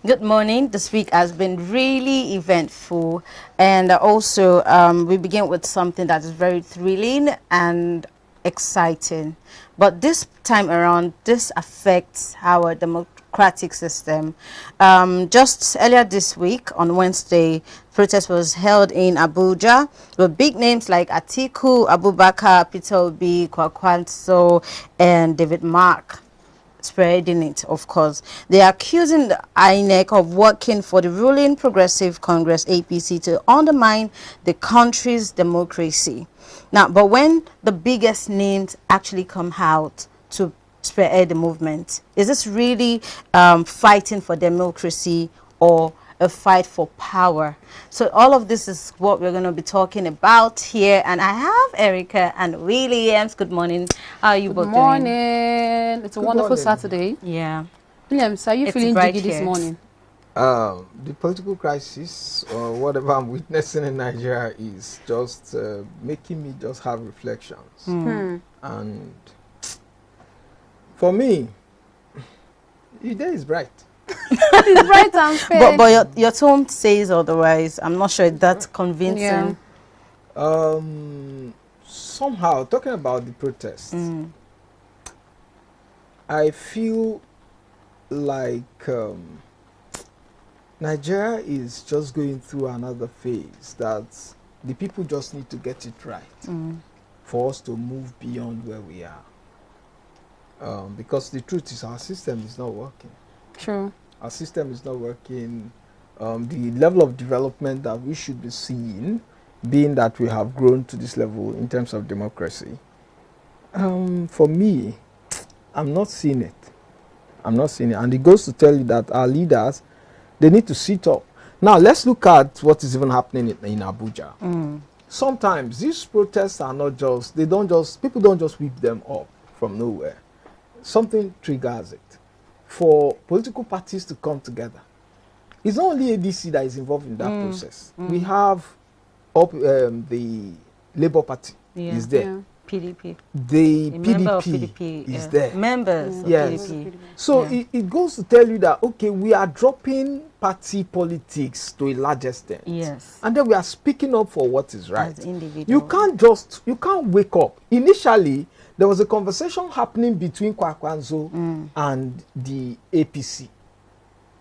Good morning. This week has been really eventful, and also we begin with something that is very thrilling and exciting. But this time around, this affects our democratic system. Just earlier this week, on Wednesday, protest was held in Abuja with big names like Atiku Abubakar, Peter Obi, Kwankwaso, and David Mark spreading it. Of course, they are accusing the INEC of working for the ruling Progressive Congress APC to undermine the country's democracy. Now, but when the biggest names actually come out to spearhead the movement, is this really fighting for democracy or a fight for power? So all of this is what we're going to be talking about here, and I have Erica and Williams. Good morning. How are you both doing? Good morning. It's a wonderful Saturday. Yeah. Williams, are you feeling jiggy this morning? The political crisis or whatever I'm witnessing in Nigeria is just making me just have reflections. And for me, the day is bright. It's bright and fair. But your tone says otherwise. I'm not sure that's convincing. Yeah. Somehow, talking about the protests, I feel like Nigeria is just going through another phase that the people just need to get it right for us to move beyond where we are. Because the truth is our system is not working. True. Our system is not working. The level of development that we should be seeing, being that we have grown to this level in terms of democracy, for me, I'm not seeing it. I'm not seeing it. And it goes to tell you that our leaders, they need to sit up. Now, let's look at what is even happening in Abuja. Sometimes these protests are not just, people don't just whip them up from nowhere. Something triggers it for political parties to come together. It's not only ADC that is involved in that process. We have the Labour Party is there. Yeah. PDP. The PDP is there. Members of Yes. PDP. So it goes to tell you that, okay, we are dropping party politics to a large extent. Yes. And then we are speaking up for what is right. As individuals. You can't wake up. Initially, there was a conversation happening between Kwankwaso and the APC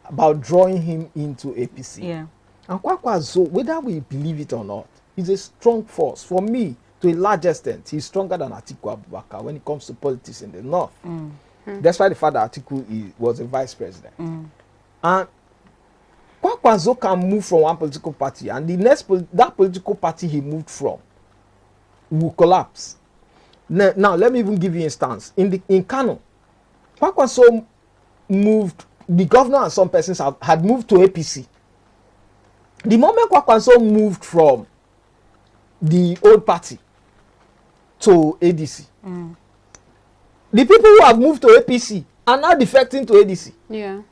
about drawing him into APC. Yeah. And Kwankwaso, whether we believe it or not, is a strong force. For me, to a large extent, he's stronger than Atiku Abubakar when it comes to politics in the north. That's why the fact that Atiku was a vice president. And Kwankwaso can move from one political party, and the next that political party he moved from will collapse. Now, let me even give you an instance. In Kano, Kwankwaso moved, the governor and some persons had moved to APC. The moment Kwankwaso moved from the old party to ADC, the people who have moved to APC are now defecting to ADC. Yeah.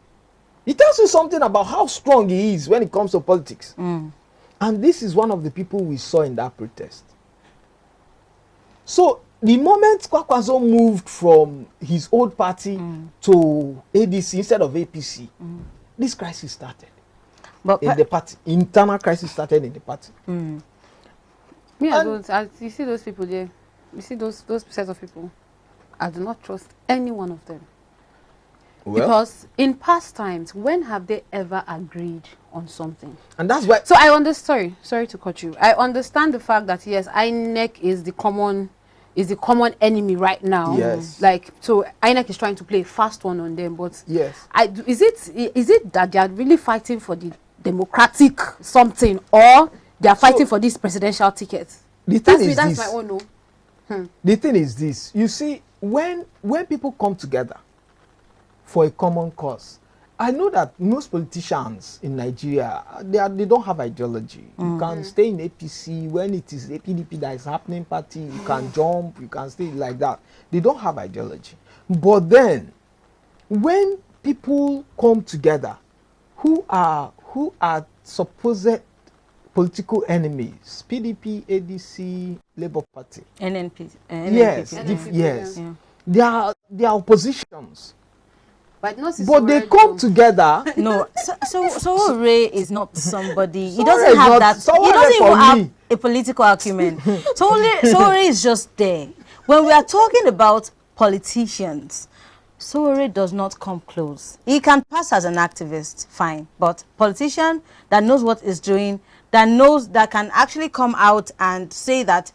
It tells you something about how strong he is when it comes to politics. And this is one of the people we saw in that protest. So the moment Kwankwaso moved from his old party to ADC instead of APC, this crisis started. But in the party, internal crisis started in the party. You see those people there. You see those sets of people. I do not trust any one of them. Well, because in past times, when have they ever agreed on something? And that's why. So I understand. Sorry to cut you. I understand the fact that yes, INEC is the common enemy right now. Yes. Like, so INEC is trying to play a fast one on them, but yes. Is it that they are really fighting for the democratic something, or they are fighting for this presidential ticket? That's my own no. The thing is this. You see, when people come together for a common cause, I know that most politicians in Nigeria, they don't have ideology. You can stay in APC when it is a PDP that is happening party. You can jump. You can stay like that. They don't have ideology. But then, when people come together, who are supposed political enemies, PDP, ADC, Labour Party, NNP, yes, NNP, yes, yeah. They are oppositions. But not But they come together. No, so Ray is not somebody. He Sowore doesn't is have not- that. Sowore He doesn't for even have me. a political acumen. Sowore is just there. When we are talking about politicians, Sowore does not come close. He can pass as an activist, fine. But politician that knows what is doing, that can actually come out and say that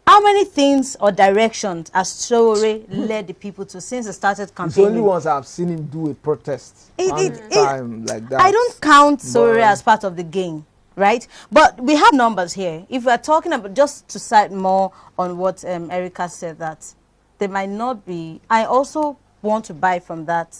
how many things or directions has Sowore led the people to since they started It's campaigning? only once I've seen him do a protest. Time like that. I don't count Sowore But- as part of the game, right? But we have numbers here. If we're talking about, just to cite more on what Erica said, that they might not be, I also want to buy from that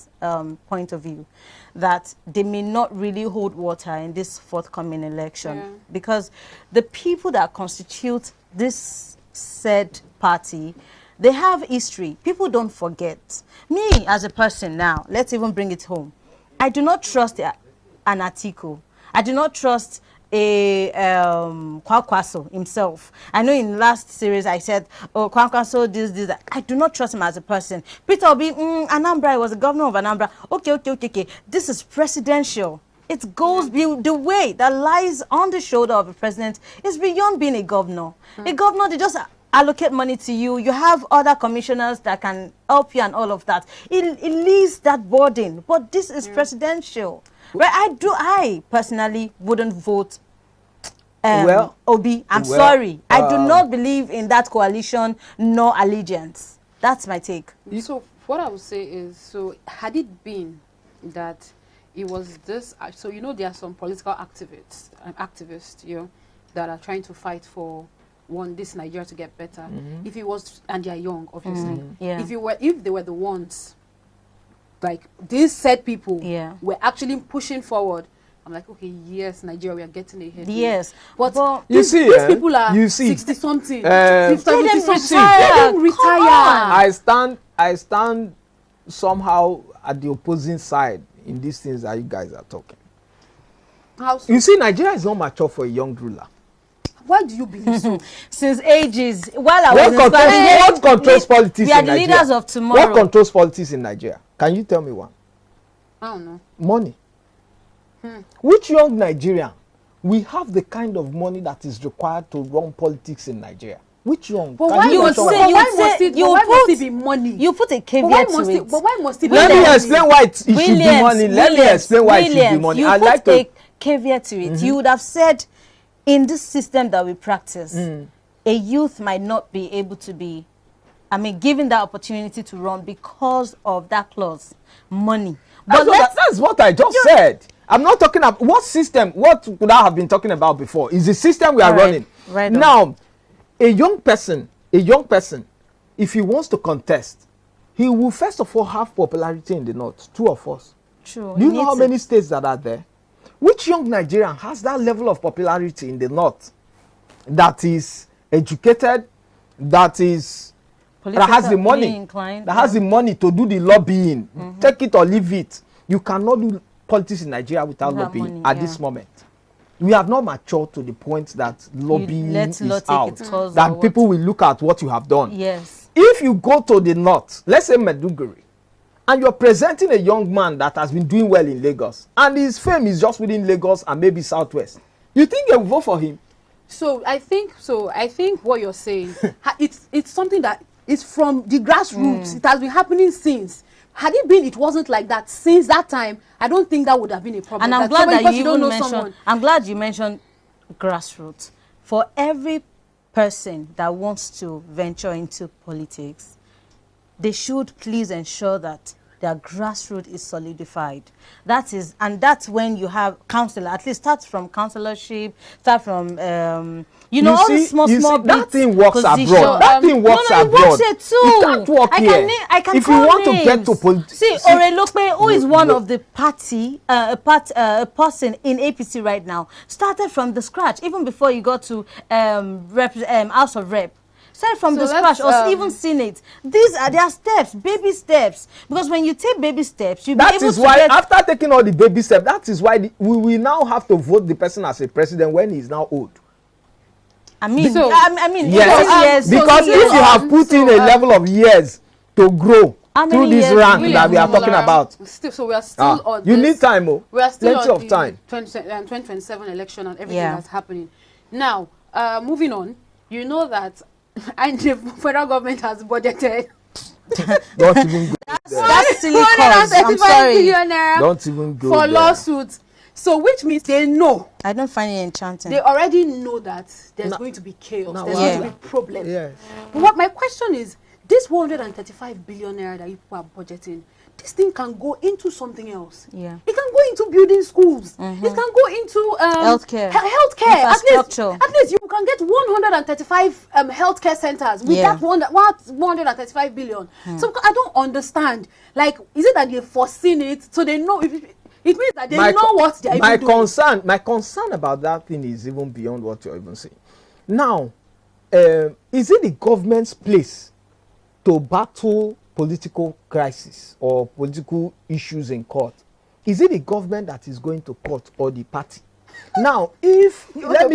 point of view, that they may not really hold water in this forthcoming election. Yeah. Because the people that constitute this said party, they have history. People don't forget. Me as a person now, let's even bring it home. I do not trust an Atiku. I do not trust a Kwankwaso himself. I know in last series I said, oh, Kwankwaso, this, that. I do not trust him as a person. Peter Obi, Anambra, I was the governor of Anambra. Okay. This is presidential. It goes the way that lies on the shoulder of a president is beyond being a governor. A governor, they just allocate money to you. You have other commissioners that can help you and all of that. It leaves that burden. But this is presidential. Right? I personally wouldn't vote Obi. I'm sorry. I do not believe in that coalition nor allegiance. That's my take. So what I would say is, so had it been that it was this, so you know there are some political activists, that are trying to fight for this Nigeria to get better. If it was, and they are young, obviously. Yeah. If they were the ones, like these said people, were actually pushing forward, I'm like, okay, yes, Nigeria, we are getting ahead. Yes, but you these see, people are you see, 60 something, 50 let them something. retire. Let them retire. I stand somehow at the opposing side in these things that you guys are talking. How so? You see, Nigeria is not mature for a young ruler. Why do you believe so? Since ages, while I What was controls, what controls politics we are in the Nigeria? leaders of tomorrow. What controls politics in Nigeria? Can you tell me one? I don't know. Money. Which young Nigerian? We have the kind of money that is required to run politics in Nigeria. Which young? But Can why you must mention it- one? you why would must say- it- you why put- must it be money? You put a But why caveat must to it? it. But why must it be Let me money? explain why it should be money. Let me explain why it should be money. You I put like to. a caveat to it. You would have said, in this system that we practice, a youth might not be able to be, given that opportunity to run because of that clause, money. But That's what I just said. I'm not talking about what system. What would I have been talking about before? Is the system we are running Right on. now? A young person, if he wants to contest, he will first of all have popularity in the north. True or false? True. Do you know how many states that are there? Which young Nigerian has that level of popularity in the north? That is educated, that has the money, inclined, that has the money to do the lobbying. Take it or leave it. You cannot do politics in Nigeria without lobbying money, at this moment. We have not matured to the point that lobbying let law is take out. its course That or people will look at what you have done. Yes. If you go to the north, let's say Maiduguri, and you're presenting a young man that has been doing well in Lagos, and his fame is just within Lagos and maybe Southwest, you think they will vote for him? So I think what you're saying, it's something that is from the grassroots. It has been happening since. Had it been, it wasn't like that since that time, I don't think that would have been a problem. And I'm glad that you don't even know mentioned. someone. I'm glad you mentioned grassroots. For every person that wants to venture into politics, they should please ensure that their grassroots is solidified. That's when you have councillor. At least start from councillorship. Start from all the small that bits, thing works position. abroad. That thing works no, abroad. It works here too. It can't work here. I can if you call want names. to get to politics, See, Orelope, who is one of the party, a person in APC right now, started from the scratch even before you got to House of Rep. Started from the scratch, or even Senate. These are their steps, baby steps. Because when you take baby steps, you'll be that able is to why get. after taking all the baby steps, that is why we will now have to vote the person as a president when he is now old. Yes, Yes, because if you have put in a level of years to grow How through many this years rank will that we are talking Similar. about. Still, so we are still on You this. need time, oh. We are still Plenty on of the time. 2027 election and everything Yeah. that's happening. Now, moving on, you know that and the federal government has budgeted Don't even go there. That's silly cause. I'm 135 sorry. billion naira Don't even go for there. lawsuits. So, which means they know. I don't find it enchanting. They already know that there's No. going to be chaos. No, There's yeah. going to be problems. Yes. But what my question is, this 135 billion naira that you people are budgeting, this thing can go into something else. Yeah. It can go into building schools. It can go into Healthcare. Healthcare. Infrastructure. At least you can get 135 healthcare centers with Yeah. that 135 billion. So I don't understand. Like, is it that they've foreseen it so they know? It means that they know what they're even doing. My concern about that thing is even beyond what you're even saying. Now, is it the government's place to battle political crisis or political issues in court? Is it the government that is going to court or the party? Now, if let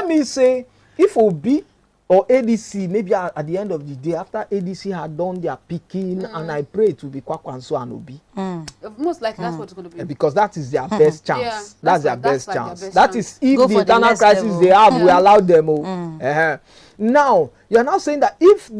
me say, if Obi or ADC, maybe at the end of the day, after ADC had done their picking, and I pray it will be Kwankwaso and Obi. Most likely that's what it's going to be. Because that is their best chance. Yeah, that's their like best their chance. best That chance. is if Go the for the internal next crisis level. they have, we allow them. Now, you are now saying that if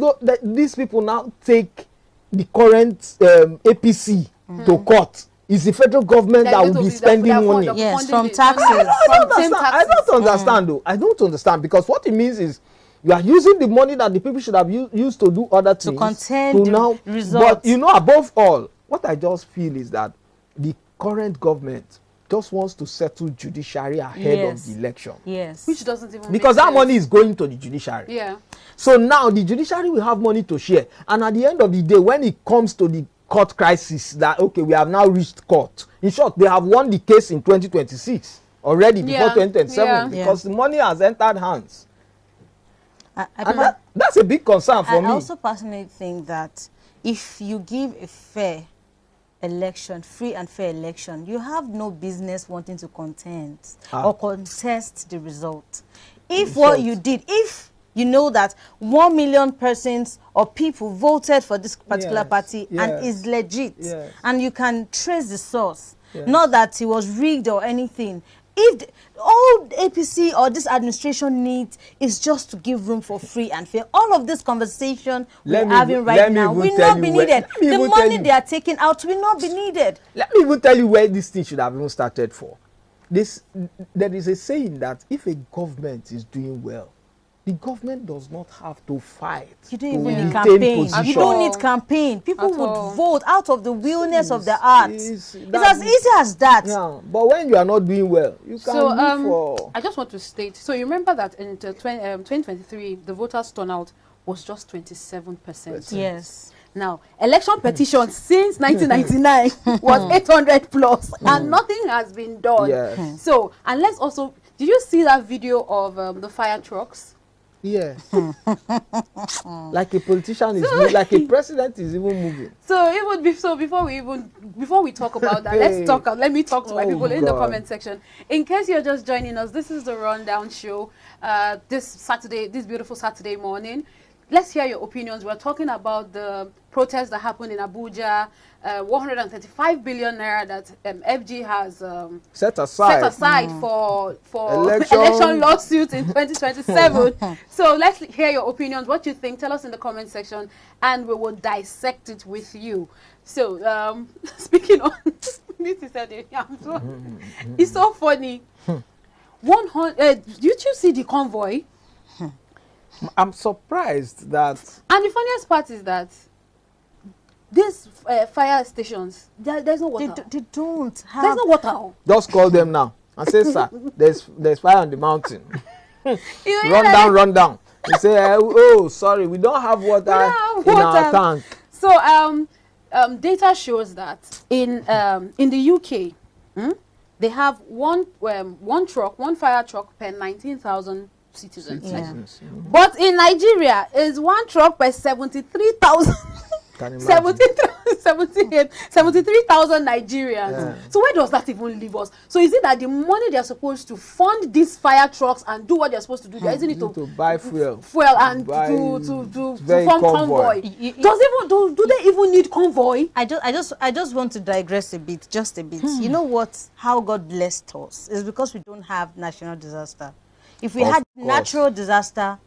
these people now take the current APC to court, is the federal government that will be spending money? Yes, from taxes. I don't understand though. I don't understand, because what it means is you are using the money that the people should have used to do other things To contain the results. But you know, above all, what I just feel is that the current government just wants to settle judiciary ahead of the election. Yes. Which doesn't even Because make that sense. money is going to the judiciary. Yeah. So now the judiciary will have money to share. And at the end of the day, when it comes to the court crisis, that, okay, we have now reached court. In short, they have won the case in 2026 already, before 2027, because the money has entered hands. And that's a big concern for me. I also personally think that if you give a fair election, free and fair election, you have no business wanting to contend or contest the result. If what you did, if you know that 1 million persons or people voted for this particular party and is legit, and you can trace the source, not that it was rigged or anything. If all APC or this administration needs is just to give room for free and fair, all of this conversation we're having right now will not be needed. The money they are taking out will not be needed. Let me even tell you where this thing should have even started for. There is a saying that if a government is doing well, the government does not have to fight. You don't even need retain campaign. position. You don't need campaign. People At would all. vote out of the willness of their heart. It's It's as easy as that. Yeah, but when you are not doing well, you can So look for. I just want to state. So you remember that in 2023, the voters turnout was just 27%. Yes. Now, election petitions since 1999 was 800 plus, and nothing has been done. Yes. So, and let's also, did you see that video of the fire trucks? Yes. Like a politician is moving, like a president is even moving. So it would be so before we talk about that, let me talk to my people in the comment section. In case you're just joining us, this is the Rundown Show. This beautiful Saturday morning. Let's hear your opinions. We're talking about the protests that happened in Abuja, 135 billion naira that FG has Set aside for Election. election lawsuits in 2027. So let's hear your opinions. What you think? Tell us in the comment section, and we will dissect it with you. So speaking on this is it's so funny. 100. Did you see the convoy? I'm surprised that. And the funniest part is that these fire stations, there's no water. They don't have. There's no water. Just call them now and say, sir, there's fire on the mountain. You know, Run down. They say, oh, sorry, we don't have water in our tank. So data shows that in the UK, they have one fire truck per 19,000 citizens. Yeah. But in Nigeria, is one truck per 73,000. Can imagine. 73,000 Nigerians. Yeah. So where does that even leave us? So is it that the money they're supposed to fund these fire trucks and do what they're supposed to do, they're using it to buy fuel and buy to form convoy? Do they even need convoy? I just want to digress a bit, just a bit. You know what? How God blessed us is because we don't have national disaster. If we had natural disaster,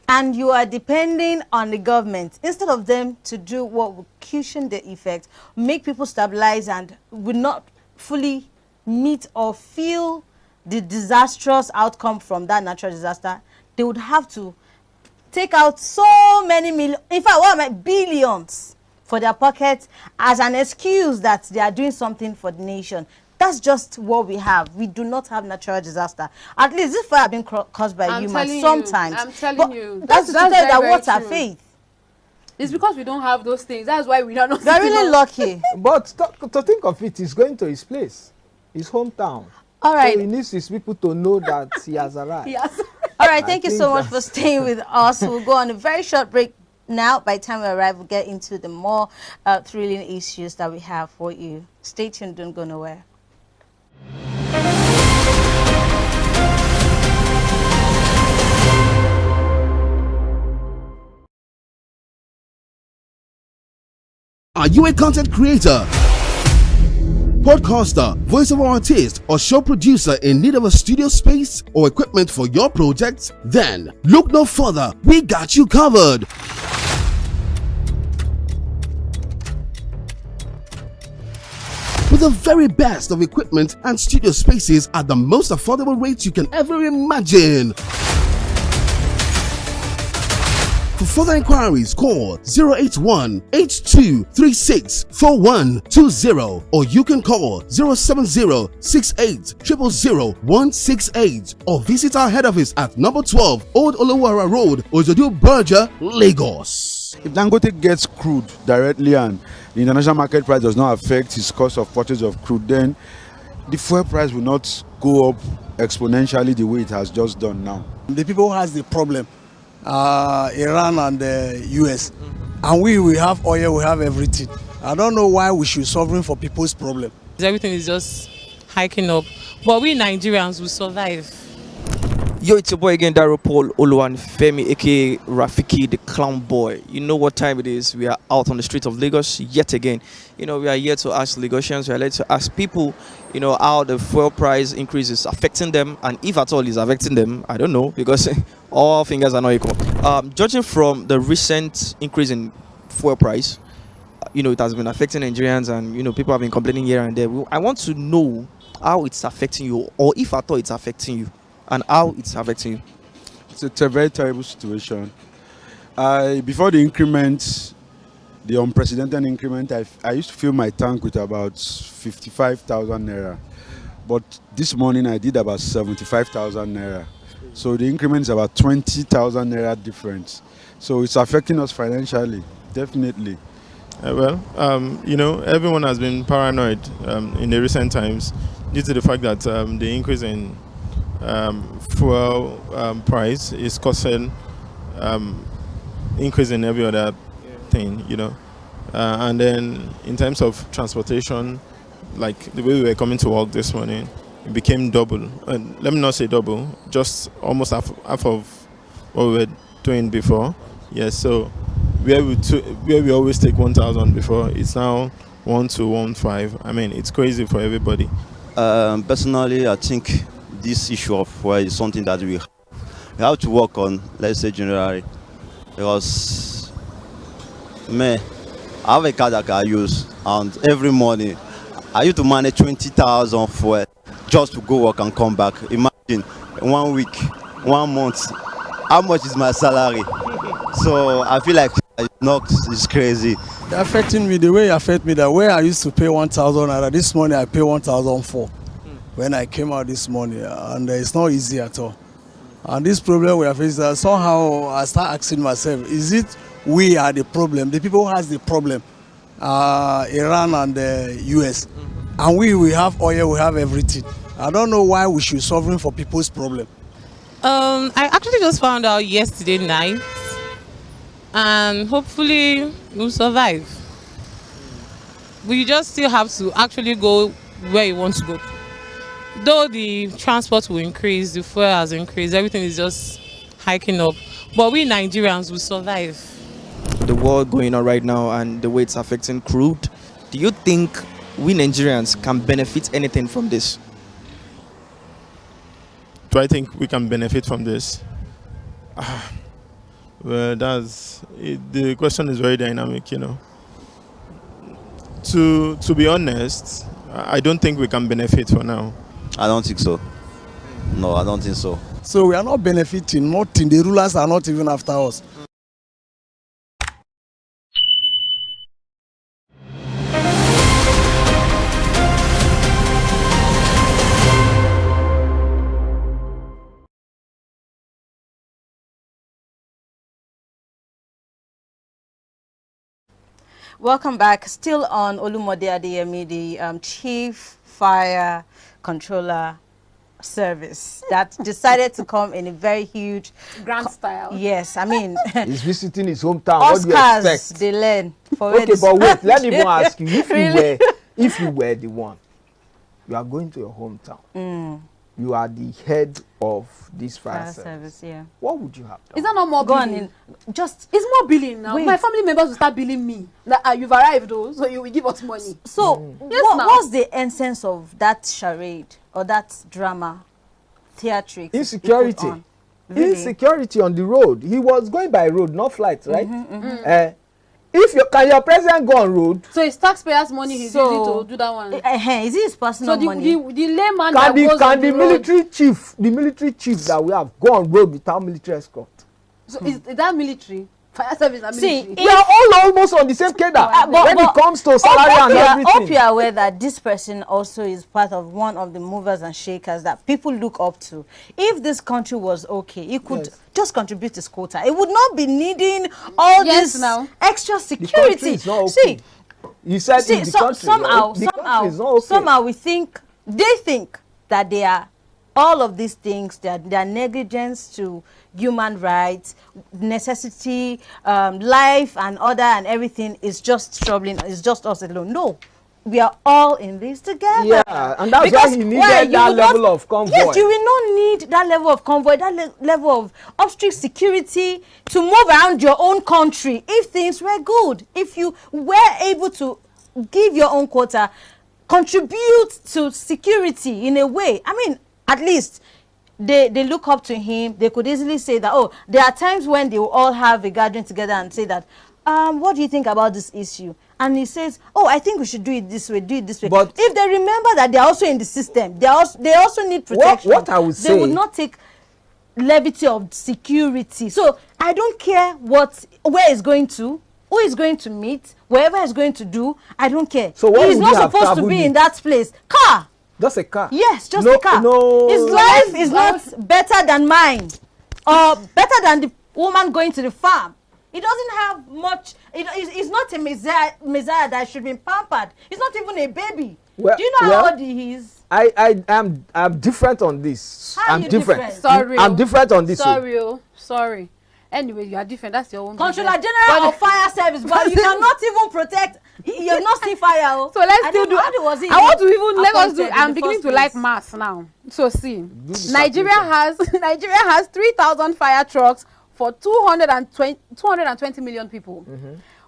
and you are depending on the government, instead of them to do what will cushion the effect, make people stabilize and will not fully meet or feel the disastrous outcome from that natural disaster, they would have to take out so many million, in fact, what am I, billions for their pockets as an excuse that they are doing something for the nation. That's just what we have. We do not have natural disaster. At least this fire have been caused by humans sometimes. I'm telling you. That's to tell you that what our faith. It's because we don't have those things. That's why we are not. They're really lucky. But to think of it, he's going to his place, his hometown. All right. So he needs his people to know that he has arrived. Yes. All right. Thank you so much for staying with us. We'll go on a very short break now. By the time we arrive, we'll get into the more thrilling issues that we have for you. Stay tuned. Don't go nowhere. Are you a content creator, podcaster, voiceover artist, or show producer in need of a studio space or equipment for your project? Then look no further. We got you covered. With the very best of equipment and studio spaces at the most affordable rates you can ever imagine. For further inquiries, call 081-8236-4120 or you can call 070-68-000-168 or visit our head office at number 12 Old Olowara Road, Ojodu, Burja, Lagos. If Dangote gets crude directly and the international market price does not affect his cost of purchase of crude, then the fuel price will not go up exponentially the way it has just done now. The people who has the problem, Iran and the US, and we have oil, we have everything. I don't know why we should suffering for people's problem. Everything is just hiking up, but we Nigerians will survive. Yo, it's your boy again, Daryl Paul Oluwan Femi, aka Rafiki the Clown Boy. You know what time it is. We are out on the streets of Lagos yet again. You know, we are here to ask Lagosians, we are here to ask people, you know, how the fuel price increase is affecting them, and if at all is affecting them, I don't know, because all fingers are not equal. Judging from the recent increase in fuel price, you know, it has been affecting Nigerians, and, you know, people have been complaining here and there. I want to know how it's affecting you, or if at all it's affecting you, and how it's affecting you. It's a very terrible situation. Before the increment, the unprecedented increment, I used to fill my tank with about 55,000 naira. But this morning I did about 75,000 naira. So the increment is about 20,000 naira difference. So it's affecting us financially, definitely. You know, everyone has been paranoid in the recent times due to the fact that the increase in fuel price is causing increase in every other thing, you know. And then in terms of transportation, like the way we were coming to work this morning, it became double. Let me not say double, just almost half of what we were doing before. Yes, so where we always take 1,000 before, it's now 1,215. I mean, it's crazy for everybody. Personally, I think this issue of fuel is something that we have to work on, let's say generally, because I have a car that I use, and every morning I used to manage 20,000 fuel just to go work and come back. Imagine 1 week, 1 month, how much is my salary? So I feel like it's crazy. It's affecting me the way it affect me. That way I used to pay 1,000, this morning I pay 1,004 when I came out this morning, and it's not easy at all. And this problem we are facing, somehow I start asking myself, is it we are the problem, the people who has the problem, Iran and the US, and we have oil, we have everything. I don't know why we should suffering for people's problem. I actually just found out yesterday night and hopefully we'll survive. We just still have to actually go where you want to go. Though the transport will increase, the fuel has increased, everything is just hiking up. But we Nigerians will survive. The war going on right now and the way it's affecting crude, do you think we Nigerians can benefit anything from this? Do I think we can benefit from this? Well, the question is very dynamic, you know. To be honest, I don't think we can benefit for now. I don't think so. No, I don't think so. So we are not benefiting, nothing. The rulers are not even after us. Welcome back. Still on Olumode Adeyemi, the Chief Fire Controller Service that decided to come in a very huge grand style. Yes, I mean he's visiting his hometown. Oscars, what do you expect? they learn. Okay, but wait, let me even ask you, if you were the one, you are going to your hometown. You are the head of this fire service. Yeah. What would you have done? Is that not more billing? Just it's more billing now. Wait. My family members will start billing me. That you've arrived though, so you will give us money. So what's the essence of that charade or that drama, theatrics? Insecurity. Really? Insecurity on the road. He was going by road, not flight, right? If your president go on road, so it's taxpayers' money he's using to do that one. Is it his personal money? So the layman can the military chief that we have go on road without military escort? So is that military? Fire service and military. We are all almost on the same cadre when it comes to salary and everything. I hope you are aware that this person also is part of one of the movers and shakers that people look up to. If this country was okay, it could just contribute to quota. It would not be needing all this extra security. The country is not okay. You said the country somehow we think, they think that they are all of these things, their negligence to human rights, necessity, life and order and everything is just troubling. It's just us alone. No, we are all in this together. Yeah, and that's why he needed that level of convoy. Yes, you will not need that level of convoy, that level of upstream security to move around your own country if things were good. If you were able to give your own quota, contribute to security in a way. I mean, at least they look up to him. They could easily say that, oh, there are times when they will all have a gathering together and say that, what do you think about this issue? And he says, oh, I think we should do it this way, do it this way. But if they remember that they're also in the system, they also need protection. What I would say, they would not take levity of security. So I don't care where it's going to, who is going to meet, wherever it's going to do, I don't care. So what he's not supposed to be in that place. Car. Just a car. Yes, just a car. His life is not better than mine or better than the woman going to the farm. He doesn't have much. He's not a messiah that should be pampered. He's not even a baby. Well, do you know how old he is? I'm different on this. I'm different. Sorry. I'm different on this. Sorry. Anyway, you are different. That's your own. Controller General of Fire Service, but you cannot even protect. You're not see fire. So let's still do. I want to even let us do. I'm beginning to like maths now. So see, Nigeria has 3,000 fire trucks for 220 million people.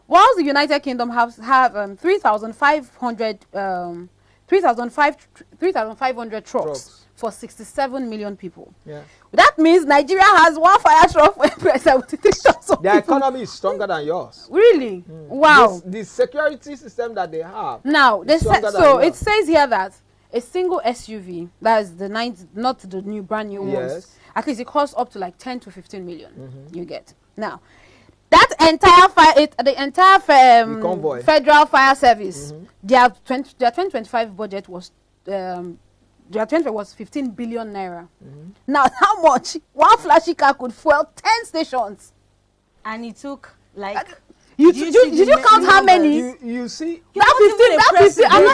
Whilst the United Kingdom have 3,500 trucks for 67 million people. Yeah. That means Nigeria has one fire truck for 73 trucks. Their economy is stronger than yours. Really? Wow. The security system that they have. Now, it says here that a single SUV, that is not the new brand new ones, at least it costs up to like 10 to 15 million. You get. Now, that entire federal fire service, their 2025 budget was their 20 was 15 billion naira. Now, how much one flashy car could fuel 10 stations? And it took like. Did you count how many? You see, that 15. I'm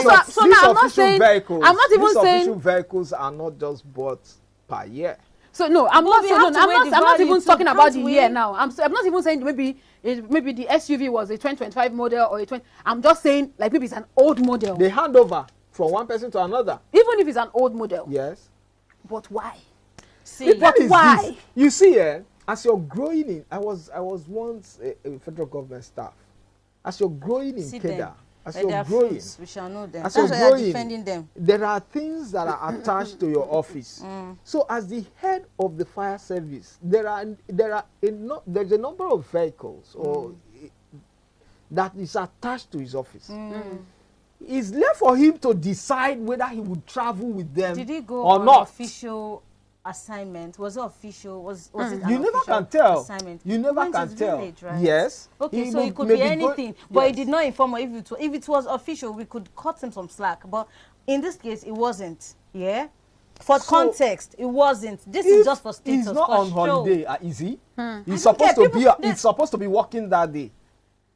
not even saying. Official vehicles are not just bought per year. So no, I'm not. we So, have no, to weigh I'm the not value even too, talking about the can't year we? now. I'm not even saying maybe the SUV was a 2025 model or a 20. I'm just saying like maybe it's an old model. They hand over from one person to another. Even if it's an old model. Yes. But why? See, The thing is why? this, you see, as you're growing in, I was once a federal government staff. As you're growing in See Keda, them. as They you're are growing, fruits, we shall know them. as That's you're why you're growing, defending them. there are things that are attached to your office. So, as the head of the fire service, there's a number of vehicles that is attached to his office. It's left for him to decide whether he would travel with them Did he go or on not. official assignment? Was it official? Was it an You never official can tell. assignment? You never Went to can his tell. village, right? Yes. Okay, so may- it could may be go- anything, but yes. it did not inform her. If it was official, we could cut him some slack. But in this case, it wasn't. Yeah. For So, context, it wasn't. This is just for status. He's not for on show. holiday, is he? He's don't supposed care. to be. He's supposed to be working that day.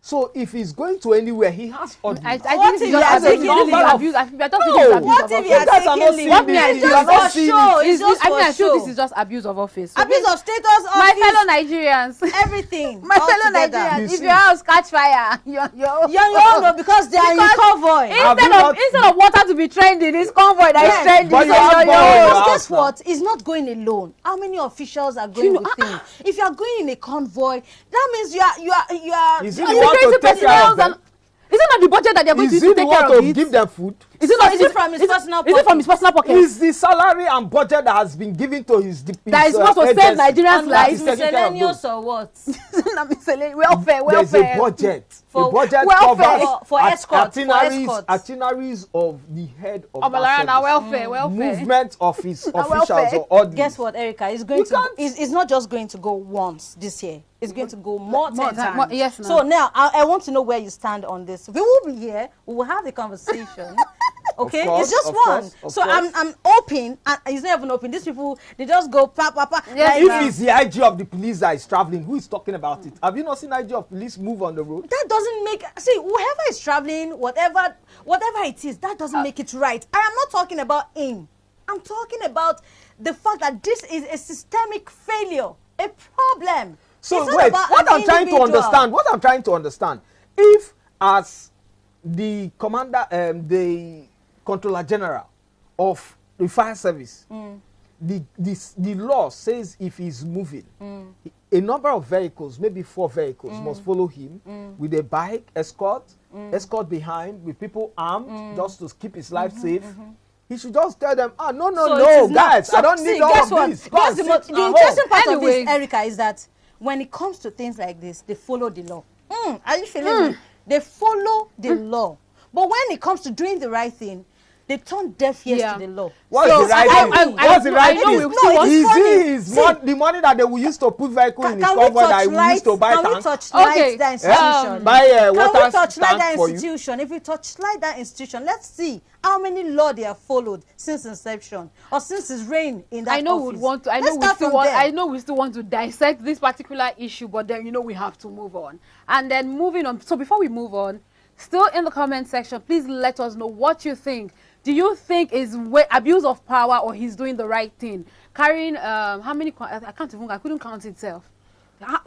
So if he's going to anywhere, he has orders. I What think if it's he has just taken abuse. leave? Abuse. I don't think it's No. abuse What of if he office. has You guys are not taken seeing leave? What me, this. I You just are not for seeing show. it. It's just I mean, for I feel show. this is just abuse of office. So Abuse of status, my office, fellow Nigerians, everything. my fellow altogether. Nigerians, You if see. your house catch fire, you're You're your own because they are in Because convoy. instead of water to be trending, it's convoy that is Yes, trending. but you So have you're bomb your in own. your Because house guess now. what? He's not going alone. How many officials are going with him? If you are going in a convoy, that means you are. Is Your he the one to security take care personnel of them? is it not the budget that they're going to Is use he to the take care one of to it? give them food? Is it not? Is it from his personal Is it from his personal pocket? Is the salary and budget that has been given to his That is supposed to save agency. Nigerians' And lives. what, taking care of miscellaneous or what? Welfare. There's a budget. For the budget welfare. covers For escorts, for itineraries, escorts. itineraries of the head of Of that Alarana, service. welfare. Movement of his officials welfare. or orders. Guess what, Erica? It's going You to. can't- It's not just going to go once this year. It's going to go more More 10 time, times. yes, ma'am. So now I want to know where you stand on this. We will be here. We will have the conversation. Okay, course, it's just of one. course, of So course. I'm open, and it's not even open. These people, they just go pa pa pa. Yes, If it's the IG of the police that is traveling, who is talking about it? Have you not seen IG of police move on the road? That doesn't make, see, whoever is traveling, whatever it is, that doesn't make it right. I am not talking about him. I'm talking about the fact that this is a systemic failure, a problem. So It's not wait, about what an I'm trying to individual. understand, if as the commander, the controller general of the fire service, the law says if he's moving, a number of vehicles, maybe 4 vehicles, must follow him with a bike, escort behind, with people armed, just to keep his life safe. He should just tell them, no, So it is not- guys, so I don't see, need all guess of what? this. Go Guess and the sit the at interesting home. part of Anyway. this, Erica, is that when it comes to things like this, they follow the law. Are you feeling me? They follow the law. But when it comes to doing the right thing, they turn deaf ears Yeah. to the law. What's So, the right I thing? mean, What's the right I know thing? we still want- Is funny. it his See, the money that they will use to put vehicle in his Can we convoy that touch he will use light? to buy Can we tank? touch light Okay, that institution? Buy a Can water we touch light tank that for you? institution? If we touch light that institution, let's see how many law they have followed since inception or since his reign in that I know office. we want to. Let's start from there. I know we still want to dissect this particular issue, but then we have to move on. And then moving on. So before we move on, still in the comment section, please let us know what you think. Do you think is abuse of power or he's doing the right thing? Carrying how many? I couldn't count itself.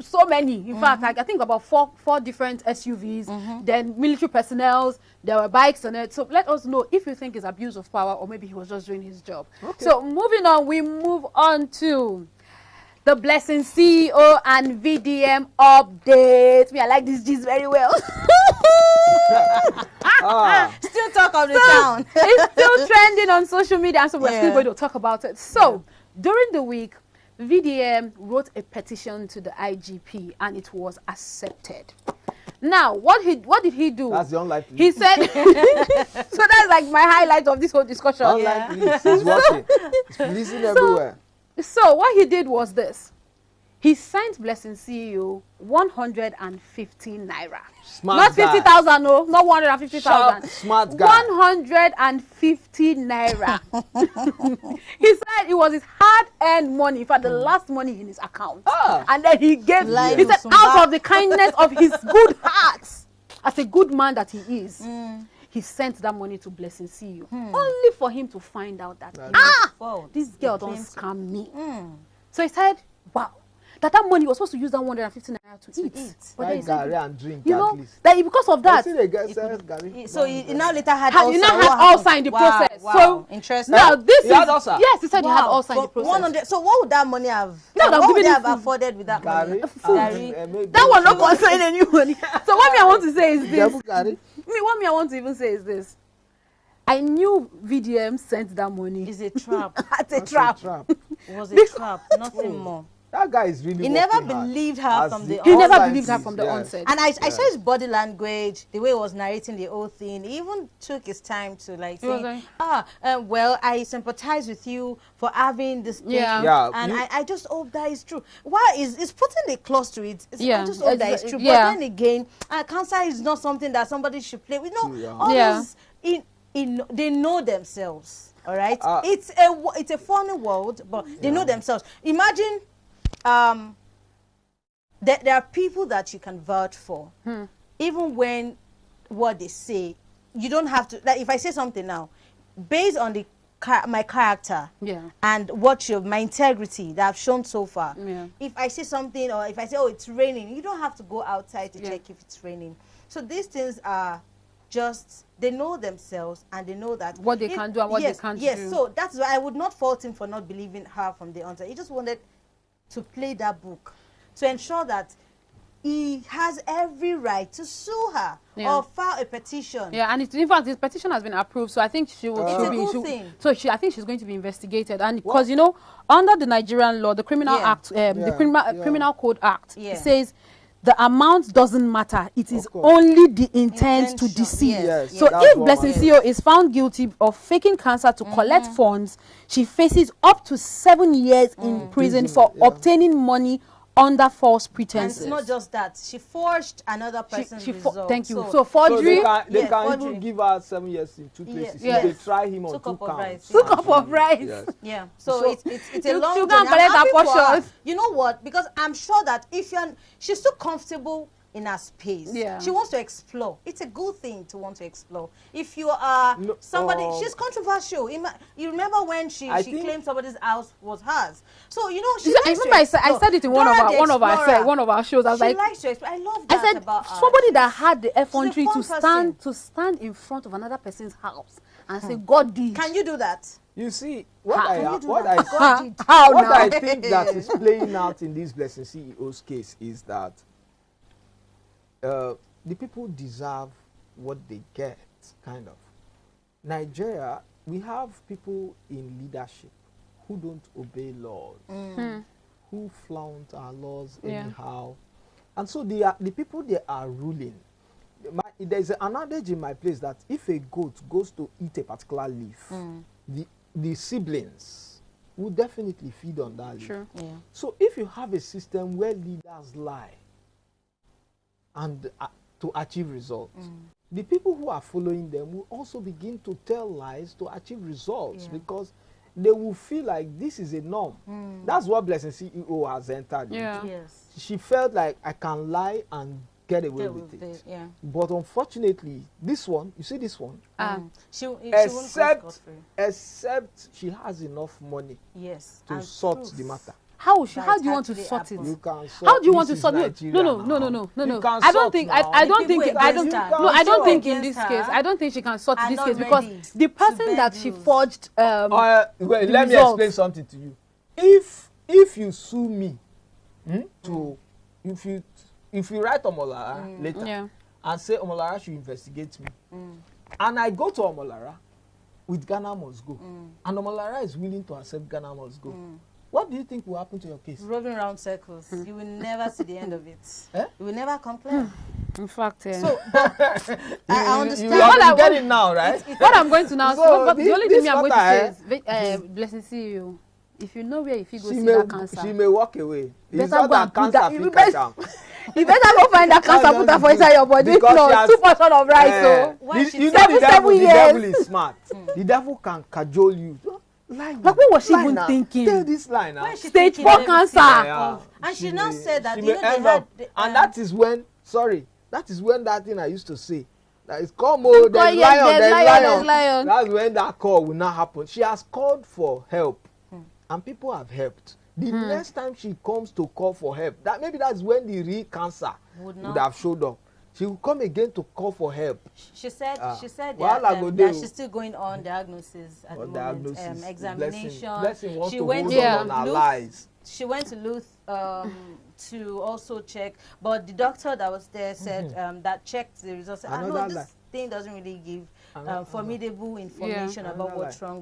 So many. In fact, I think about four different SUVs. Then military personnel. There were bikes on it. So let us know if you think it's abuse of power or maybe he was just doing his job. Okay. So moving on, we move on to the Blessing CEO and VDM update. I like this gist very well. Still talk of the town. It's still trending on social media, and so we're still Yeah. going to talk about it. So during the week, VDM wrote a petition to the IGP, and it was accepted. Now, what did he do? That's the online police. He said, so that's like my highlight of this whole discussion. Online police is working. It's policing everywhere. So what he did was this. He sent Blessing CEO 115 naira. Smart Not guy. 50,000, no, not 150,000. Sharp, smart guy. 150 naira. He said it was his hard-earned money, in fact, the last money in his account. And then he gave, Like he said, some out back. of the kindness of his good heart, as a good man that he is, he sent that money to Blessing CEO, only for him to find out that, Wow. this girl don't Plenty. scam me. So he said, wow, that money was supposed to use that 150 naira to eat. But then Gary and drink, you know, at least. that because of that. So he now later had you now had ulcer in the process. Wow. So interesting. Now this had ulcer? Yes, he said he had ulcer in the process. 100. So what would that money have? No, what would they have afforded with that money? Gary. That one not concern anyone. So what I want to say is this. What I want to even say is this. I knew VDM sent that money. It's a trap. It's a trap. It was a trap. Nothing more. That guy is really. He never believed her from the. He never believed her from the onset. And I saw his body language, the way he was narrating the whole thing. He even took his time to say, well, I sympathize with you for having this thing. And I just hope that is true. Why is putting a clause to it? I just hope that is true. But then again, cancer is not something that somebody should play with. No, others they know themselves. All right, it's a funny world, but they know themselves. Imagine. There are people that you can vouch for, even when what they say, you don't have to. Like if I say something now, based on my character and my integrity that I've shown so far. If I say something, or if I say, oh, it's raining, you don't have to go outside to check if it's raining. So these things are just, they know themselves and they know that what they can do and what they can't do. Yes, so that's why I would not fault him for not believing her from the onset. He just wanted to play that book to ensure that he has every right to sue her or file a petition. And in fact, this petition has been approved, so I think she will. I think she's going to be investigated, and because you know, under the Nigerian law, the Criminal Act, the Criminal Code Act, it says the amount doesn't matter. It is only the intent to deceive. So if Blessing CEO is found guilty of faking cancer to collect funds, she faces up to 7 years in prison for obtaining money under false pretenses. And it's not just that. She forged another person's result. Thank you. So forgery. They can even give her 7 years in 2 places. They try him on 2 counts. 2 cup of rice. Yeah. So it's a long journey. Collect her portions. You know what? Because I'm sure that she's so comfortable in her space. She wants to explore. It's a good thing to want to explore. If you are somebody, she's controversial. You remember when she claimed somebody's house was hers. So you know, I said it in one of our shows. I was like, likes to explore. I love that. I said about somebody that had the effrontery to stand in front of another person's house and say, God did. Can you do that? You see, what I think that is playing out in this Blessing CEO's case is that the people deserve what they get, kind of. Nigeria, we have people in leadership who don't obey laws, who flaunt our laws anyhow. And so the people they are ruling. There's an adage in my place that if a goat goes to eat a particular leaf, the siblings will definitely feed on that leaf. So if you have a system where leaders lie, and to achieve results, the people who are following them will also begin to tell lies to achieve results because they will feel like this is a norm. That's what Blessing CEO has entered into. She felt like I can lie and get away with it. But unfortunately, this one, you see this one, except she has enough money to sort the matter. How do you want to sort it? How do you want to sort it? No. I don't think in this case. I don't think she can sort this case because the person that she forged. Let me explain something to you. If you sue me, if you write Omolara later and say Omolara should investigate me, and I go to Omolara with Ghana must go, and Omolara is willing to accept Ghana must go. What do you think will happen to your case? Rolling around circles. You will never see the end of it. You will never come clear. In fact, so I understand. You get it now, right? What I'm going to now. But the only thing I'm going to say is, Blessing CEO, if you know where if you go see that cancer, she may walk away. It's not that cancer. You better go find that cancer, put her for inside your body. No, 2 portions of rice. You know the devil is smart. The devil can cajole you. Like what was she even thinking? Tell this line now. Stage 4 cancer. And she now said that and that is when that thing I used to say that is come there's lion. That's when that call will not happen. She has called for help and people have helped. The next time she comes to call for help, that's when the real cancer would have showed up. She will come again to call for help. She said that she's still going on diagnosis at the moment, examination. Blessing wants to hold on her lies. She went to Luth to also check, but the doctor that was there said that checked the results. I know this thing doesn't really give formidable information about what's wrong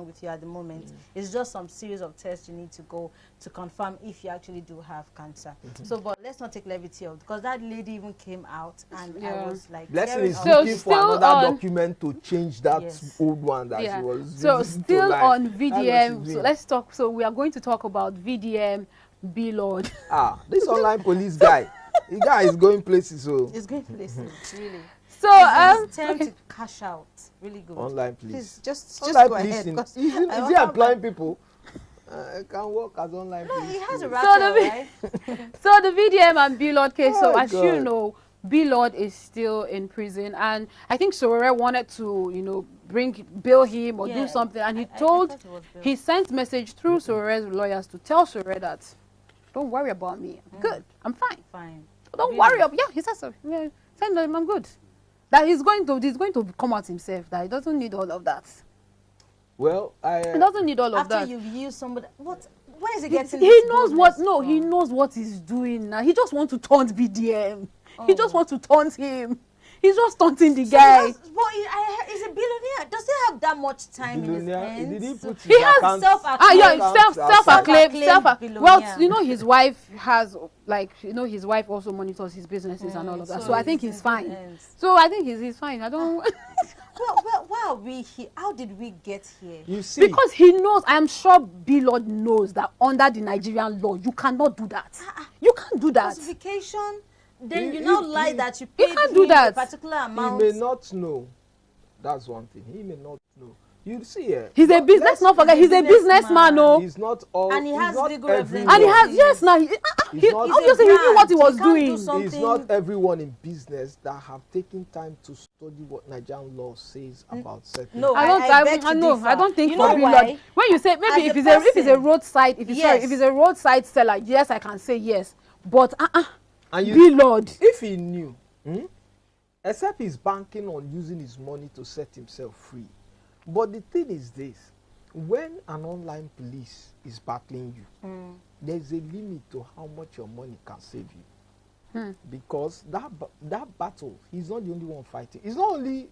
with you at the moment. It's just some series of tests you need to go to confirm if you actually do have cancer. So, but let's not take levity of, because that lady even came out and I was like, Blessing is looking for another document to change that old one that she was. So still on VDM. So let's talk. So we are going to talk about VDM Blord. This online police guy. The guy is going places. So he's going places, really. So it's time to cash out. Really good. Online police. Please just online go ahead. Is he employing people? Can work as online police. No, he has a right. So the VDM and Blord case. So as you know, Blord is still in prison, and I think Sorare wanted to, bail him or do something, and he sent message through Sorare's lawyers to tell Sorare that, don't worry about me. I'm good. I'm fine. Fine. Don't worry. He said so. Yeah, send him. I'm good. That he's going to come out himself. That he doesn't need all of that. Well, he doesn't need all of that. After you've used somebody, when is he getting? He knows what. No, he knows what he's doing now. He just wants to taunt VDM. He just wants to taunt him. He's just taunting the guy. He's a billionaire. Does he have that much time in his hands? Did he put he has self-acclaimed. Well, his wife has, his wife also monitors his businesses and all of that. So I think he's fine. So I think he's fine. I don't. How did we get here? You see, because he knows. I am sure Blord knows that under the Nigerian law, you cannot do that. You can't do that. Classification. Then you now lie that you paid can't do that. a particular amount. He may not know. That's one thing. He may not know. You see, he's a business. Let's not forget, he's a businessman. No, he's not all. And he has legal representation. And he has he obviously he knew what he was doing. It's not everyone in business that have taken time to study what Nigerian law says about certain. No, I don't think for Blord. When you say maybe if it's a roadside, if it's a roadside seller, yes, I can say yes. But Blord, if he knew, except he's banking on using his money to set himself free. But the thing is this, when an online police is battling you, there's a limit to how much your money can save you. Because that battle, he's not the only one fighting. It's not only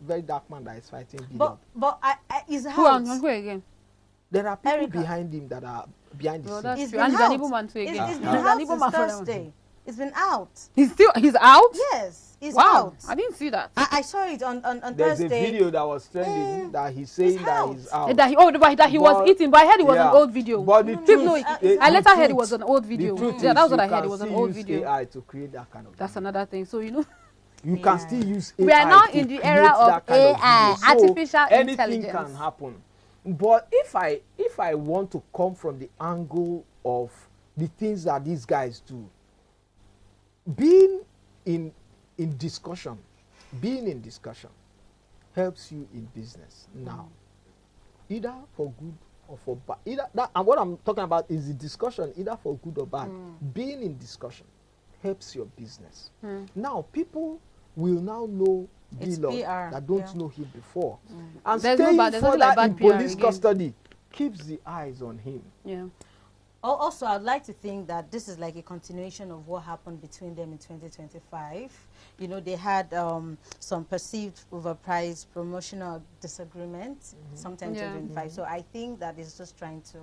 VeryDarkMan that is fighting Blord. But his who again? There are people behind him that are behind the scenes. It's been out. It's been out since Thursday. It's been out. He's out? Yes, he's out. I didn't see that. I saw it on There's Thursday. a video that was trending that he's saying that he's out. That he was eating, but I heard it was an old video. But the truth, I later heard it was an old video. That was what I heard. It was an old video. AI to create that kind of. That's another thing. So you can still use AI. We are now in the era of AI, artificial intelligence. Anything can happen. But if I want to come from the angle of the things that these guys do, being in discussion helps you in business now, either for good or for bad. And what I'm talking about is the discussion, either for good or bad. Being in discussion helps your business. Now people will now know Blord that don't know him before, and staying further in police custody keeps the eyes on him. Yeah. Also, I'd like to think that this is like a continuation of what happened between them in 2025. They had some perceived overpriced promotional disagreement sometime in 2025. So I think that it's just trying to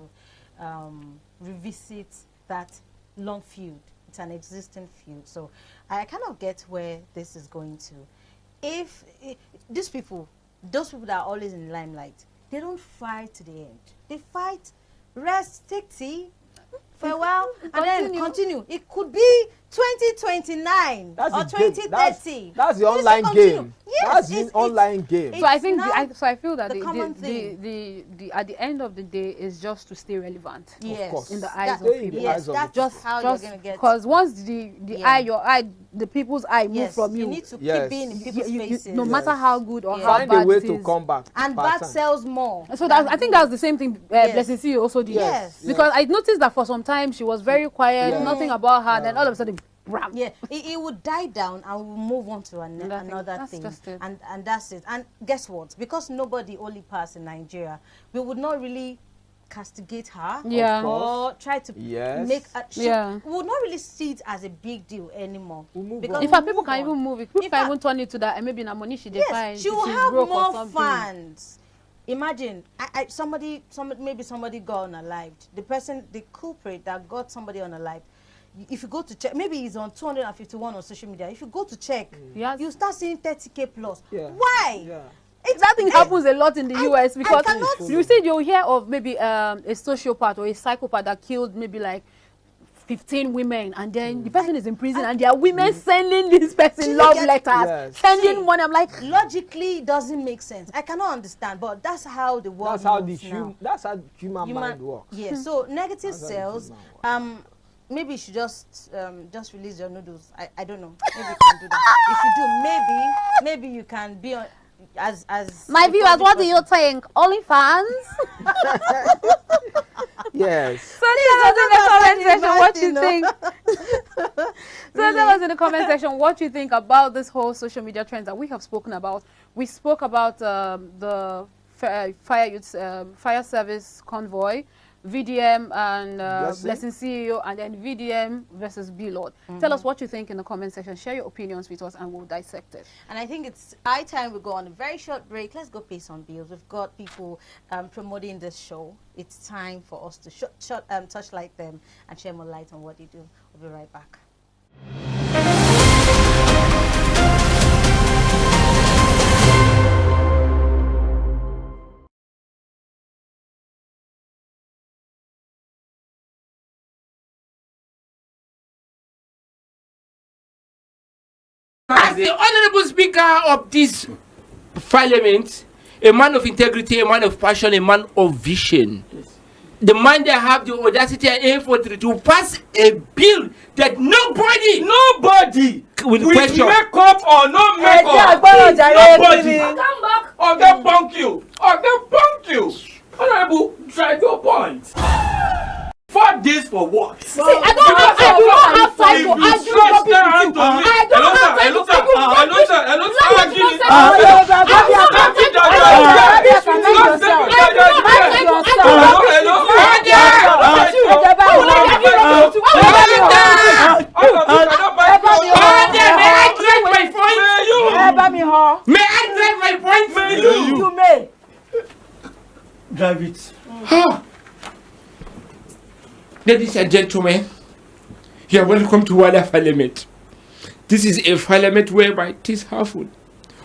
revisit that long feud. It's an existing feud. So I kind of get where this is going to. If those people that are always in the limelight, they don't fight to the end. They fight, rest, take tea, farewell, and then continue. It could be 2029 That's or the game. 2030. That's the You online still game. continue. Yes, That's the online game. So I think now I feel that the common thing. the at the end of the day is just to stay relevant. Yes. Of course. In the eyes That- of in the people. Yes, eyes of that's the Just how just you're gonna get. because once the Yeah. the people's eye move Yes, from you need to Yes. keep being in people's faces. no matter how good or Yeah. how Find bad a way it to is. come back. And part that time. sells more. So that I think that's the same thing Yes. Blessing CEO also did. Yes. Because I noticed that for some time she was very quiet, Yeah. nothing about her, then all of a sudden, bram. Yeah, it would die down and we'll move on to another That's thing. just it. And that's it. And guess what? Because nobody only passed in Nigeria, we would not really castigate her Yeah. or try to Yes. make Yeah. we would not really see it as a big deal anymore. We'll move Because on. In we'll fact, people move can on. even move it. People In can fact, even turn it to that, and maybe na money she define. yes, she will have more fans. Imagine, somebody maybe got unalived. The culprit that got somebody unalived. If you go to check, maybe he's on 251 on social media. If you go to check, Yes. you start seeing 30K plus. Yeah. Why? Yeah. That thing happens a lot in the US because cannot- you see, you'll hear of maybe a sociopath or a psychopath that killed maybe like 15 women, and then the person is in prison, and there are women sending this person love letters, Yes. sending See, money. I'm like, logically, it doesn't make sense. I cannot understand, but that's how the world That's how moves now. that's how human mind works. Yeah. So negative That's how sales. human works. Maybe you should just release your noodles. I don't know. Maybe you can do that. If you do, maybe you can be on as my a viewers, what do public you think? OnlyFans? Yes. So tell us in the comment section what you know. think. So tell us in the comment section what you think about this whole social media trend that we have spoken about. We spoke about the fire service convoy, VDM and Blessing CEO, and then VDM versus Blord. Tell us what you think in the comment section. Share your opinions with us, and we'll dissect it. And I think it's high time we go on a very short break. Let's go pay some bills. We've got people promoting this show. It's time for us to touchlight them and share more light on what they do. We'll be right back. As the Honorable Speaker of this Parliament, a man of integrity, a man of passion, a man of vision, the man that have the audacity and effort to pass a bill that nobody will question. Make up or no make up, nobody. Come back or they bunk you. Honorable, try your point. 4 days for what? See, I don't have time to argue with you. I don't have time to May I drive my point? You may. Drive it. Ladies and gentlemen, you are welcome to Wada Parliament. This is a parliament whereby it is harmful.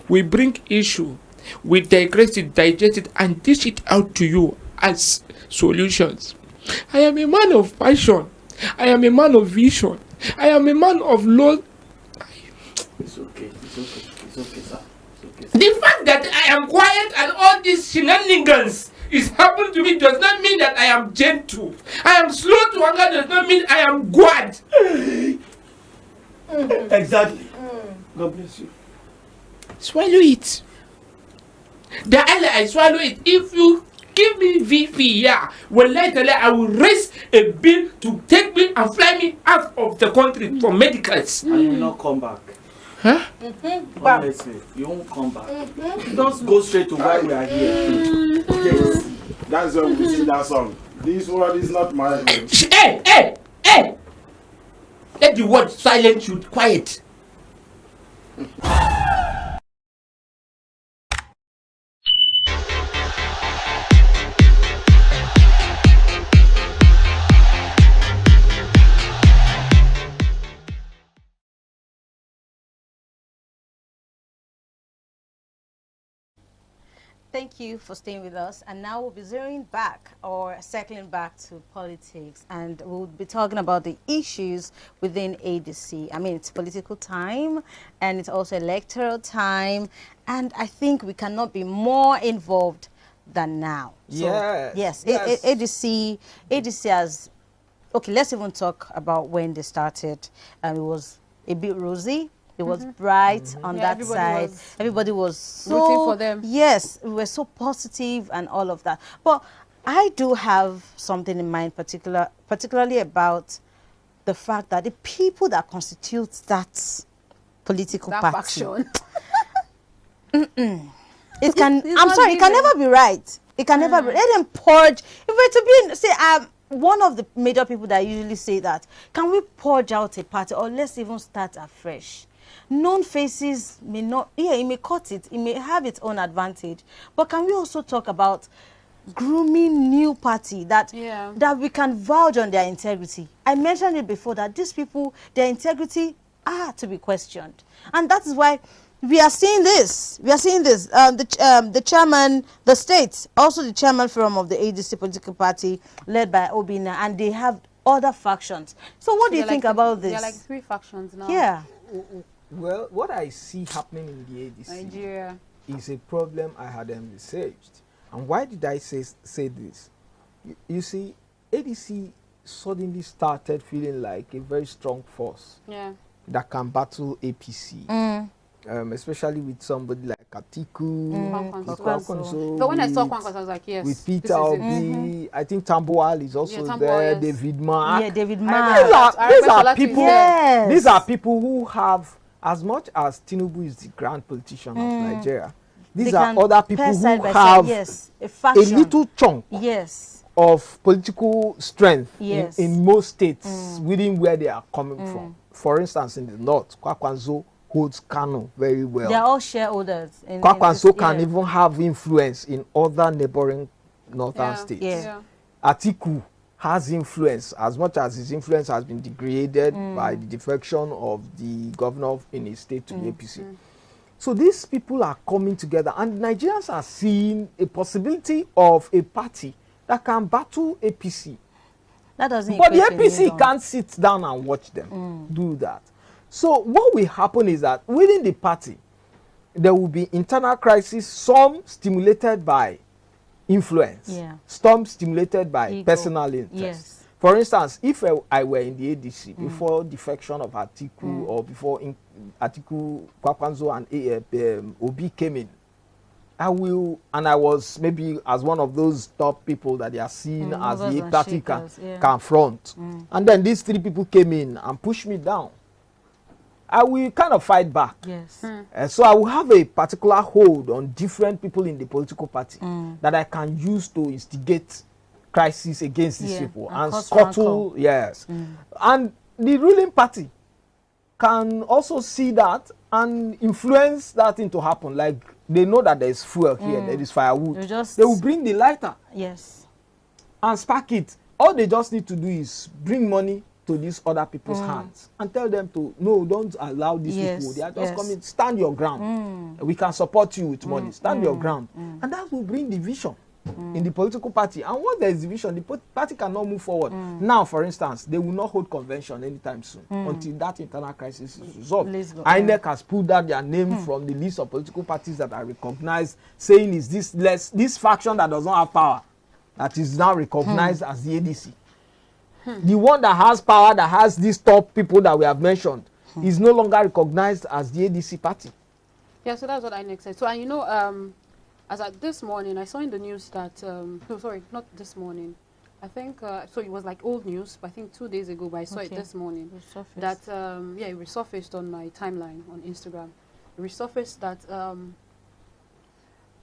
We bring issue, we digress it, digest it, and dish it out to you as solutions. I am a man of passion. I am a man of vision. I am a man of law. It's okay, sir. The fact that I am quiet and all these shenanigans is happened to me does not mean that I am gentle. I am slow to anger does not mean I am God. Exactly. God bless you. Swallow it. The ally, I swallow it. If you give me VP, well, later I will raise a bill to take me and fly me out of the country for medicals. And you will not come back. Huh? Honestly, you won't come back. Don't go straight to why we are here. Yes. That's why we sing that song. This word is not my name. Hey! Let the word silence you. Quiet. Thank you for staying with us. And now we'll be zeroing back or circling back to politics. And we'll be talking about the issues within ADC. I mean, it's political time and it's also electoral time. And I think we cannot be more involved than now. So, yes. ADC has... Okay, let's even talk about when they started. It was a bit rosy. It was bright on that side. Everybody was so rooting for them. Yes, we were so positive and all of that. But I do have something in mind, particularly about the fact that the people that constitute that political party, faction. it can. I'm sorry, it can never be right. It can never be. Let them purge. If we're to be, say, one of the major people that usually say that, can we purge out a party or let's even start afresh? Known faces may not, it may cut it may have its own advantage. But can we also talk about grooming new party that we can vouch on their integrity? I mentioned it before that these people, their integrity are to be questioned. And that is why we are seeing this. The chairman, the state, also the chairman forum of the ADC political party led by Obina, and they have other factions. So what do you think about this? There are like 3 factions now. Yeah. Well, what I see happening in the ADC Nigeria is a problem I had envisaged. And why did I say this? You see, ADC suddenly started feeling like a very strong force that can battle APC. Especially with somebody like Atiku, Kwankwaso. So when I saw Kwankwaso, I was like, yes. With Peter Obi, I think Tambuwal is also there. Yes. David Mark. Yeah, David Mark. These are people who have, as much as Tinubu is the grand politician of Nigeria, these are other people who have a little chunk of political strength in most states within where they are coming from. For instance, in the north, Kwankwaso holds Kano very well. They are all shareholders. Kwankwaso can even have influence in other neighboring northern states. Atiku has influence, as much as his influence has been degraded by the defection of the governor in his state to the APC. So these people are coming together, and Nigerians are seeing a possibility of a party that can battle APC. That doesn't. But the APC can't sit down and watch them do that. So what will happen is that within the party, there will be internal crisis, some stimulated by influence, some stimulated by personal interest. For instance, if I were in the ADC before defection of Atiku or before Atiku, Kwankwaso and Obi came in, I was maybe as one of those top people that they are seen as the party can front. And then these 3 people came in and pushed me down. I will kind of fight back. So I will have a particular hold on different people in the political party that I can use to instigate crisis against these people and scuttle. And the ruling party can also see that and influence that thing to happen. Like they know that there is fuel here, there is firewood. They will bring the lighter and spark it. All they just need to do is bring money to these other people's hands and tell them to don't allow these people. They are just coming. Stand your ground. We can support you with money. Stand your ground, and that will bring division in the political party. And once there is division, the party cannot move forward. Now, for instance, they will not hold convention anytime soon until that internal crisis is resolved. INEC has pulled out their name from the list of political parties that are recognized, saying is this faction that does not have power that is now recognized as the ADC. The one that has power, that has these top people that we have mentioned, is no longer recognized as the ADC party. Yeah, so that's what INEC said. So, and you know, as at this morning, I saw in the news that, no, sorry, not this morning. I think, so it was like old news, but I think 2 days ago, but I saw it this morning. That, it resurfaced on my timeline on Instagram. It resurfaced that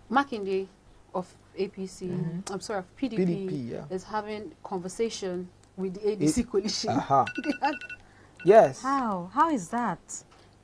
Makinde of APC, I'm sorry, of PDP is having conversation with the ADC coalition. Yes. How is that?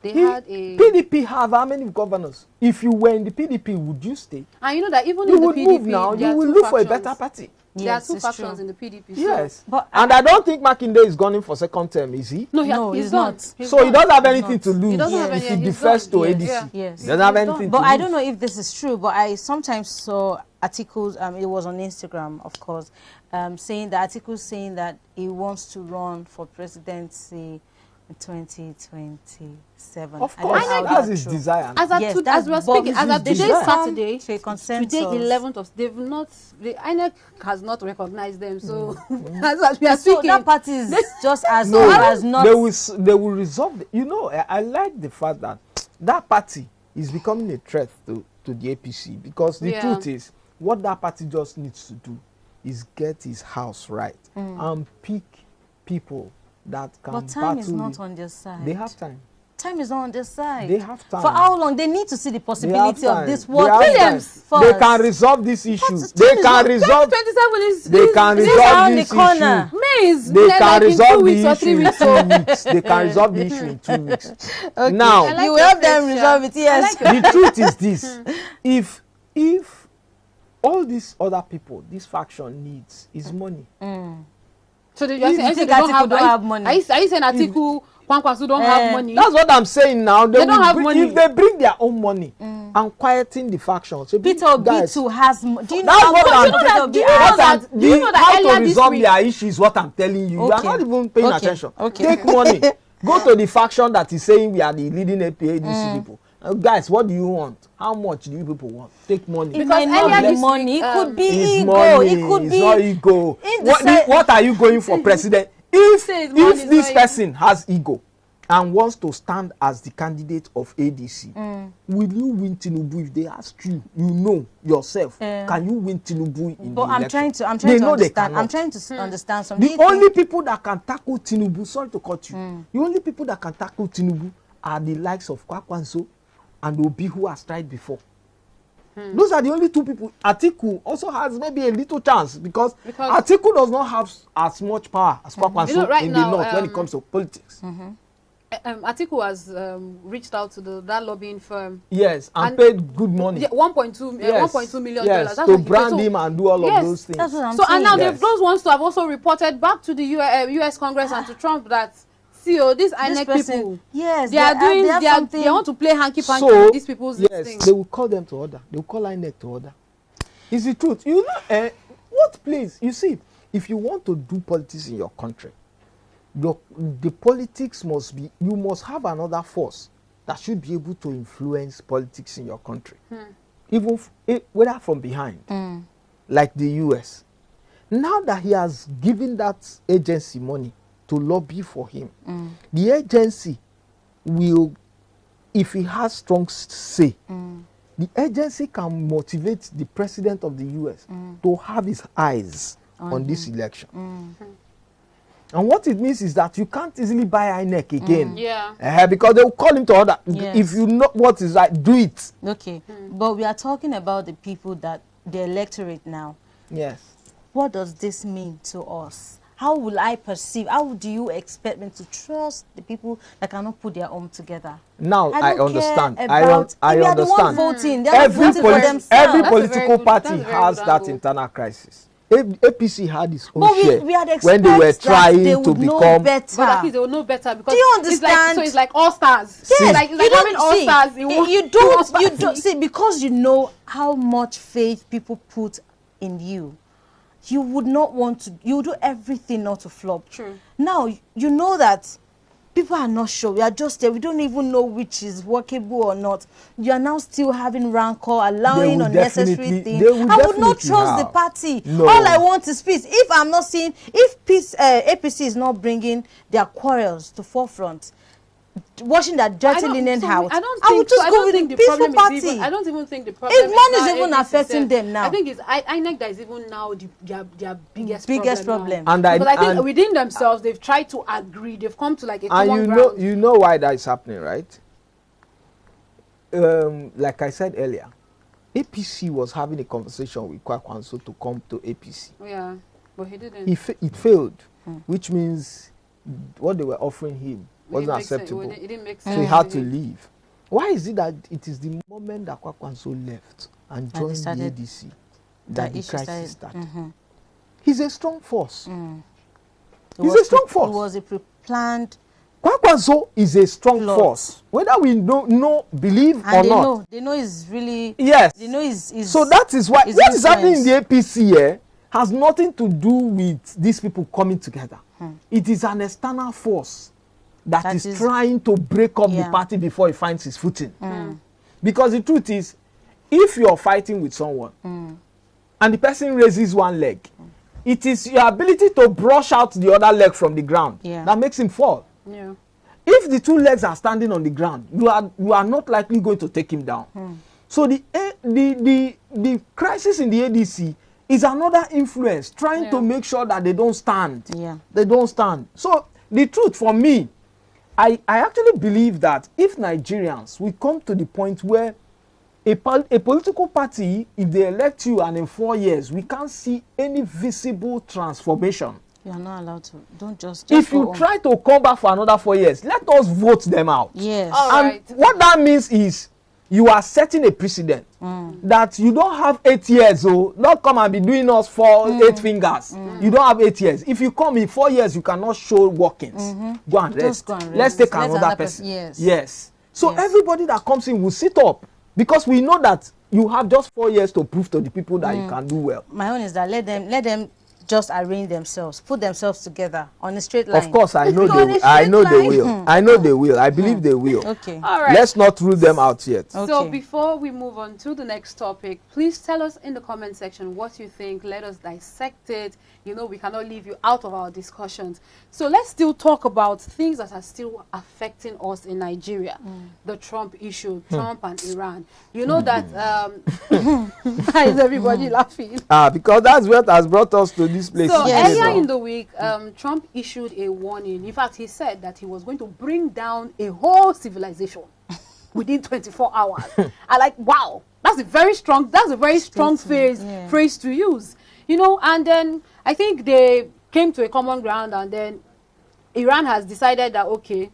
They had a PDP have how many governors? If you were in the PDP, would you stay? And you know that even you in the would PDP, move now. You will look for a better party. There are two factions in the PDP. Yes, but and I don't think Makinde is going in for second term, is he? No, he's not. So he doesn't have anything to lose if he defers to ADC. Yes. He doesn't have anything to lose. But I don't know if this is true, but I sometimes saw articles, it was on Instagram, of course, saying that he wants to run for presidency in 2027. Of course, that's his desire. As we are speaking, as of today, Saturday, today 11th of, the INEC has not recognized them. So as we are speaking, so that party is just as not. They will resolve. I like the fact that that party is becoming a threat to the APC, because the truth is, what that party just needs to do is get his house right and pick people that can battle. But time is not on their side. They have time. Time is not on their side. They have time. For how long? They need to see the possibility of this work. They can resolve this issue. They can resolve. 27 is. They can resolve this issue. May is. They can resolve the issue in 2 weeks. They can resolve the issue in 2 weeks. Okay. Now you help them resolve it. Yes. The truth is this: if all these other people, this faction needs is money. So they don't have money. Are you saying Atiku, Kwankwaso don't have money? That's what I'm saying now. They don't have money. If they bring their own money and quieting the factions. So Peter B2 has. Do you know how to resolve their issue is what I'm telling you. You are not even paying attention. Take money. Go to the faction that is saying we are the leading APC people. Guys, what do you want? How much do you people want? Take money. It might not be money. It could be ego. Money. It could be. It's not ego. What are you going for, president? If this person has ego and wants to stand as the candidate of ADC, will you win Tinubu if they ask you? You know yourself. Can you win Tinubu in the election? I'm trying to understand. I'm trying to understand something. The only people that can tackle Tinubu, sorry to cut you, the only people that can tackle Tinubu are the likes of Kwankwaso and Obi, who has tried before. Those are the only two people. Atiku also has maybe a little chance because Atiku does not have as much power as Kwankwaso in the north when it comes to politics. Atiku has reached out to that lobbying firm. Yes, and paid good money. Yeah, $1.2 million. Yes, to brand him and do all of those things. That's what I'm saying. And now those ones to have also reported back to the US Congress and to Trump that, these INEC people, yes, they want to play hanky-panky with these people's things. They will call them to order. They will call INEC to order. It's the truth. You know, what place? You see, if you want to do politics in your country, the politics must be, you must have another force that should be able to influence politics in your country. Even whether from behind, like the US. Now that he has given that agency money to lobby for him, the agency will, if he has strong say, the agency can motivate the president of the US to have his eyes on this election. And what it means is that you can't easily buy INEC again. Because they will call him to order. If you know what is right, do it. Okay. But we are talking about the people, that the electorate now. Yes. What does this mean to us? How will I perceive? How do you expect me to trust the people that cannot put their own together? Now I understand. I understand. The one voting. They are voting for themselves. Every political party has that internal crisis. APC had its own share when they were trying to become better. But they will know better because do you understand? It's like all stars. Yes, like having all stars. You don't see, because you know how much faith people put in you. You would not want to, you do everything not to flop. True. Now, you know that people are not sure. We are just there. We don't even know which is workable or not. You are now still having rancor, allowing unnecessary things. I would not trust the party. No. All I want is peace. If I'm not seeing, if APC is not bringing their quarrels to forefront, washing that dirty linen house, I would just go with the peaceful party. I don't even think the problem if money is even affecting them now. I think it's INEC that is even now their biggest problem. And because I think within themselves they've tried to agree. They've come to like a common ground. You know why that is happening, right? Like I said earlier, APC was having a conversation with Kwankwaso to come to APC. Yeah, but he didn't. It failed, which means what they were offering him wasn't acceptable. It didn't make sense. So he had to leave. Why is it that it is the moment that Kwankwaso left and joined the ADC that the crisis started? He's a strong force. He's a strong force. It was a pre-planned. Kwankwaso is a strong force. Whether we believe or not. They know it's really. Yes. They know it's. So that is why what is happening in the APC here has nothing to do with these people coming together. It is an external force that is trying to break up the party before he finds his footing. Because the truth is, if you're fighting with someone and the person raises one leg, it is your ability to brush out the other leg from the ground that makes him fall. Yeah. If the two legs are standing on the ground, you are not likely going to take him down. So the crisis in the ADC is another influence trying to make sure that they don't stand. They don't stand. So the truth for me, I actually believe that if Nigerians will come to the point where a political party, if they elect you and in 4 years, we can't see any visible transformation. You are not allowed to. Don't just if you try to come back for another 4 years, let us vote them out. Yes. And what that means is you are setting a precedent that you don't have 8 years. Oh, don't come and be doing us for 8 fingers. You don't have 8 years. If you come in 4 years, you cannot show workings. Go and rest. Let's take another person. Yes. So everybody that comes in will sit up because we know that you have just 4 years to prove to the people that you can do well. My own is that let them just arrange themselves, put themselves together on a straight line. Of course, I know they will. I know they will. I know they will. I believe they will. Okay. All right. Let's not rule them out yet. Okay. So before we move on to the next topic, please tell us in the comment section what you think. Let us dissect it. You know, we cannot leave you out of our discussions. So let's still talk about things that are still affecting us in Nigeria. The Trump issue, Trump and Iran. You know that, why is everybody laughing? Because that's what has brought us to this place. So earlier in the week, Trump issued a warning. In fact, he said that he was going to bring down a whole civilization within 24 hours. I like, wow, that's a very strong phrase to use. You know, and then I think they came to a common ground, and then Iran has decided that, okay,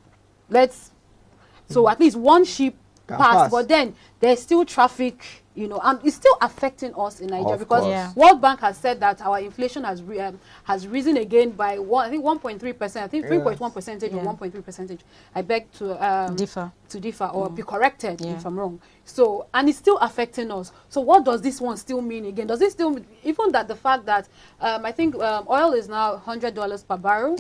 so at least one ship passed, but then there's still traffic, you know, and it's still affecting us in Nigeria because World Bank has said that our inflation has risen again by 1.3%, I think 3.1 percentage or 1.3 percentage. I beg to differ or be corrected if I'm wrong. So, and it's still affecting us. So what does this one still mean again? Does it still, even that the fact that I think oil is now $100 per barrel,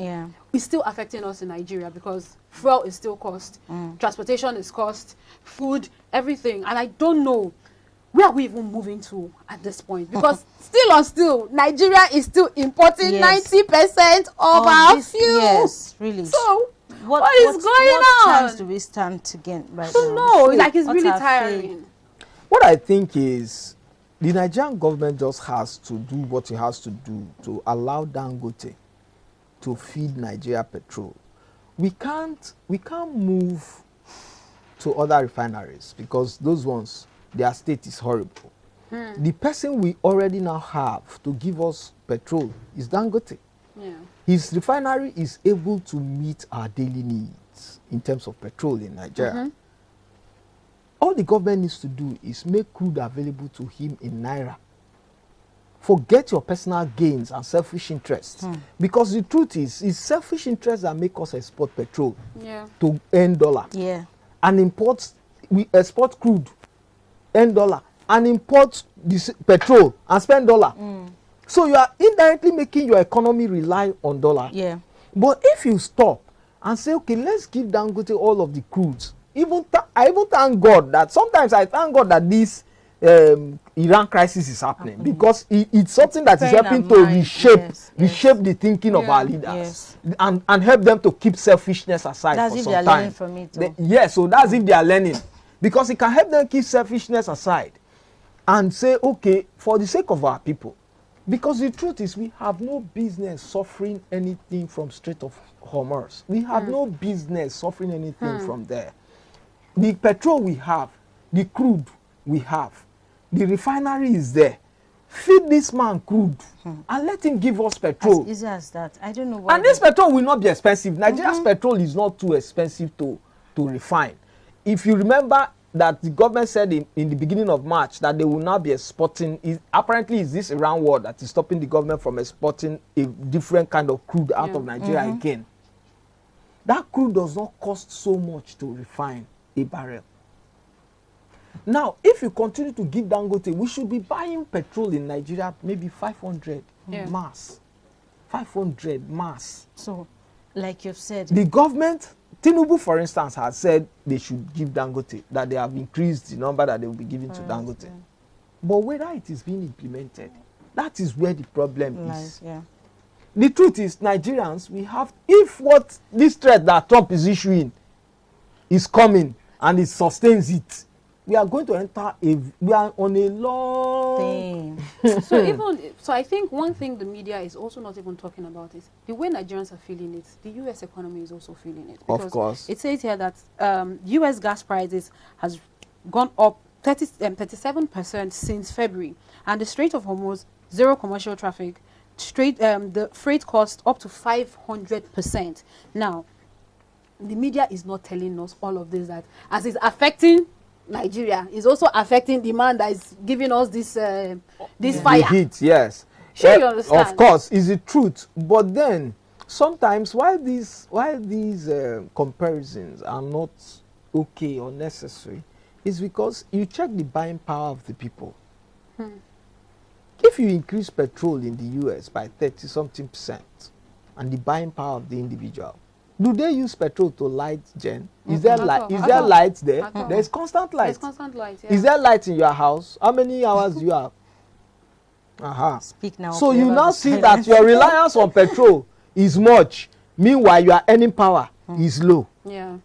it's still affecting us in Nigeria because fuel is still cost, transportation is cost, food, everything. And I don't know, where are we even moving to at this point? Because still, Nigeria is still importing 90% of our fuel. Yes, really. So, what is going on? What chance do we stand to gain right now? No, like it's really tiring. What I think is the Nigerian government just has to do what it has to do to allow Dangote to feed Nigeria petrol. We can't move to other refineries because those ones, their state is horrible. The person we already now have to give us petrol is Dangote. His refinery is able to meet our daily needs in terms of petrol in Nigeria. All the government needs to do is make crude available to him in Naira. Forget your personal gains and selfish interests. Because the truth is, it's selfish interests that make us export petrol to earn dollar. And we export crude, earn dollar, and import this petrol and spend dollar. So you are indirectly making your economy rely on dollar. But if you stop and say, okay, let's give Dangote all of the crudes, I even thank God that sometimes I thank God that this Iran crisis is happening because it's something that is helping to reshape the thinking of our leaders and help them to keep selfishness aside that's for if some they are time. learning from it. So that's if they are learning. Because it can help them keep selfishness aside and say, okay, for the sake of our people. Because the truth is, we have no business suffering anything from Strait of Hormuz. We have no business suffering anything from there. The petrol we have, the crude we have, the refinery is there. Feed this man crude and let him give us petrol. As easy as that. I don't know why. And this petrol will not be expensive. Nigeria's petrol is not too expensive to refine. If you remember, that the government said in the beginning of March that they will now be exporting, apparently is this Iran war that is stopping the government from exporting a different kind of crude out of Nigeria again. That crude does not cost so much to refine a barrel. Now, if you continue to give Dangote, we should be buying petrol in Nigeria maybe 500 mass. 500 mass. So, like you've said, the government, Tinubu, for instance, has said they should give Dangote, that they have increased the number that they will be giving to Dangote. Yeah. But whether it is being implemented, that is where the problem is. Yeah. The truth is, Nigerians, we have, if what this threat that Trump is issuing coming and it sustains it, we are going to enter we are on a long thing. So I think one thing the media is also not even talking about is the way Nigerians are feeling it. The U.S. economy is also feeling it. Of course. It says here that U.S. gas prices has gone up 37% since February, and the Strait of Hormuz, zero commercial traffic, the freight cost up to 500%. Now, the media is not telling us all of this, that as it's affecting Nigeria, is also affecting demand that is giving us this fire. The heat, yes. Sure, you understand. Of course, is the truth. But then, sometimes, why these comparisons are not okay or necessary, is because you check the buying power of the people. If you increase petrol in the US by 30-something% and the buying power of the individual, do they use petrol to light, Jen? Is there light? Is there light there? There's constant light. There's constant light. Yeah. Is there light in your house? How many hours do you have? Speak now. So you now see that your reliance on petrol is much. Meanwhile, your earning power is low. Yeah.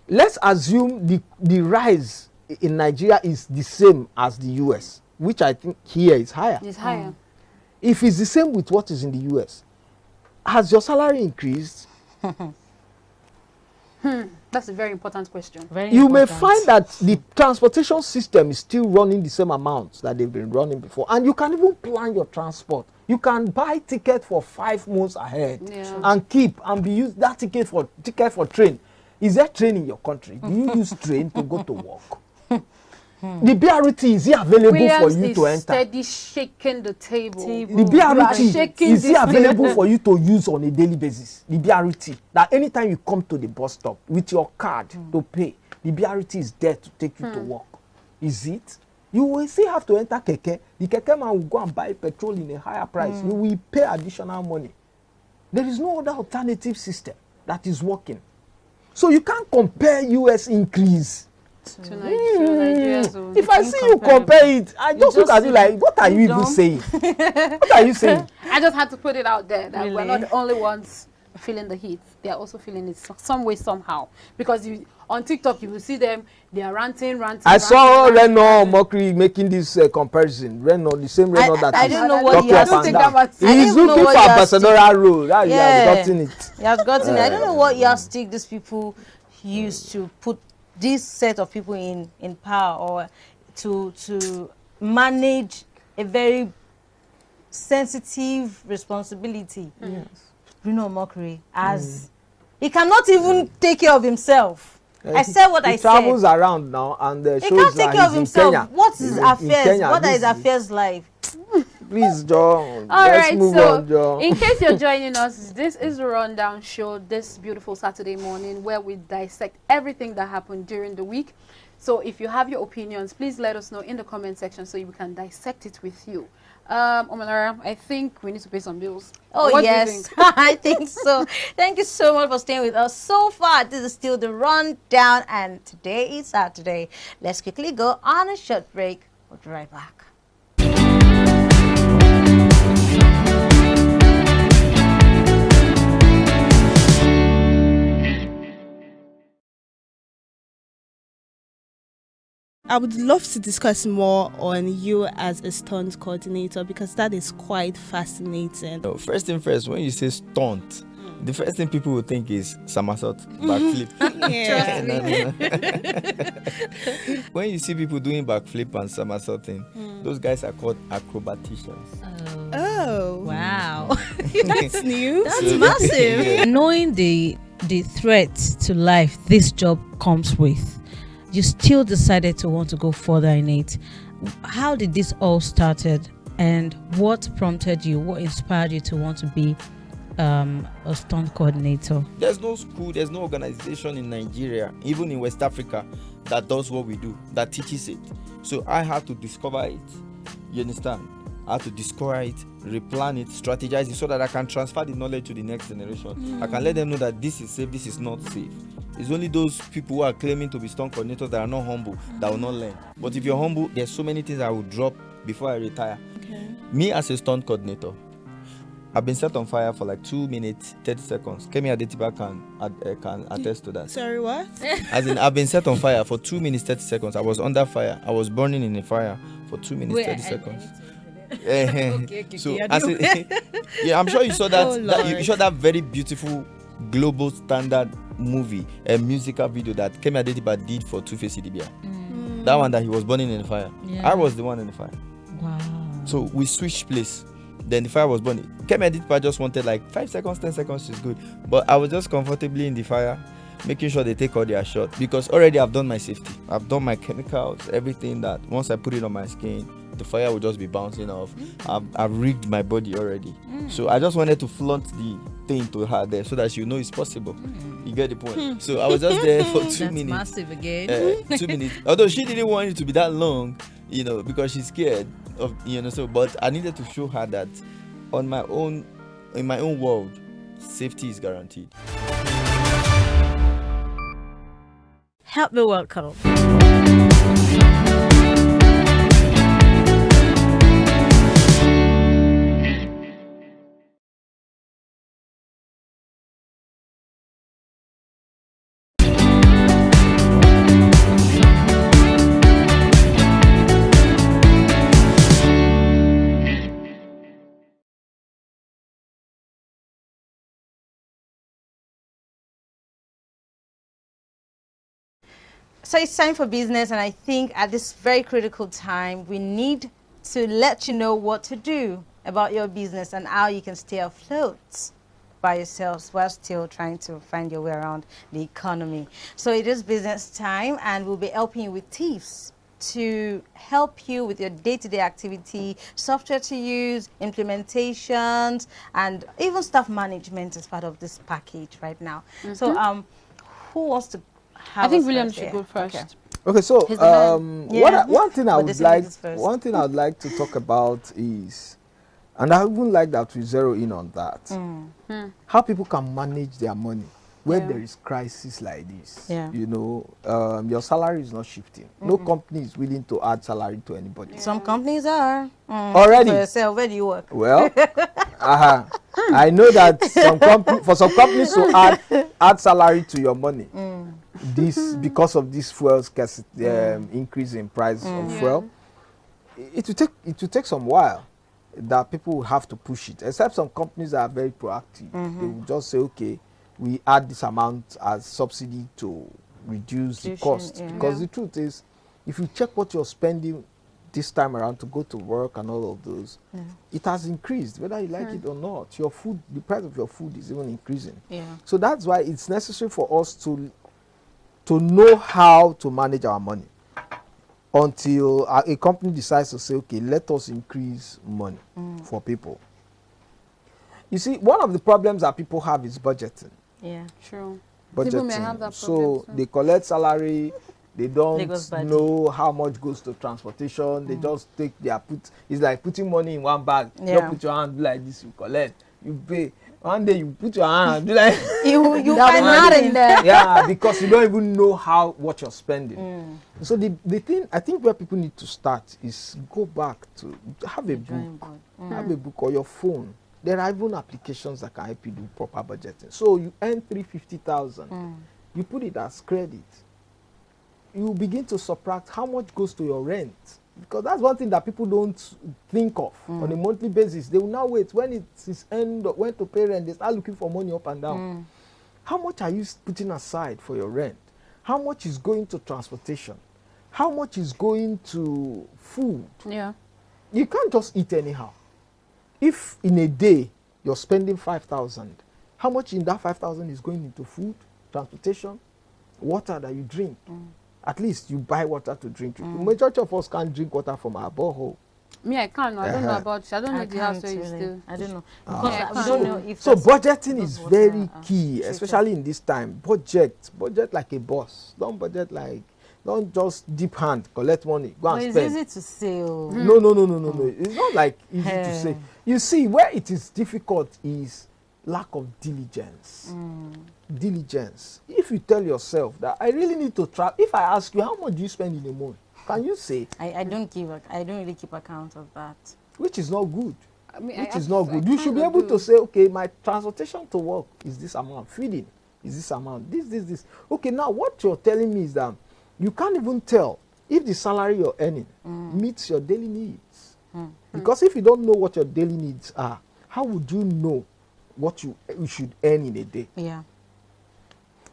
Let's assume the rise in Nigeria is the same as the US, which I think here is higher. It's higher. If it's the same with what is in the US, has your salary increased? That's a very important question. You may find that the transportation system is still running the same amounts that they've been running before, and you can even plan your transport. You can buy ticket for 5 months ahead and keep and be used that ticket for train. Is there train in your country? Do you use train to go to work? The BRT, is it available for you to enter? Steady shaking the table. The BRT, is it available for you to use on a daily basis? The BRT, that anytime you come to the bus stop with your card to pay, the BRT is there to take you to work. Is it? You will still have to enter keke. The keke man will go and buy petrol in a higher price. You will pay additional money. There is no other alternative system that is working. So you can't compare US increase to Nigeria. If I see you compare it, I just look at you like, what are you even saying? What are you saying? I just had to put it out there that we're not the only ones feeling the heat. They are also feeling it some way, somehow. Because on TikTok, you will see them, they are ranting. I saw Reno Mokri making this comparison. Reno, the same Reno that I don't know what he has He's looking for ambassadorial role. He has gotten it. He has gotten it. I don't know what yardstick these people used to put this set of people in power, or to manage a very sensitive responsibility. Yes. Bruno Mockery, as he cannot even take care of himself. I said what I said. He travels around now and shows he can't take care of himself. Kenya. What's his affairs? What are his affairs like? Please, John. All right, so John. In case you're joining us, this is the Rundown Show this beautiful Saturday morning, where we dissect everything that happened during the week. So if you have your opinions, please let us know in the comment section so we can dissect it with you. Omalara, I think we need to pay some bills. Oh, what yes, do you think? I think so. Thank you so much for staying with us so far. This is still the Rundown, and today is Saturday. Let's quickly go on a short break. We'll be right back. I would love to discuss more on you as a stunt coordinator, because that is quite fascinating. First thing first, when you say stunt, the first thing people will think is somersault, backflip. Yeah. When you see people doing backflip and somersaulting, those guys are called acrobaticians. Oh, wow. That's new. That's massive. Knowing the threat to life this job comes with, you still decided to want to go further in it. How did this all started, and what prompted you? What inspired you to want to be a stunt coordinator? There's no school, there's no organization in Nigeria, even in West Africa, that does what we do, that teaches it. So I had to discover it. You understand? I had to discover it, replan it, strategize it, so that I can transfer the knowledge to the next generation. I can let them know that this is safe, this is not safe. It's only those people who are claiming to be stunt coordinators that are not humble that will not learn. But if you're humble, there's so many things I will drop before I retire. Okay. Me as a stunt coordinator, I've been set on fire for like 2 minutes 30 seconds. Kemi Adetiba can attest to that. Sorry, what? As in, I've been set on fire for 2 minutes 30 seconds. I was under fire. I was burning in a fire for 2 minutes 30 seconds. Okay, so yeah, I'm sure you saw that, you saw that very beautiful global standard movie, a musical video that Kemi Adetiba did for Two-Face Idibia. That one that he was burning in the fire. I was the one in the fire. Wow. So we switched place. Then the fire was burning. Kemi Adetiba just wanted like 5 seconds, 10 seconds is good. But I was just comfortably in the fire, making sure they take all their shot, because already I've done my safety. I've done my chemicals, everything that once I put it on my skin, the fire will just be bouncing off. I've rigged my body already. So I just wanted to flaunt the thing to her there so that she know it's possible. You get the point? So I was just there for 2 minutes. Massive again. 2 minutes. Although she didn't want it to be that long, you know, because she's scared of, you know, so, but I needed to show her that in my own world, safety is guaranteed. Help me welcome. So it's time for business, and I think at this very critical time, we need to let you know what to do about your business and how you can stay afloat by yourselves while still trying to find your way around the economy. So it is business time, and we'll be helping you with tips to help you with your day-to-day activity, software to use, implementations, and even staff management as part of this package right now. So who wants to I think William should go first. Okay, so one thing I would like to talk about is, and I wouldn't like that we zero in on that, how people can manage their money when there is crisis like this. You know, your salary is not shifting. No company is willing to add salary to anybody. Some companies are already. For yourself, where do you work? Well, I know that for some companies to add salary to your money, this because of this fuel scarcity, increase in price of fuel, it will take some while that people will have to push it. Except some companies that are very proactive, they will just say, okay, we add this amount as subsidy to reduce the cost. Because the truth is, if you check what you're spending this time around to go to work and all of those, it has increased, whether you like it or not. Your food, the price of your food is even increasing. So that's why it's necessary for us to know how to manage our money until a company decides to say, okay, let us increase money for people. You see, one of the problems that people have is budgeting. Yeah, true. Budgeting. People may have that problem. So they collect salary, they don't know how much goes to transportation. They just take it's like putting money in one bag. You put your hand like this, you collect, you pay. One day you put your hand and do like you find nothing there. Yeah, because you don't even know what you're spending. So the thing I think where people need to start is go back to have a book. Have a book or your phone. There are even applications that can help you do proper budgeting. So you earn 350,000, you put it as credit. You begin to subtract how much goes to your rent. Because that's one thing that people don't think of on a monthly basis. They will now wait when it's end, when to pay rent, they start looking for money up and down. How much are you putting aside for your rent? How much is going to transportation? How much is going to food? Yeah. You can't just eat anyhow. If in a day you're spending 5,000, how much in that 5,000 is going into food, transportation, water that you drink? At least you buy water to drink. Majority of us can't drink water from our borehole. Me, I can't. I don't know about you. I don't know the house where you still. I don't know. I don't know if so budgeting is very key, especially in this time. Budget like a boss. Don't just deep hand collect money, go and spend. It's easy to say. No. It's not like easy to say. You see, where it is difficult is lack of diligence. Diligence. If you tell yourself that I really need to travel, if I ask you how much do you spend in a month, can you say? I don't really keep account of that. Which is not good. I mean, which is not good. You should be able to say, okay, my transportation to work is this amount, feeding is this amount, this. Okay, now what you're telling me is that you can't even tell if the salary you're earning meets your daily needs. Because if you don't know what your daily needs are, how would you know what you should earn in a day? Yeah.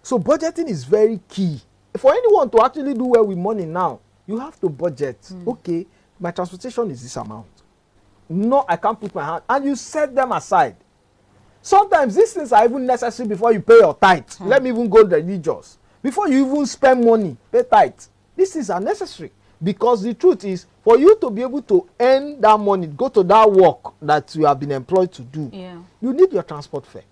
So budgeting is very key. For anyone to actually do well with money now, you have to budget. Okay, my transportation is this amount. No, I can't put my hand. And you set them aside. Sometimes these things are even necessary before you pay your tithe. Let me even go religious. Before you even spend money, pay tithe. These things are necessary. Because the truth is, for you to be able to earn that money, go to that work that you have been employed to do, you need your transport fare.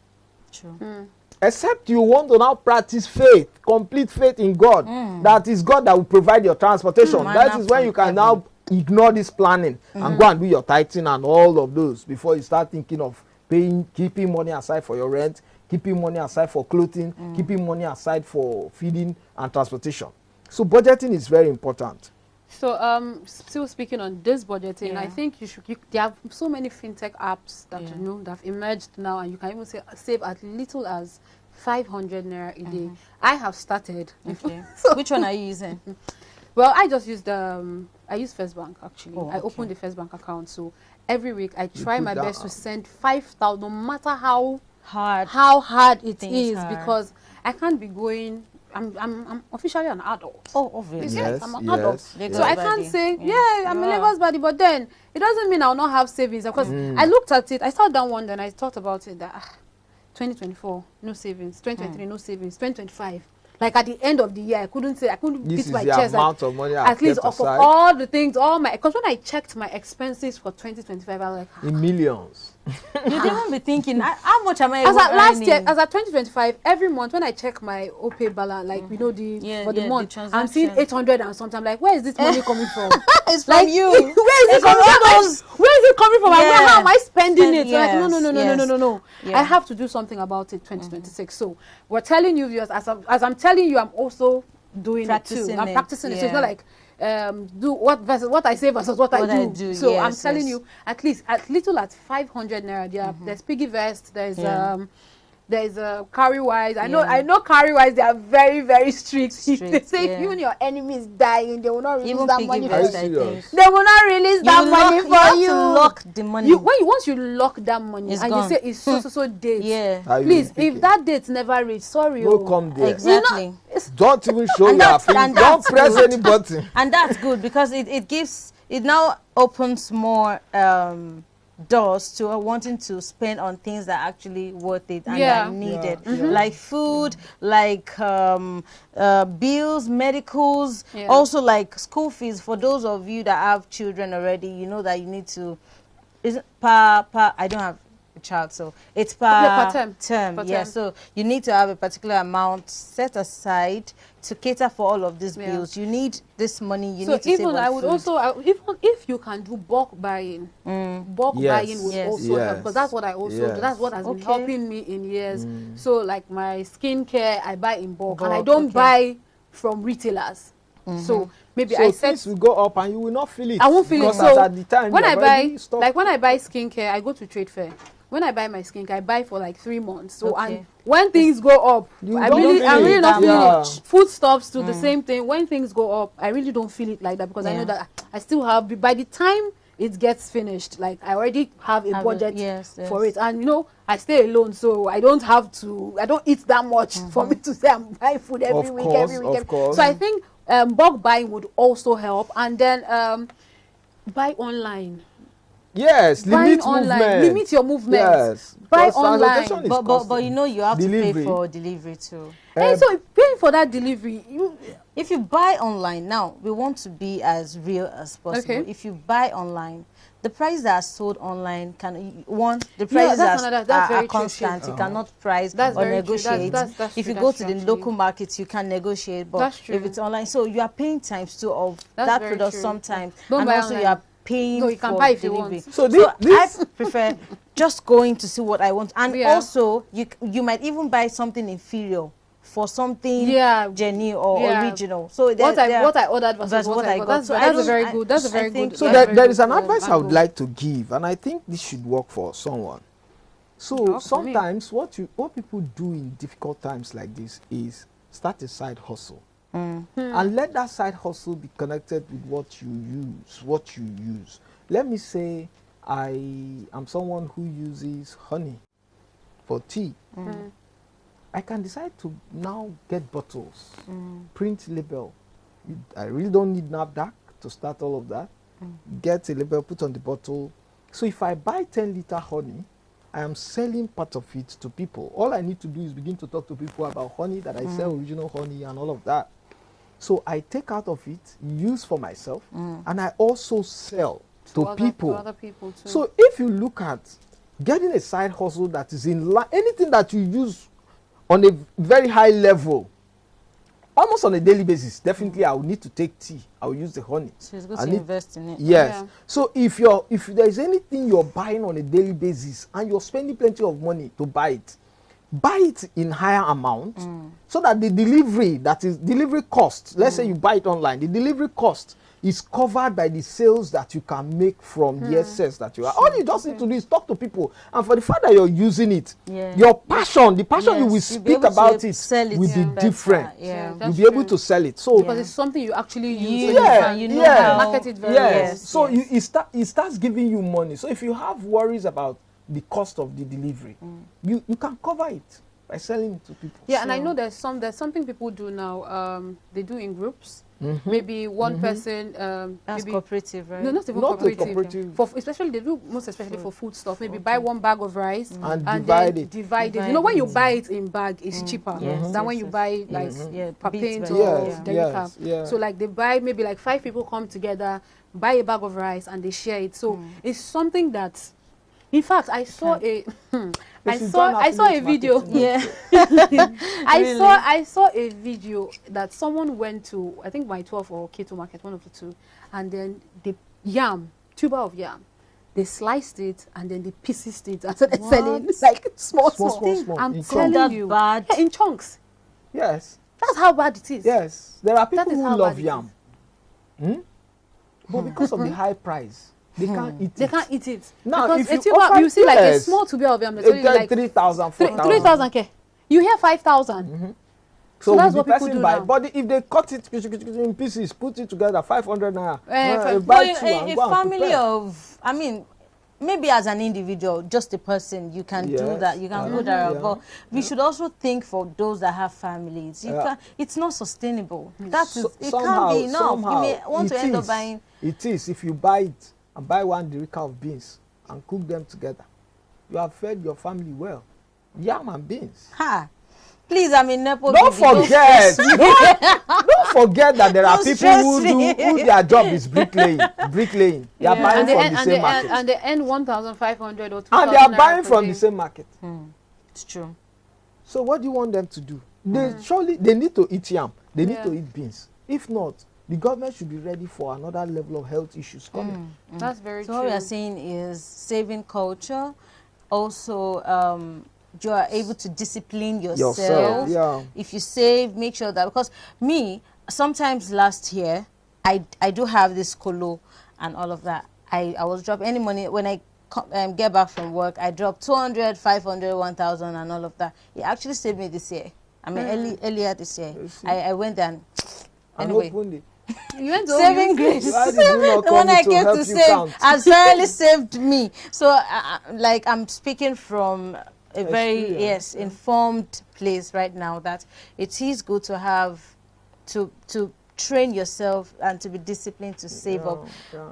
True. Except you want to now practice faith, complete faith in God. That is God that will provide your transportation. That is when you can now ignore this planning and go and do your tithing and all of those before you start thinking of keeping money aside for your rent, keeping money aside for clothing, keeping money aside for feeding and transportation. So budgeting is very important. So still speaking on this budgeting, I think there are so many fintech apps that that have emerged now, and you can even save as little as 500 naira a day. I have started. Okay. So which one are you using? Well, I just use I use First Bank actually. Oh, I opened the First Bank account, so every week I try my best to send 5,000, no matter how hard it is, because I can't be going. I'm officially an adult. Oh, obviously. Yes, I'm an adult. Yes. So I can't say, I'm a Lagos body, but then it doesn't mean I'll not have savings. Because I looked at it, I sat down one day and I thought about it that 2024, no savings. 2023, no savings. 2025. Like at the end of the year, I couldn't beat my chest. Amount of money at least of all the things, because when I checked my expenses for 2025, I was like, in millions. You didn't be thinking, how much am I as at last earning? year, as at 2025, every month when I check my OPay balance, like for the month, I'm seeing 800 and something. I'm like, where is this money coming from? It's from you. Where is it coming from? Where is it coming from? How am I spending it? Like, no. I have to do something about it. 2026. So we're telling you, viewers, as I'm telling you, I'm also doing it too. I'm practicing it. So it's not like do what versus what I say versus what I do. So I'm telling you, at least at little at 500 naira. There's piggy vest. There's a carry wise. I know carry wise. They are very, very strict. They say if even your enemy is dying, they will not release that money for you. They will not release that money for you. You have to lock the money. Once you lock that money and you say it's so date. Please, if that date never reach, sorry. No, come there. Exactly. Don't even show your face. Don't press any button. And that's good because it now opens more doors to wanting to spend on things that are actually worth it and are needed, like food, like bills, medicals, also like school fees. For those of you that have children already, you know that you need to I don't have a child, so it's per term. So you need to have a particular amount set aside to cater for all of these bills. You need this money. You need to save on I would food. also even if you can do bulk buying, bulk buying would also help, because that's what I also do. That's what has been helping me in years. So like my skincare, I buy in bulk and I don't buy from retailers. So maybe I said things will go up and you will not feel it. I won't feel it. So at the time when I buy skincare, I go to trade fair. When I buy my skincare, I buy for like 3 months. So and when things go up, I really not feel it. Food stops do the same thing. When things go up, I really don't feel it like that, because I know that I still have, by the time it gets finished, like I already have a budget for it. And I stay alone, so I don't eat that much for me to say I'm buying food every week. So I think bulk buying would also help. And then buy online. Yes, buying limit online, movement. limit your movement. Yes. Buy Because online. transportation is But costly. you know you have to Delivery. pay for delivery too. Hey, so paying for that delivery, If you buy online now, we want to be as real as possible. Okay. If you buy online, the price that are sold online the Yeah, prices that's another- that's are very true, constant. Shay. You cannot price That's or very true. negotiate. That's If true, you go that's to true, the actually. local markets, you can negotiate. But That's if true. it's online, so you are paying times two of That's that very product true. sometimes, Don't and buy also you online. are paying No, you can for buy if you delivery. want. So I prefer just going to see what I want, and Yeah. also you might even buy something inferior for something genuine or Yeah. original. So What I ordered versus what I got. got. So That's a very good. That's a I very think good. So that's very there is good, an advice I would angle. like to give, and I think this should work for someone. So Work for me. sometimes what people do in difficult times like this is start a side hustle. And let that side hustle be connected with what you use. Let me say I am someone who uses honey for tea. I can decide to now get bottles, print label. I really don't need NAFDAC to start all of that. Get a label, put on the bottle. So if I buy 10-liter honey, I am selling part of it to people. All I need to do is begin to talk to people about honey, that I sell original honey and all of that. So I take out of it, use for myself, and I also sell to people. To other people too. So if you look at getting a side hustle that is in anything that you use on a very high level, almost on a daily basis, definitely I will need to take tea. I will use the honey. So it's good to invest in it. Yes. Yeah. So if there is anything you're buying on a daily basis and you're spending plenty of money to buy it in higher amount, so that the delivery cost, let's say you buy it online, the delivery cost is covered by the sales that you can make from the excess that you are. All you just need to do is talk to people, and for the fact that you're using it, your passion, the passion you will speak about it will be different. You'll be able to sell it. So because it's something you actually use. you know how to market it very well. So it starts giving you money. So if you have worries about the cost of the delivery, you can cover it by selling it to people. Yeah, and I know there's something people do now. They do in groups. Maybe one person. That's maybe cooperative, right? No, not even cooperative. For especially they do most especially for food stuff. Maybe buy one bag of rice and divide it. You know, when you buy it in bag, it's cheaper than when you buy like per pint or derica. So like they buy, maybe like 5 people come together, buy a bag of rice and they share it. So it's something that, in fact, I saw I saw a video. I saw a video that someone went to, I think my 12 or K2 market, one of the two, and then the tuber of yam, they sliced it and then they pieced it and started selling like small. I'm telling you, in chunks. Yes. That's how bad it is. Yes, there are people who love yam, but because of the high price, they can't eat it. They can't eat it. Now, because if you offer, you see like a small tuber of yam, that's only like 3,000, 4,000. 3,000 K. You hear 5,000. So that's what people do now. But if they cut it in pieces, put it together, 500 naira. A family of, I mean, maybe as an individual, just a person, you can do that. You can go there. But we should also think for those that have families. It's not sustainable. It can't be enough. You may want to end up buying. It is. If you buy it and buy 1 derica of beans and cook them together, you have fed your family well. Yam and beans. Please, I mean, Nepo. Don't forget. Don't forget that there are people who their job is bricklaying. They are buying from the same market. And they earn 1,500 or 2,000. And they are buying from the same market. It's true. So what do you want them to do? They need to eat yam. They need to eat beans. If not, the government should be ready for another level of health issues coming. That's very true. So what we are saying is saving culture. Also, you are able to discipline yourself. If you save, make sure that, because sometimes last year, I do have this colo and all of that. I was dropping any money when I get back from work. I dropped 200, 500, 1,000 and all of that. It actually saved me this year. I mean, earlier this year. I went and anyway. You went to saving grace. When I came to save, has really saved me. So, like, I'm speaking from a very informed place right now, that it is good to have to train yourself and to be disciplined to save up.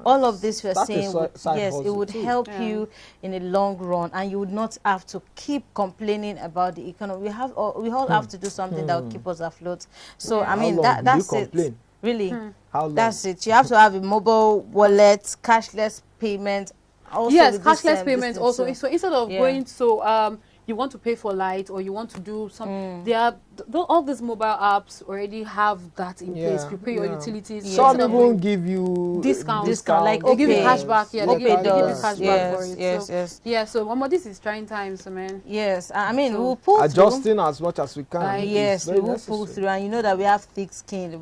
All of this we're saying, yes, it would help you in the long run, and you would not have to keep complaining about the economy. We all have to do something that will keep us afloat. So I mean, that's it. Really, how long? That's it. You have to have a mobile wallet, cashless payment. Also yes, cashless payments also. So instead of going to you want to pay for light or you want to do some, all these mobile apps already have that in place. You pay your utilities. Some even give you discount, like they give you cashback. Yeah, they give you cashback for it. Yes. Yeah, so this is trying times, man. Yes, I mean we'll pull adjusting as much as we can. Yes, we will pull through, and you know that we have thick skin.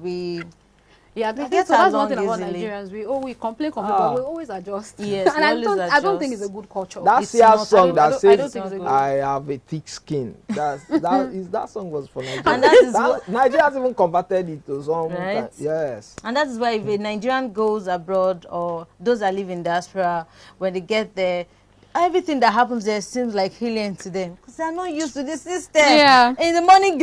Yeah, so that's one thing about Nigerians. We complain, but we always adjust. Yes, and I don't think it's a good culture. That's your song that says I have a thick skin. That song was for Nigeria. And that is Nigeria has even converted it to some. Right? Yes. And that is why if a Nigerian goes abroad or those that live in diaspora, when they get there, everything that happens there seems like healing to them because they're not used to the system. Yeah. In the morning,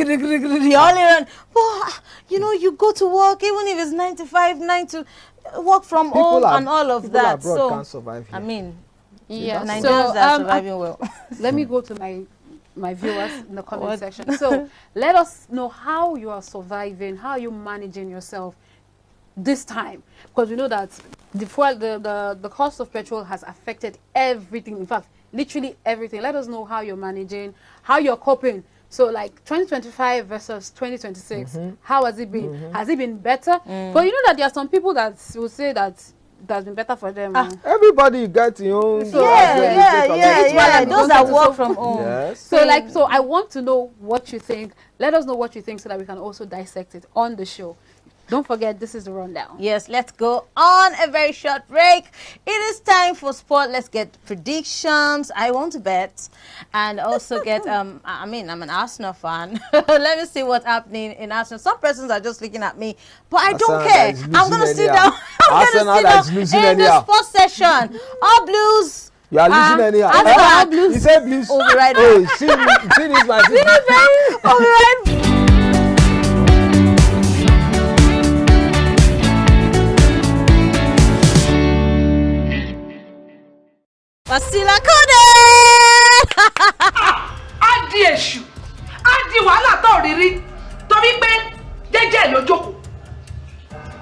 all around. But you go to work, even if it's 9 to 5, 9 to work from home and all of that. So can't survive here. I mean, Nigerians are surviving well. Let me go to my viewers in the comment section. So let us know how you are surviving, how you're managing yourself this time, because we know that the cost of petrol has affected everything. In fact, literally everything. Let us know how you're managing, how you're coping. So like 2025 versus 2026, how has it been? Has it been better? But you know that there are some people that will say that that's been better for them. Everybody get your own. Those that work from home. Yes. So I want to know what you think. Let us know what you think so that we can also dissect it on the show. Don't forget, this is the rundown. Yes, let's go on a very short break. It is time for sport. Let's get predictions. I want to bet and also get, I'm an Arsenal fan. Let me see what's happening in Arsenal. Some persons are just looking at me, but I don't care. I'm going to sit down. I'm going to sit down in the sports session. All Blues. You are losing anyhow. All Blues. You say Blues. We'll be right back. Oh, see this, my sister. We'll be right back. Wasila Kode! Á di èṣù, á di wàhálà tó rírí torí pé jẹ́jẹ́ ló jókòó.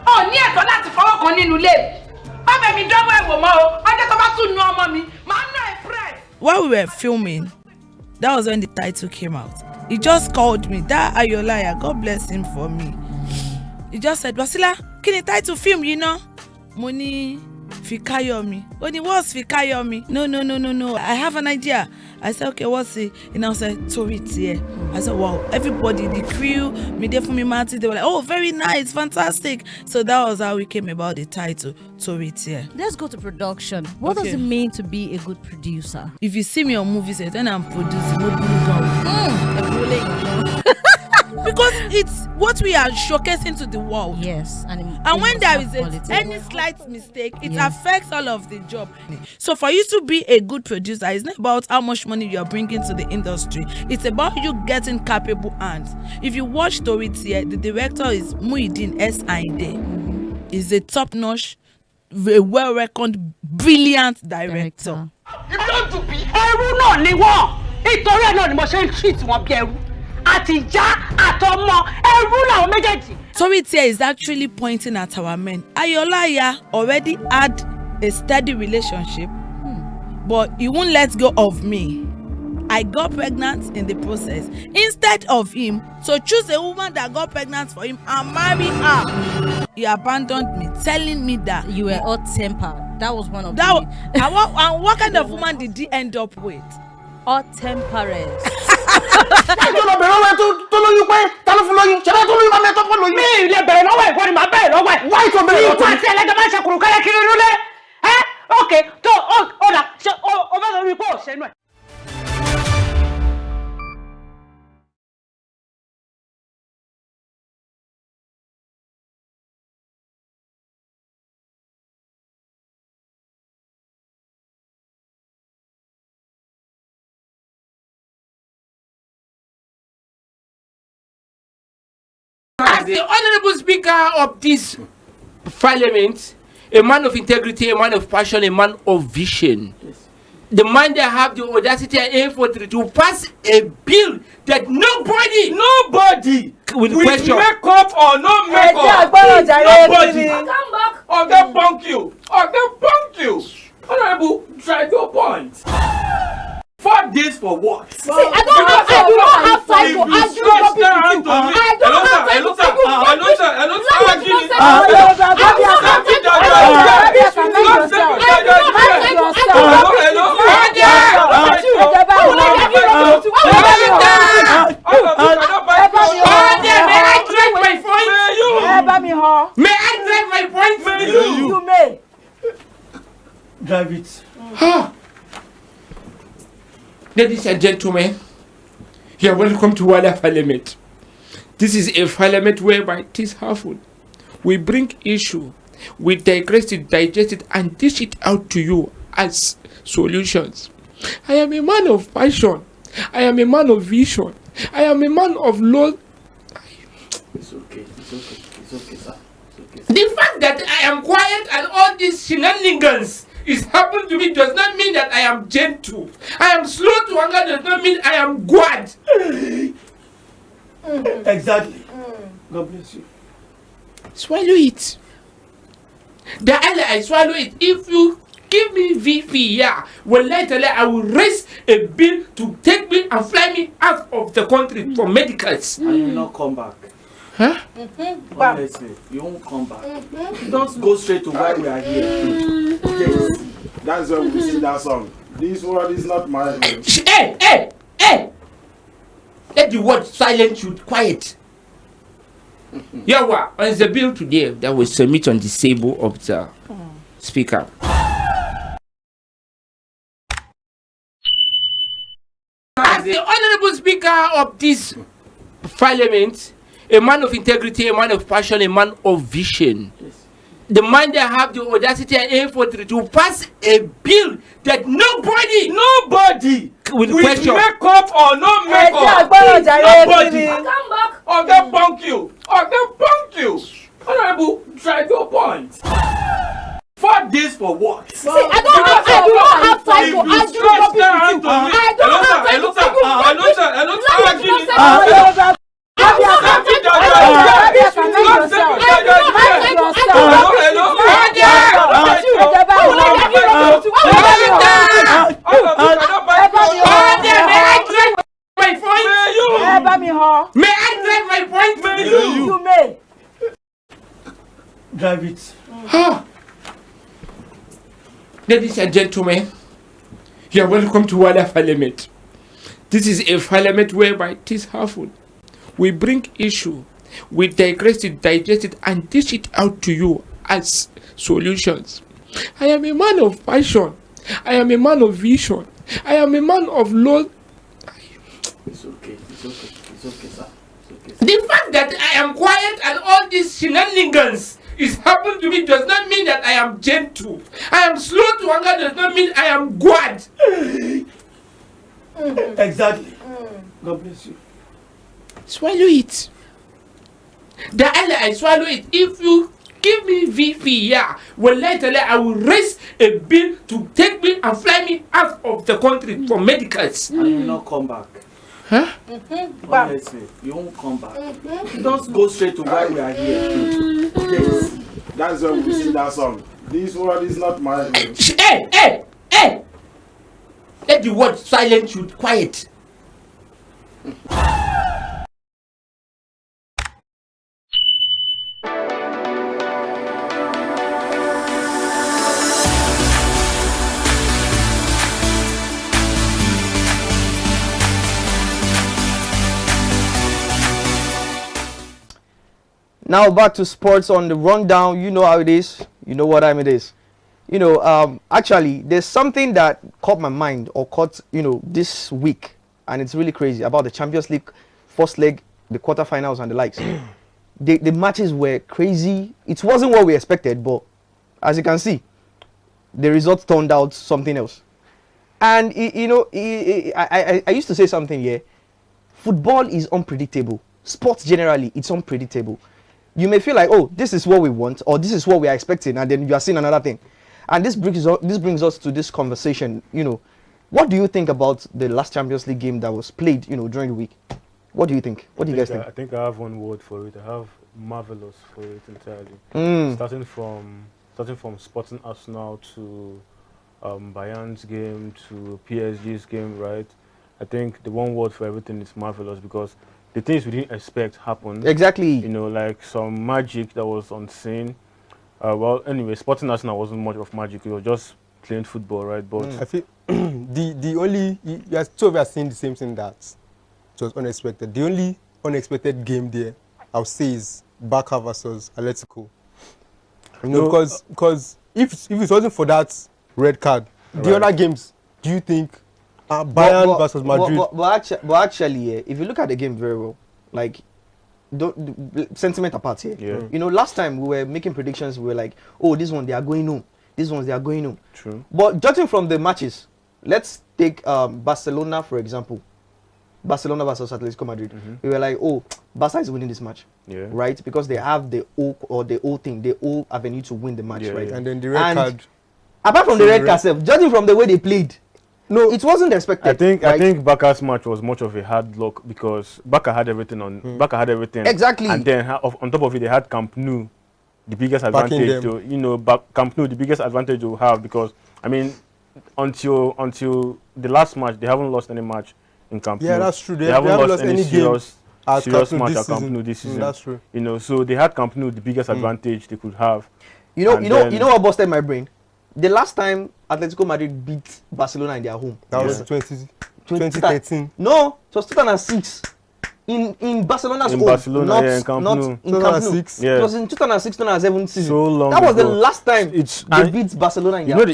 Ó ní ẹ̀tọ́ láti fọwọ́ kan nínú ilé mi. Má bẹ̀ mi dánwò ẹ̀wò mọ́ o, ọjọ́ tó bá tún nu ọmọ mi, màá ná ẹ̀ friend. While we were filming, that was when the title came out. He just called me, that Ayolaya, God bless him for me. He just said, Wasila, kí ni title film, you know? Mo ní Fikayomi. When he was Fikayomi, no. I have an idea. I said, okay, what's it? And I said, Torit here. I said, wow, everybody, the crew, me Martin, they were like, oh, very nice, fantastic. So that was how we came about the title, Torit here. Let's go to production. What does it mean to be a good producer? If you see me on movies, then I'm producing. What do you go? Because it's what we are showcasing to the world. Yes. And when there is any slight mistake, it affects all of the job. So for you to be a good producer, it's not about how much money you are bringing to the industry. It's about you getting capable hands. If you watch Toritia, the director is Muideen S. Ainde. He's a top-notch, a well-reckoned, brilliant director. If you want to be ẹrú náà ni wọ́n. Ìtorí ẹ̀ náà ni mo ṣe ń treat wọn bí ẹrú. Àtìjá àtọmọ ẹrú làwọn méjèèjì. Toritia is actually pointing at our men. Ayolaya already had a steady relationship, but he won't let go of me. I got pregnant in the process. Instead of him to choose a woman that got pregnant for him and marry her, he abandoned me, telling me that you were hot-tempered. That was one of that. And what kind of woman did he end up with? Hot-tempered. tó lóyún pé ta ló fún lóyún ṣe bá tó lóyún máa mẹ́tọ́ fún lóyún. mi ì lè bẹ̀rẹ̀ lọ́wọ́ ìwọ ni màá bẹ̀rẹ̀ lọ́wọ́ ẹ̀. wáyé tó bẹ̀rẹ̀ lọ́wọ́ tó ní. ìwọ àti ẹlẹ́jọ́ máa ń ṣe kùrùkẹ́rẹ́ kiri nílé. ok tó ó dà ṣe ó fẹ́ sọ wípé ò ṣẹ́nu ẹ̀. As the Honorable Speaker of this Parliament, a man of integrity, a man of passion, a man of vision. Yes. The man that have the audacity and effort to pass a bill that nobody will question. Makeup or no makeup, nobody. Come back. Or they punk you. Honorable, try your point. 4 days for what? See, I do not have time to argue with you. I don't have time to May I drive my point? You may. Drive it. Ladies and gentlemen, you are welcome to Wala Parliament. This is a parliament whereby it is harmful. We bring issue, we digress it, digest it, and dish it out to you as solutions. I am a man of passion. I am a man of vision. I am a man of law. It's okay, sir. The fact that I am quiet and all these shenanigans is happened to me does not mean that I am gentle. I am slow to anger does not mean I am God. Exactly. God bless you. Swallow it. The ally, I swallow it. If you give me VP, well, later I will raise a bill to take me and fly me out of the country for medicals. And you will not come back. Huh? Honestly, you won't come back. Don't go straight to why we are here. Yes. That's when we sing that song. This word is not mine. Hey! Let the word silence you quiet. Yawa, on the bill today that was submitted on the table of the speaker. As the Honorable Speaker of this Parliament, a man of integrity, a man of passion, a man of vision. Yes. The man that have the audacity and effort to pass a bill that nobody will question. Makeup or no makeup, nobody. Come back. Or they punk you. Honorable, try your point. 4 days for what? See, I do not have time to argue with you. I don't have time to May I drive my point? You may. Drive it. Ladies and gentlemen, you are welcome to Wala Parliament. This is a parliament whereby it is harmful. We bring issue, we digress it, digest it, and dish it out to you as solutions. I am a man of passion. I am a man of vision. I am a man of law. It's okay, sir. The fact that I am quiet and all these shenanigans is happened to me does not mean that I am gentle. I am slow to anger does not mean I am God. Exactly. God bless you. Swallow it. The ally, I swallow it. If you give me VP, well, later I will raise a bill to take me and fly me out of the country for medicals. And you will not come back. Huh? Honestly, you won't come back. Don't go straight to why we are here. Yes. That's when we sing that song. This word is not mine. Hey! Let the word silence you quiet. Now back to sports on the rundown. You know how it is. You know what time it is. Actually, there's something that caught my mind or caught, this week, and it's really crazy about the Champions League first leg, the quarterfinals and the likes. The matches were crazy. It wasn't what we expected, but as you can see, the results turned out something else. And I used to say something here. Football is unpredictable. sports generally, it's unpredictable. You may feel like, oh, this is what we want, or this is what we are expecting, and then you are seeing another thing. And this brings us to this conversation. You know, what do you think about the last Champions League game that was played, you know, during the week? What do you think? What do you guys think? I think I have one word for it. I have marvelous for it entirely. Starting from Sporting Arsenal to Bayern's game to PSG's game, right? I think the one word for everything is marvelous, because the things we didn't expect happened. Exactly. You know, like some magic that was unseen. Well, anyway, Sporting Arsenal wasn't much of magic. It was just playing football, right? But I feel the only two of you are saying the same thing, that it was unexpected. The only unexpected game there, I would say, is Barca versus Atletico. You know, because if it wasn't for that red card, the other games, do you think Bayern versus Madrid? But actually, if you look at the game very well, like, sentiment apart here. Yeah. You know, last time we were making predictions, we were like, oh, this one they are going home. These ones they are going home. True. But judging from the matches, let's take Barcelona for example. Barcelona versus Atletico Madrid. We were like, oh, Barca is winning this match. Yeah. Right? Because they have the whole avenue to win the match, right? And then the red card. Apart from the red card, judging from the way they played, no, it wasn't expected. I think Barca's match was much of a hard luck, because Barca had everything on. Barca had everything. Exactly. And then on top of it, they had Camp Nou, the biggest advantage to, you know, Camp Nou, the biggest advantage to have, because I mean, until the last match, they haven't lost any match in Camp Nou. Yeah, that's true. They haven't lost any serious match at Camp Nou this season. That's true. You know, so they had Camp Nou, the biggest advantage they could have. You know what busted my brain? The last time Atletico Madrid beat Barcelona in their home. That was 2013. No, it was 2006. In Barcelona's home. Barcelona, not in Camp Nou. 2006. It was in 2006, 2007 season. So long that was the ago. last time they beat Barcelona in their home.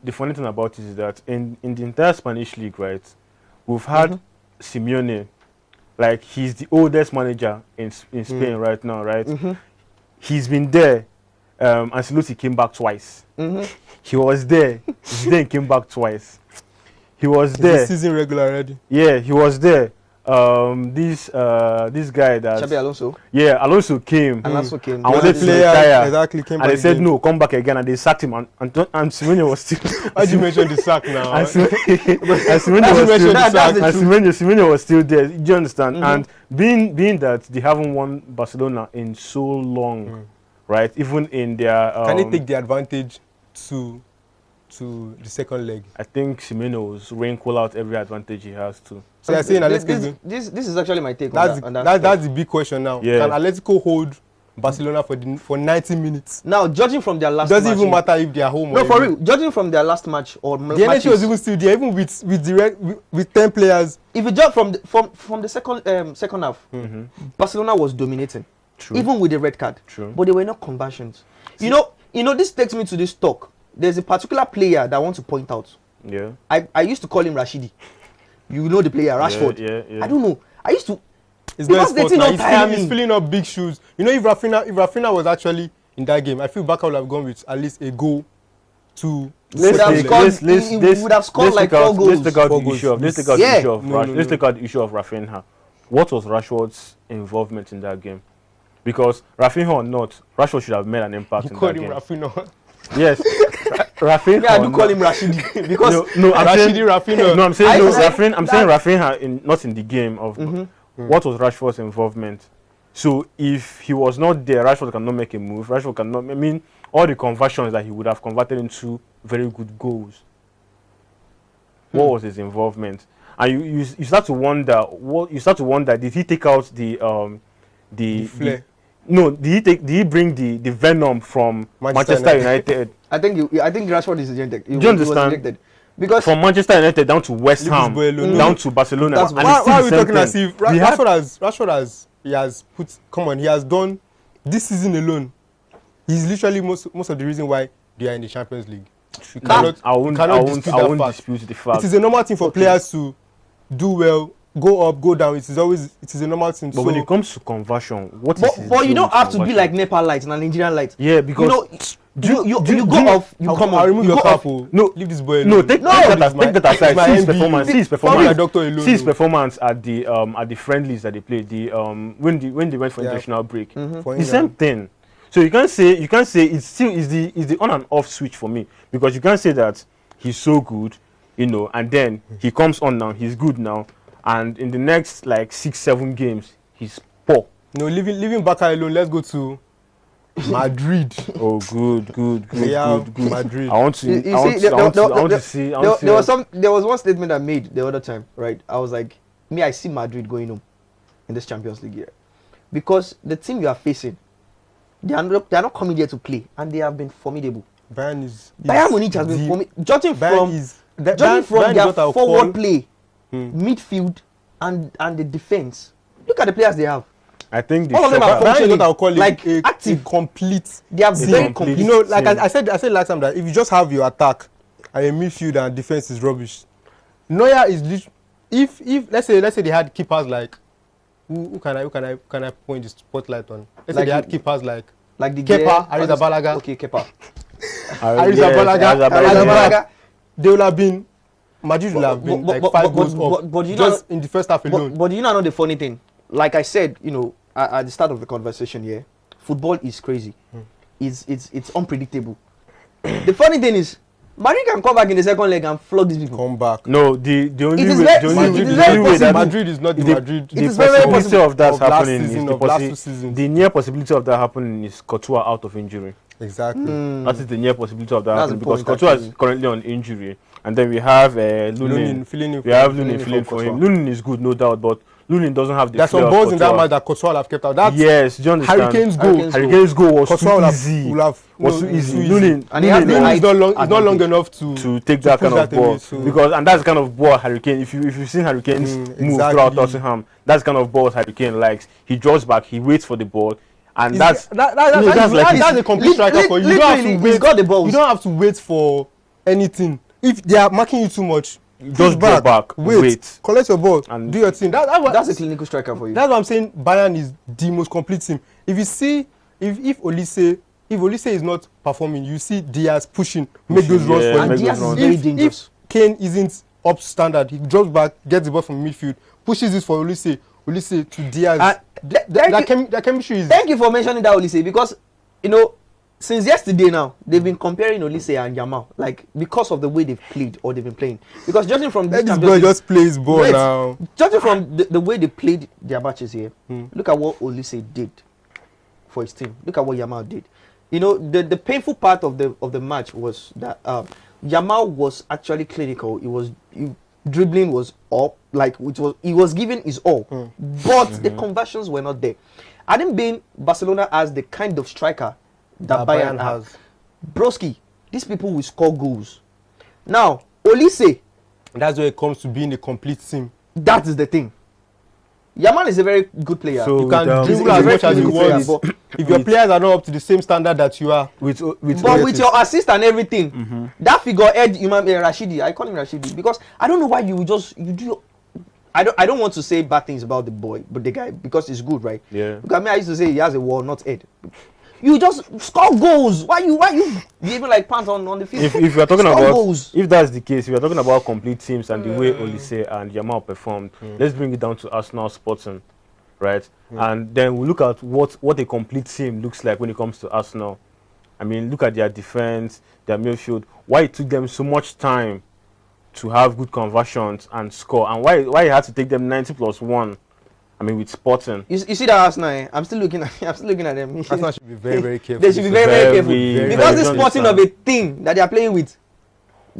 The funny thing about it is that in the entire Spanish league, right, we've had Simeone, like, he's the oldest manager in Spain right now, right? He's been there. Ancelotti came back twice. He was there. He then came back twice. He was there. The season regular already. Yeah, he was there. This guy that Xabi Alonso. Yeah, Alonso came. Alonso came. And wanted to retire. Exactly, came and back they said again. no, come back again, and they sacked him. And Simeone was still. Why do you mention the sack now? And Simeone was still there. Do you understand? And being that they haven't won Barcelona in so long, right? Even in their can they take the advantage to the second leg? I think Simeone will wrinkle out every advantage he has to. So you're saying this is actually my take that's on that. That's the big question now. Yeah. Can Atletico hold Barcelona for 90 minutes? Now, judging from their last match, doesn't even matter if they are home. No, or for even. real. Judging from their last match or the matches, energy was even still there, even with 10 players. If you judge from the second half, Barcelona was dominating. True. Even with the red card. True. But they were not conversions. You know, this takes me to this talk. There's a particular player that I want to point out. Yeah. I used to call him Rashidi. You know the player, Rashford. Yeah. I don't know. I used to. It's not sport now. He's filling up big shoes. You know, if Rafinha was actually in that game, I feel Barca would have gone with at least a goal to. He would have scored like 4 goals. Let's take out the issue of Rafinha. What was Rashford's involvement in that game? Because Rafinha or not, Rashford should have made an impact in that game. You called him Rafinha. Yes. Rafinha. Yeah, I do call him Rashidi because Rafinha. No, I'm saying Rafinha not in the game of what was Rashford's involvement. So if he was not there, Rashford cannot make a move. Rashford cannot. I mean, all the conversions that he would have converted into very good goals. What was his involvement? And you start to wonder. Did he take out the flare? No, did he bring the venom from Manchester United? I think Rashford is ejected. Do you understand? Because from Manchester United down to West Ham, down to Barcelona. Why are we talking as if Rashford he has done this season alone. He's literally most of the reason why they are in the Champions League. I won't dispute the fact. It is a normal thing for players to do well go up, go down. It is a normal thing. But when it comes to conversion, what but, is his but deal you don't with have to be conversion? like Nepal lights and Nigerian lights. Yeah, because you go off, you come on. I'll remove you your go cap. off. No, leave this boy alone. No, take that aside. See his performance. See his performance. My doctor alone. See his performance at the friendlies that they played. When they went for international break. The same thing. So you can't say it's still is the on and off switch for me, because you can't say that he's so good, and then he comes on now, he's good now, and in the next like 6-7 games he's poor. No, leaving Baka alone. Let's go to Madrid. Oh, good. Madrid. I want to see. There was one statement I made the other time, right? I was like, I see Madrid going home in this Champions League year, because the team you are facing, they are not coming here to play, and they have been formidable. Bayern Munich has been formidable. Judging from their forward play, midfield, and the defense. Look at the players they have. I think all of them are functioning like active, complete. They are very complete. You know, like I said last time, that if you just have your attack and your midfield and defense is rubbish, Neuer is if let's say they had keepers like who can I point the spotlight on? Let's say they had keepers like the Kepa, Arrizabalaga. Okay, Kepa. Arrizabalaga. They will have been. Madrid will have been like 5 goals up just in the first half alone. But you know the funny thing? Like I said, at the start of the conversation here, football is crazy. It's unpredictable. The funny thing is, Madrid can come back in the second leg and flog these people. Come back. No, the only way that Madrid is not the Madrid. The possibility of that happening is the near possibility of that happening is Courtois out of injury. Exactly. That is the near possibility of that happening, because Courtois is currently on injury, and then we have Lunin. We have Lunin filling for him. Lunin is good, no doubt, but Lunin doesn't have the. There's some balls in that match that Courtois have kept out. Yes, do you understand? Hurricane's goal was too easy. Was too easy. Lunin is not long enough to take that kind of ball, because that's the kind of ball Hurricane. If you've seen Hurricanes move throughout Tottenham, that's the kind of balls Hurricane likes. He draws back, he waits for the ball. And that's a complete striker for you. You don't have to wait. He's got the balls. You don't have to wait for anything. If they are marking you too much, just go back, wait, collect your ball, and do your thing. That's a clinical striker for you. That's what I'm saying. Bayern is the most complete team. If you see, if Olise is not performing, you see Diaz pushing, make those runs for him. And Diaz is very dangerous. If Kane isn't up standard, he drops back, gets the ball from midfield, pushes it for Olise to Diaz. That chemistry is. Thank you for mentioning that, Olise, because since yesterday now they've been comparing Olise and Yamal, like, because of the way they've played or they've been playing. Because judging from this boy just plays ball now. Judging from the way they played their matches here, look at what Olise did for his team. Look at what Yamal did. The painful part of the match was that Yamal was actually clinical. Dribbling was up, like he was giving his all, but the conversions were not there. I didn't mean Barcelona as the kind of striker that Bayern has. Broski, these people will score goals. Now, Olise, that's where it comes to being a complete team. That is the thing. Yamal is a very good player. So you can dribble as much as you want. If your players are not up to the same standard that you are, with your assist and everything, that figure Ed Rashidi, I call him Rashidi because I don't know why you do. I don't want to say bad things about the boy, but the guy, because he's good, right? Yeah. Because I used to say he has a wall, not head. You just score goals. Why you behaving like pants on the field? If you're talking about goals. If that's the case, if you're talking about complete teams and the way Olise and Yamal performed, let's bring it down to Arsenal Sporting, right? And then we look at what a complete team looks like when it comes to Arsenal. I mean, look at their defense, their midfield. Why it took them so much time to have good conversions and score, and why it had to take them 90+1. I mean, with Sporting. You see that Arsenal? I'm still looking at them. Arsenal should be very, very careful. They should be very, very careful. Because this Sporting of a thing that they are playing with,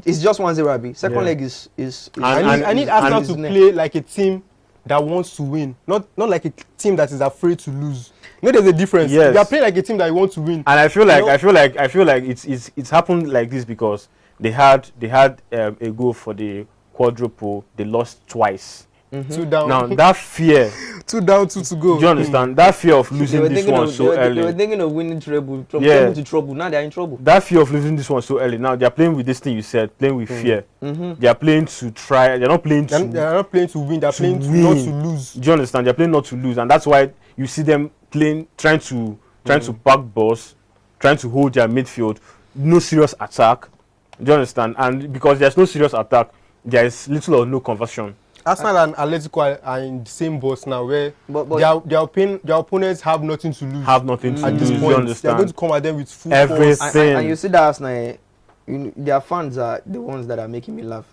it's just 1-0 Abi. Second leg is I need Arsenal to play like a team that wants to win, not like a team that is afraid to lose. There's a difference. Yes. They are playing like a team that wants to win. And I feel like it's happened like this because they had a goal for the quadruple. They lost twice 2 down. Now that fear, 2 down, 2 to go. do you understand? That fear of losing this one so They were early. thinking of winning treble, from Yeah. treble to trouble. Now they are in trouble. That fear of losing this one so early. Now they are playing with this thing you said, playing with fear. They are playing to try. They're not playing to. They're not playing to win. They're playing to win. not to lose. Do you understand? They're playing not to lose, and that's why you see them playing, trying to back boss, trying to hold their midfield. No serious attack. Do you understand? And because there's no serious attack, there is little or no conversion. Arsenal and Atletico are in the same boat now, where their opponents have nothing to lose. Have nothing to at this lose. point. You understand? They're going to come at them with full Everything. force. And you see that Arsenal, their fans are the ones that are making me laugh,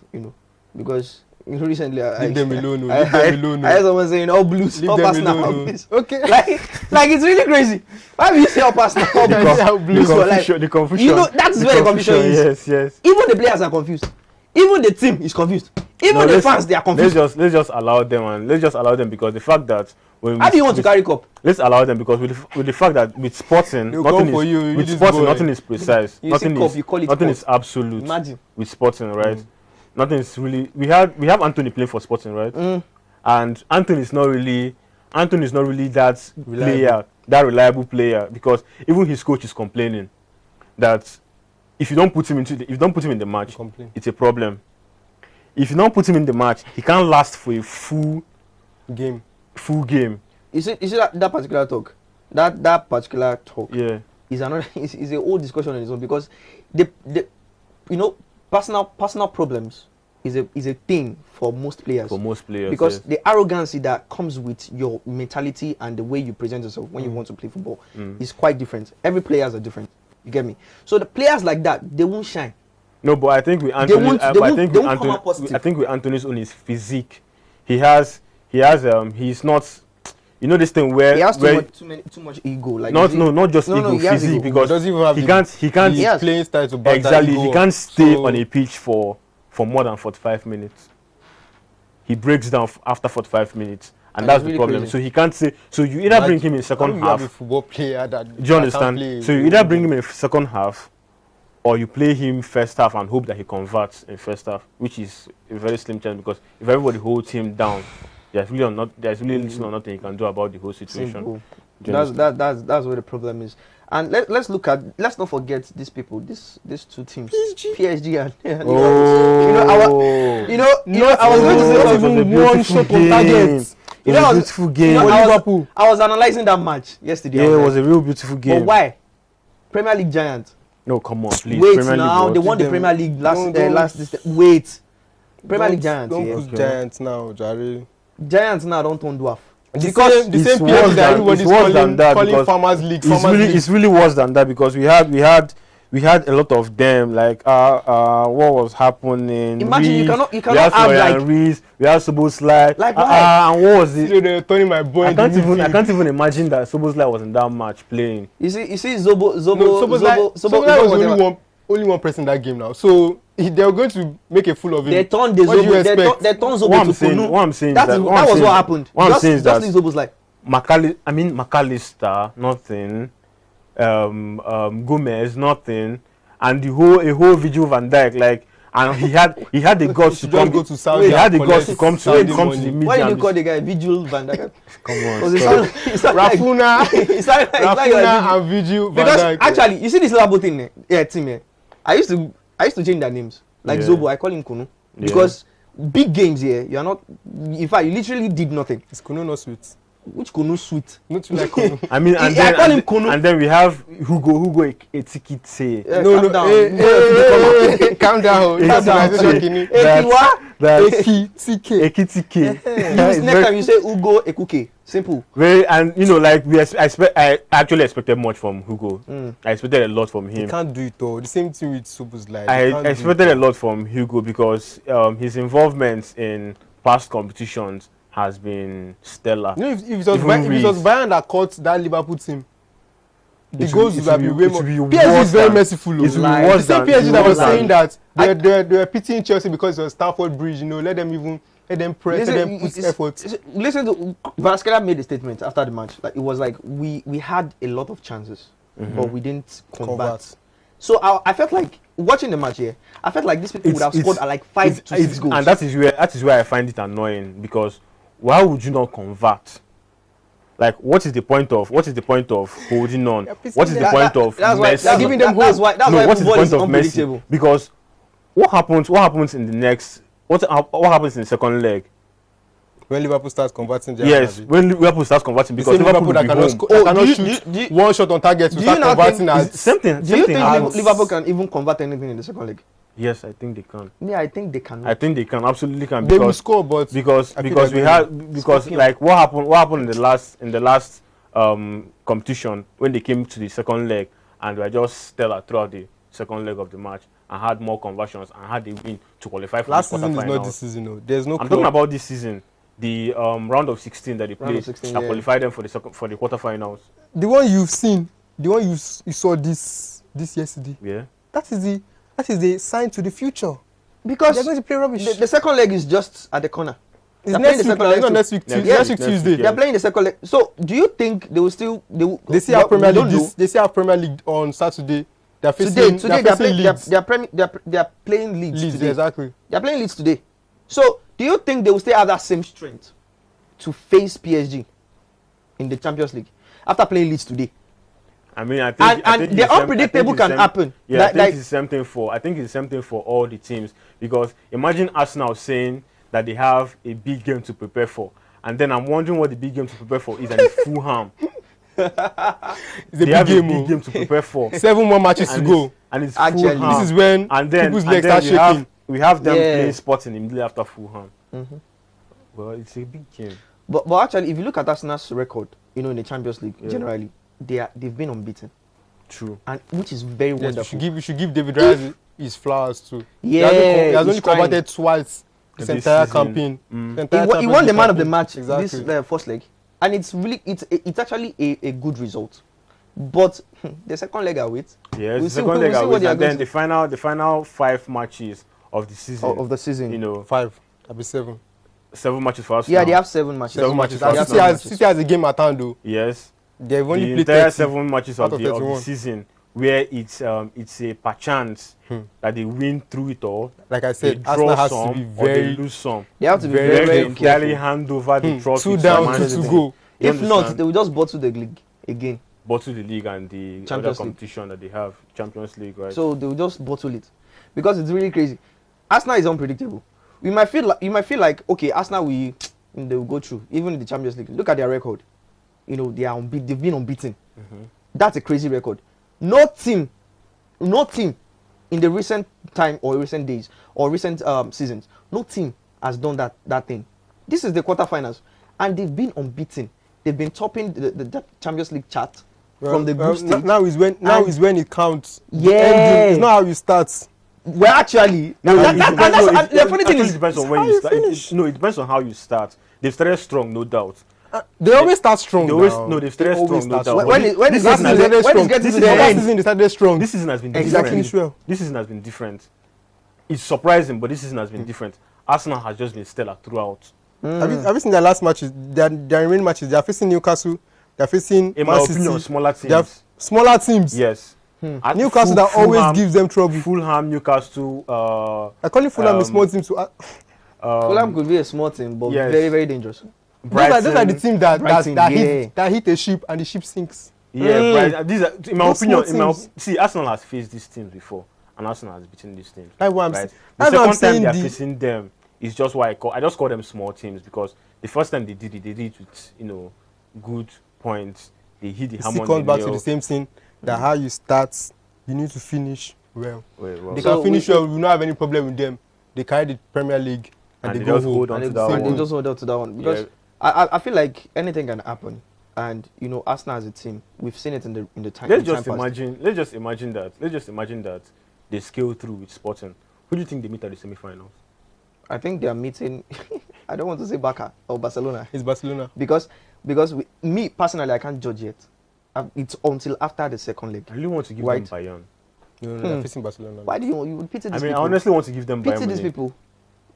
because recently Leave them alone. I heard someone saying all blues, Leave all them Arsenal, alone, all no. blues. Okay. Like it's really crazy. Why do you say all Arsenal, all blues? The confusion. That's where the confusion is. Yes. Even the players are confused. Even the team is confused. Even the fans, they are confused. Let's just allow them, and let's just allow them, because the fact that how do you want to carry cup? Let's allow them, because with the fact that with Sporting, nothing is precise. Nothing is absolute. Imagine. With Sporting, right? Nothing is really. We have Anthony playing for Sporting, right? And Anthony is not really that reliable player, because even his coach is complaining that if you don't put him in the match, it's a problem. If you don't put him in the match, he can't last for a full game. You see that particular talk? That particular talk. Yeah. Is another. Is a whole discussion on its own, because the personal problems is a thing for most players. Because the arrogancy that comes with your mentality and the way you present yourself when you want to play football is quite different. Every players are different. You get me? So the players like that, they won't shine. No, but I think with Anthony, I think with Anthony's own his physique, he's not. You know this thing where he has too much ego. Like not just ego, physique, because he can't. He's playing style to back exactly. that ego He can't stay on a pitch for more than 45 minutes. He breaks down after 45 minutes. And that's the problem. Crazy. So he can't say. So you either bring him in second half. A football player that do you understand? So you either bring him in second half, or you play him first half and hope that he converts in first half, which is a very slim chance, because if everybody holds him down, there's really little or nothing you can do about the whole situation. That's where the problem is. And let's not forget these people, these two teams, PSG and I was going to say even one shot on target. It was a beautiful game. I was analyzing that match yesterday. Yeah, it was a real beautiful game. But why? Premier League giant. No, come on, please. Wait, Premier now League, they won the Premier League last. Wait, Premier League giants. Don't put giants now, Jare. Giants now don't turn dwarf. Because the same PSG that everybody's calling Farmers League. It's really worse than that, because we had a lot of them, like what was happening. Imagine Reece, you cannot we had Reece, we had Soboslai. Like and what was it? So they're turning my boy. I can't even imagine that Soboslai was in that match playing. You see Soboslai was only one person in that game now. So they were going to make a fool of him. They turned the Zobo. They turned Zobo to Kunu. What I'm saying that was what happened. What I'm saying is that Zoboslai. McAllister, nothing. Gomez, nothing, and a whole Virgil van Dijk, like, and he had the guts to come. Go to Saudi. He had the guts to come to the media. Why did you call the guy Virgil van Dijk? Come on, Rafuna and Virgil van Dijk. Because actually, you see this Liverpool thing, team here. I used to change their names. Like Zobo, I call him Kunu because big games here, you are not. In fact, you literally did nothing. Is Kunu not sweet? Which Kunu sweet? Not like Kunu. I mean, I call him Kunu. And then we have Hugo Etikite. Calm down. Ekitike. Next time you say Hugo Ekuke. Simple. Very, and like I actually expected much from Hugo. I expected a lot from him. He can't do it all. The same thing with Soboslai. I expected a lot from Hugo because his involvement in past competitions has been stellar. If it was Bayern that caught that Liverpool team, the goals would have been way more. PSG is very merciful. The same PSG that was saying that they were pitying Chelsea because it was Stamford Bridge. Let them press, let them put effort. Listen to Vasquez made a statement after the match. Like it was like we had a lot of chances, but we didn't convert. So I felt like watching the match here, I felt like these people would have scored like 5 to 6 goals. And that is where I find it annoying, because why would you not convert? Like, what is the point of holding on? What is the point of Messi? Giving them hope. What is the point of Messi? Because what happens in the next? What happens in the second leg? When Liverpool starts converting, when Liverpool starts converting, because Liverpool that cannot shoot one shot on target to start converting. Do you think Liverpool can even convert anything in the second leg? Yes, I think they can. Yeah, I think they can. I think they can, absolutely can. They will score, but because like what happened in the last competition when they came to the second leg and were just stellar throughout the second leg of the match and had more conversions and had a win to qualify for last the season. Is not this season. No. There's no. I'm talking about this season. The round of 16 that they played, qualified them for the quarterfinals. The one you've seen, the one you saw this yesterday. Yeah. That is the sign to the future. Because they're going to play rubbish. The second leg is just at the corner. It's next week. Not next week. Next week Tuesday. They're playing the second leg. So do you think they will still? They see our Premier League. They see our Premier League on Saturday. They're facing. Today they're playing Leeds today. Exactly. They're playing Leeds today. So do you think they will still have that same strength to face PSG in the Champions League after playing Leeds today? I mean, I think the unpredictable can happen. Yeah, I think it's the same thing for all the teams, because imagine Arsenal saying that they have a big game to prepare for, and then I'm wondering what the big game to prepare for is, and it's Fulham. They have a big game to prepare for. 7 more matches to go, and it's actually Fulham. This is when people's legs start shaking. We have them playing Sporting immediately after Fulham. Well, it's a big game. But actually, if you look at Arsenal's record, in the Champions League generally, they've been unbeaten. True. And which is very wonderful. We should give David Raya his flowers too. Yeah, he has only converted twice this entire campaign. He won the man of the match exactly. This first leg, and it's actually a good result. But the second leg, I wait. Yes, the second leg, and then the final 5 matches of the season. Of the season, 5. I'll be 7. 7 matches for us. Yeah, they have 7 matches. 7 matches. City has a game at hand though. Yes. They've only played the entire 7 matches of the season, where it's a perchance that they win through it all. Like I said, Arsenal has to be very, or they lose some. They have to be very careful. Hand over the trophy. 2 down, 2 to go. If not, they will just bottle the league again. Bottle the league and the other competition that they have, Champions League, right? So they will just bottle it, because it's really crazy. Arsenal is unpredictable. You might feel like okay, Arsenal they will go through even in the Champions League. Look at their record. They are they've been unbeaten. That's a crazy record. No team in the recent time or recent days or recent seasons, no team has done that thing. This is the quarterfinals, and they've been unbeaten. They've been topping the Champions League chart from the group stage. Now is when it counts. Yeah, it's not how you start. Well, actually, the funny thing is, it depends on when you start. It depends on how you start. They've started strong, no doubt. They always start strong. They've started strong, no doubt. When it's getting to the end, season they started strong. This season has been different. This season has been different. It's surprising, but this season has been different. Arsenal has just been stellar throughout. Have you seen their last matches? Their remaining matches. They are facing Newcastle. They are facing in my opinion, smaller teams. Smaller teams. Yes. Newcastle that always gives them trouble. Fulham, Newcastle. I call it Fulham a small team. Fulham could be a small team, but very, very dangerous. Those are the teams that hit a ship and the ship sinks. Yeah, these are, in my opinion. See, Arsenal has faced these teams before, and Arsenal has beaten these teams. That's what I'm saying. The second time they are facing them is just why I just call them small teams, because the first time they did it with good points. They hit the hammer on the nail. It comes back to the same thing. That how you start, you need to finish well. They can finish well. We don't have any problem with them. They carry the Premier League and they go hold on to that one. They just hold on to that one because I feel like anything can happen. And Arsenal as a team, we've seen it in the time. Let's just imagine that they scale through with Sporting. Who do you think they meet at the semi-finals? I think they are meeting. I don't want to say Barca or Barcelona. It's Barcelona because me personally, I can't judge yet. It's until after the second leg. I really want to give them Bayern. No, they're facing Barcelona. Why do you pity these people? I honestly want to give them Bayern. Pity these people.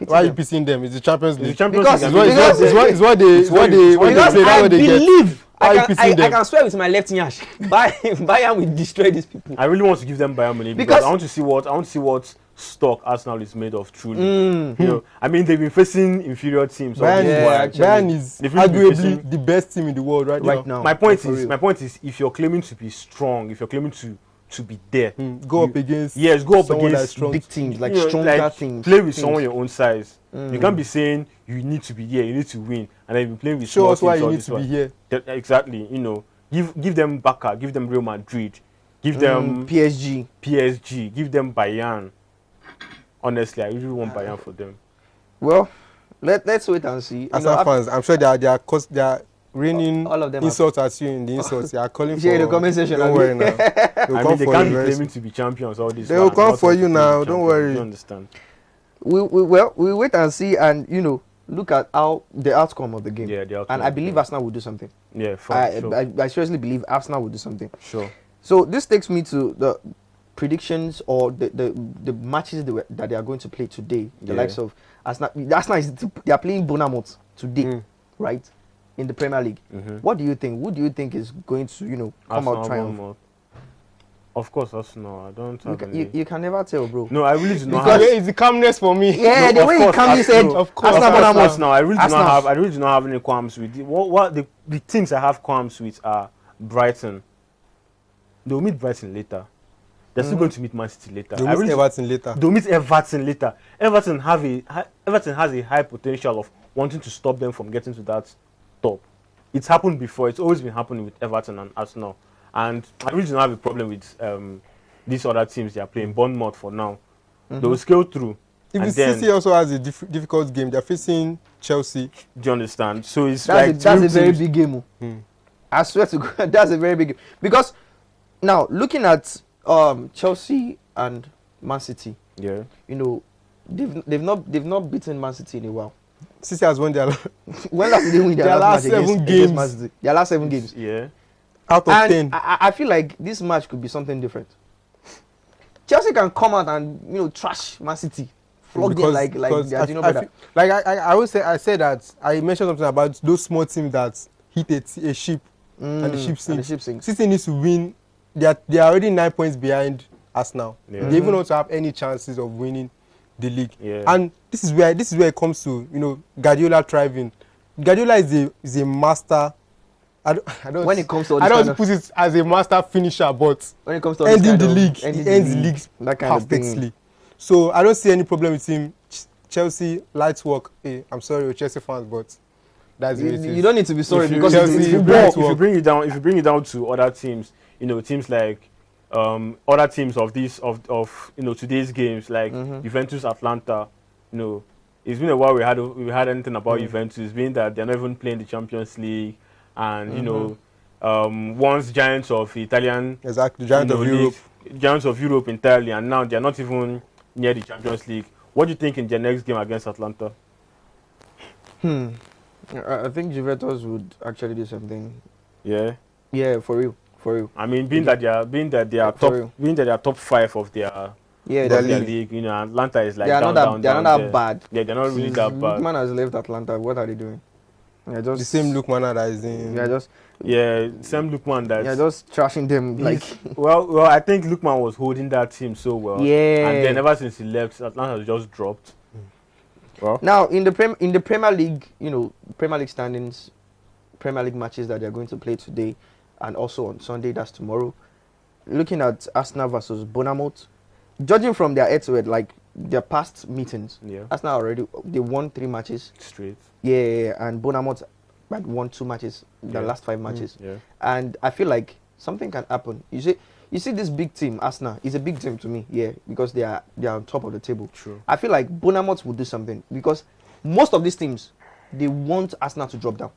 Why are you pitying them? It's the Champions League. It's the Champions League. It's what they play. I believe I can swear with my left nyash. Bayern will destroy these people. I really want to give them Bayern money because I want to see what stock Arsenal is made of truly. You know, I mean they've been facing inferior teams. Bayern is arguably the best team in the world right now. My point is, if you're claiming to be strong, if you're claiming to be there, go up against big teams, like stronger teams. Play with someone your own size. You can't be saying you need to be here, you need to win, and then you play with show us why you need to be here. Exactly, you know, give them Barca, give them Real Madrid, give them PSG, give them Bayern. Honestly, I really want Bayern for them. Well, let's wait and see. As fans, I'm sure they are raining all of them insults at you in the insults. They are calling for the comment section. Don't worry now. They can't be claiming to be champions all this. They will come for you now. Don't worry. You understand? We wait and see, and look at how the outcome of the game. Yeah, the outcome. And I believe Arsenal will do something. Yeah, I seriously believe Arsenal will do something. Sure. So this takes me to the predictions or the matches that they are going to play today. The likes of Arsenal. They are playing Burna today, right? In the Premier League. What do you think? Who do you think is going to come out triumph? Of course, Arsenal. I don't have any. You can never tell, bro. No, I really do not. Because it's the calmness for me. Yeah, the way you calmly said, of course, Arsenal. I really do not have any qualms with it. What the things I have qualms with are Brighton. They'll meet Brighton later. They're still going to meet Man City later. They'll meet Everton later. They'll meet Everton later. Everton has a high potential of wanting to stop them from getting to that top. It's happened before. It's always been happening with Everton and Arsenal. And I really don't have a problem with these other teams they are playing. Bournemouth for now. They will scale through. Even City also has a difficult game. They're facing Chelsea. Do you understand? So it's that's a very big game. I swear to God, that's a very big game. Because now looking at Chelsea and Man City, they've not beaten Man City in a while. City has won their when last did they win their last 7 games? Their last 7 games. Yeah. Out of 10. I feel like this match could be something different. Chelsea can come out and trash Man City, flog them like I always say I mentioned something about those small teams that hit a ship and the ship sinks. City needs to win. They are already 9 points behind Arsenal. Yeah. They even don't have any chances of winning the league. Yeah. And this is where it comes to Guardiola thriving. Guardiola is a master. I don't put it as a master finisher, but when it comes to ending the league, he ends the league perfectly. So I don't see any problem with him. Chelsea, light work. Hey, I'm sorry, Chelsea fans, but that's it. You don't need to be sorry because if you bring it down to other teams, teams like other teams of today's games like Juventus, Atlanta. It's been a while we had anything about Juventus, being that they're not even playing the Champions League. And once giants of Italian, giants of Europe entirely, and now they're not even near the Champions League. What do you think in their next game against Atlanta? I think Juventus would actually do something. Yeah. Yeah, for real. I mean, being that they are top 5 of their league, Atlanta is like they're not that bad. Yeah, they're not really that bad. Man has left Atlanta. What are they doing? The same Lookman that is in. Same Lookman that. Yeah, just trashing them like. Well, I think Lookman was holding that team so well. Yeah. And then ever since he left, Atlanta has just dropped. Well. Now in the Premier League, Premier League standings, Premier League matches that they are going to play today, and also on Sunday, that's tomorrow. Looking at Arsenal versus Bournemouth, judging from their head-to-head, like their past meetings, Arsenal they won 3 matches straight. Yeah, and Bournemouth had won 2 matches, the last 5 matches. And I feel like something can happen. You see this big team, Arsenal, is a big team to me, because they are on top of the table. True. I feel like Bournemouth will do something because most of these teams, they want Arsenal to drop down,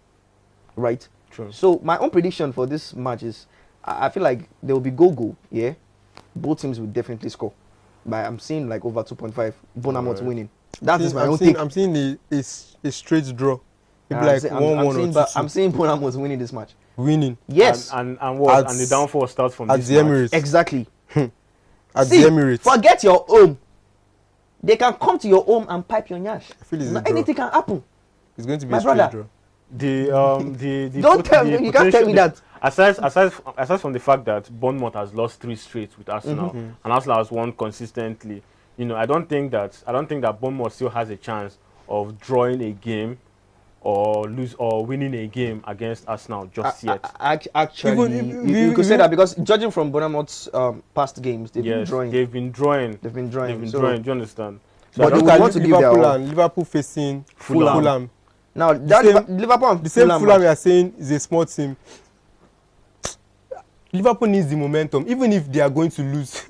right? True. So my own prediction for this match is, I feel like there will be go. Both teams will definitely score. But I'm seeing like over 2.5, Bournemouth winning. That is my own take. I'm seeing a straight draw. Maybe like 1-1 or 2-2. I'm seeing Bournemouth winning this match. Winning? Yes. And what? And the downfall starts from at this the Emirates. Exactly. At the Emirates. Forget your home. They can come to your home and pipe your nyash. I feel it's a Now, draw. anything can happen. It's going to be My a straight brother. draw. Don't tell me. You can't tell me that. Aside from the fact that Bournemouth has lost 3 straight with Arsenal, and Arsenal has won consistently, you know, I don't think that Bournemouth still has a chance of drawing a game or winning a game against Arsenal just yet. Actually, you could say that because judging from Bournemouth's past games, they've been drawing. They've been drawing. So- Do you understand? So But I look don't- at Liverpool and Liverpool facing Fulham. Now Liverpool and the same Fulham Fulham match. we are saying is a small team. Liverpool needs the momentum, even if they are going to lose.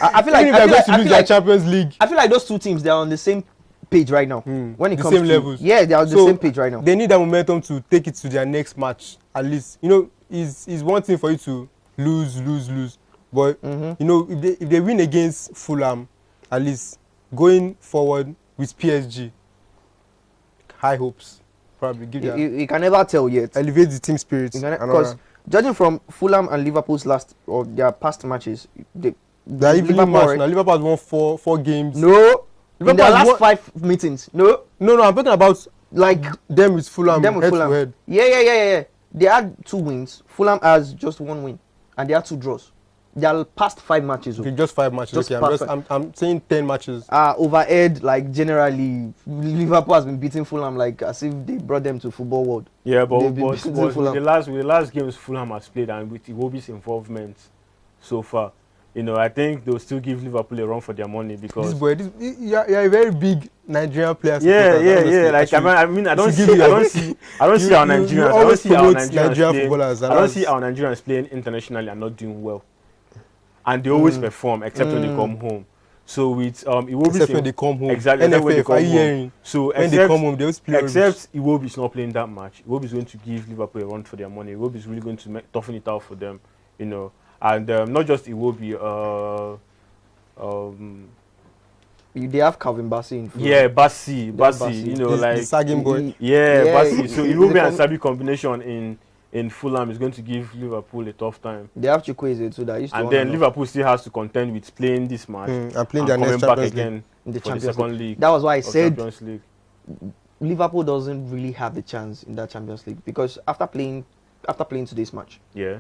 I feel like even if they are going to lose their Champions League. I feel like those two teams, they are on the same page right now. When it The comes same to levels. yeah, they are on the So, same page right now. They need that momentum to take it to their next match. At least, you know, is one thing for you to lose. But you know, if they win against Fulham, at least going forward with PSG, high hopes. Probably give You can never tell yet. Elevate the team spirit. Because judging from Fulham and Liverpool's last or their past matches, they are even match now. Liverpool has won four games. No, in Liverpool their has last 5 meetings. No, I'm talking about like them with Fulham. them with head Fulham. to head. Yeah. They had 2 wins. Fulham has just 1 win, and they had 2 draws. Their past 5 matches. Okay, just 5 matches. Just Okay, past I'm saying 10 matches. Overhead, like generally, Liverpool has been beating Fulham like as if they brought them to football world. Yeah, but They've been with beating Fulham. the last games Fulham has played and with Iwobi's involvement so far, you know, I think they'll still give Liverpool a run for their money because You're a very big Nigerian player. Yeah. Like I don't see our Nigerians playing internationally and not doing well, and they always perform except when they come home. So with Iwobi's Except when they come home. exactly NFF, when they come are you home. hearing? So When they come home, they always play except Iwobi is not playing that much. Iwobi is going to give Liverpool a run for their money. Iwobi is really going to toughen it out for them, you know. And not just Iwobi, They have Calvin Bassey in Fulham. yeah, Bassi, you know, The like sagging boy. Yeah, Bassi. So he- Iwobi they and come- Sabi combination in Fulham is going to give Liverpool a tough time. They have Chukwueze too. That used to And on then and off. Liverpool still has to contend with playing this match and playing their coming next back Champions again League. in the for the Champions second League. league. That was why I of said Champions League. Liverpool doesn't really have the chance in that Champions League because after playing today's match, Yeah,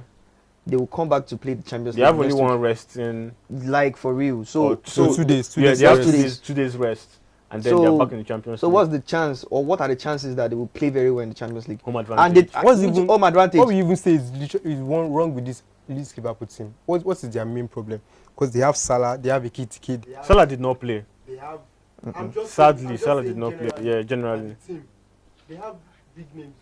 they will come back to play the Champions they League. have only next one week. rest in. Like for real. So 2 days. Yeah, days they have rest. 2 days rest, and then they're back in the Champions So League. what's the chance, or what are the chances that they will play very well in the Champions League? Home And advantage. What's even home advantage? What we even say is wrong with this Liverpool team. What is their main problem? Because they have Salah, they have a kid. Salah did not play. They have. Sadly, Salah did not play. Yeah, generally. They have big names.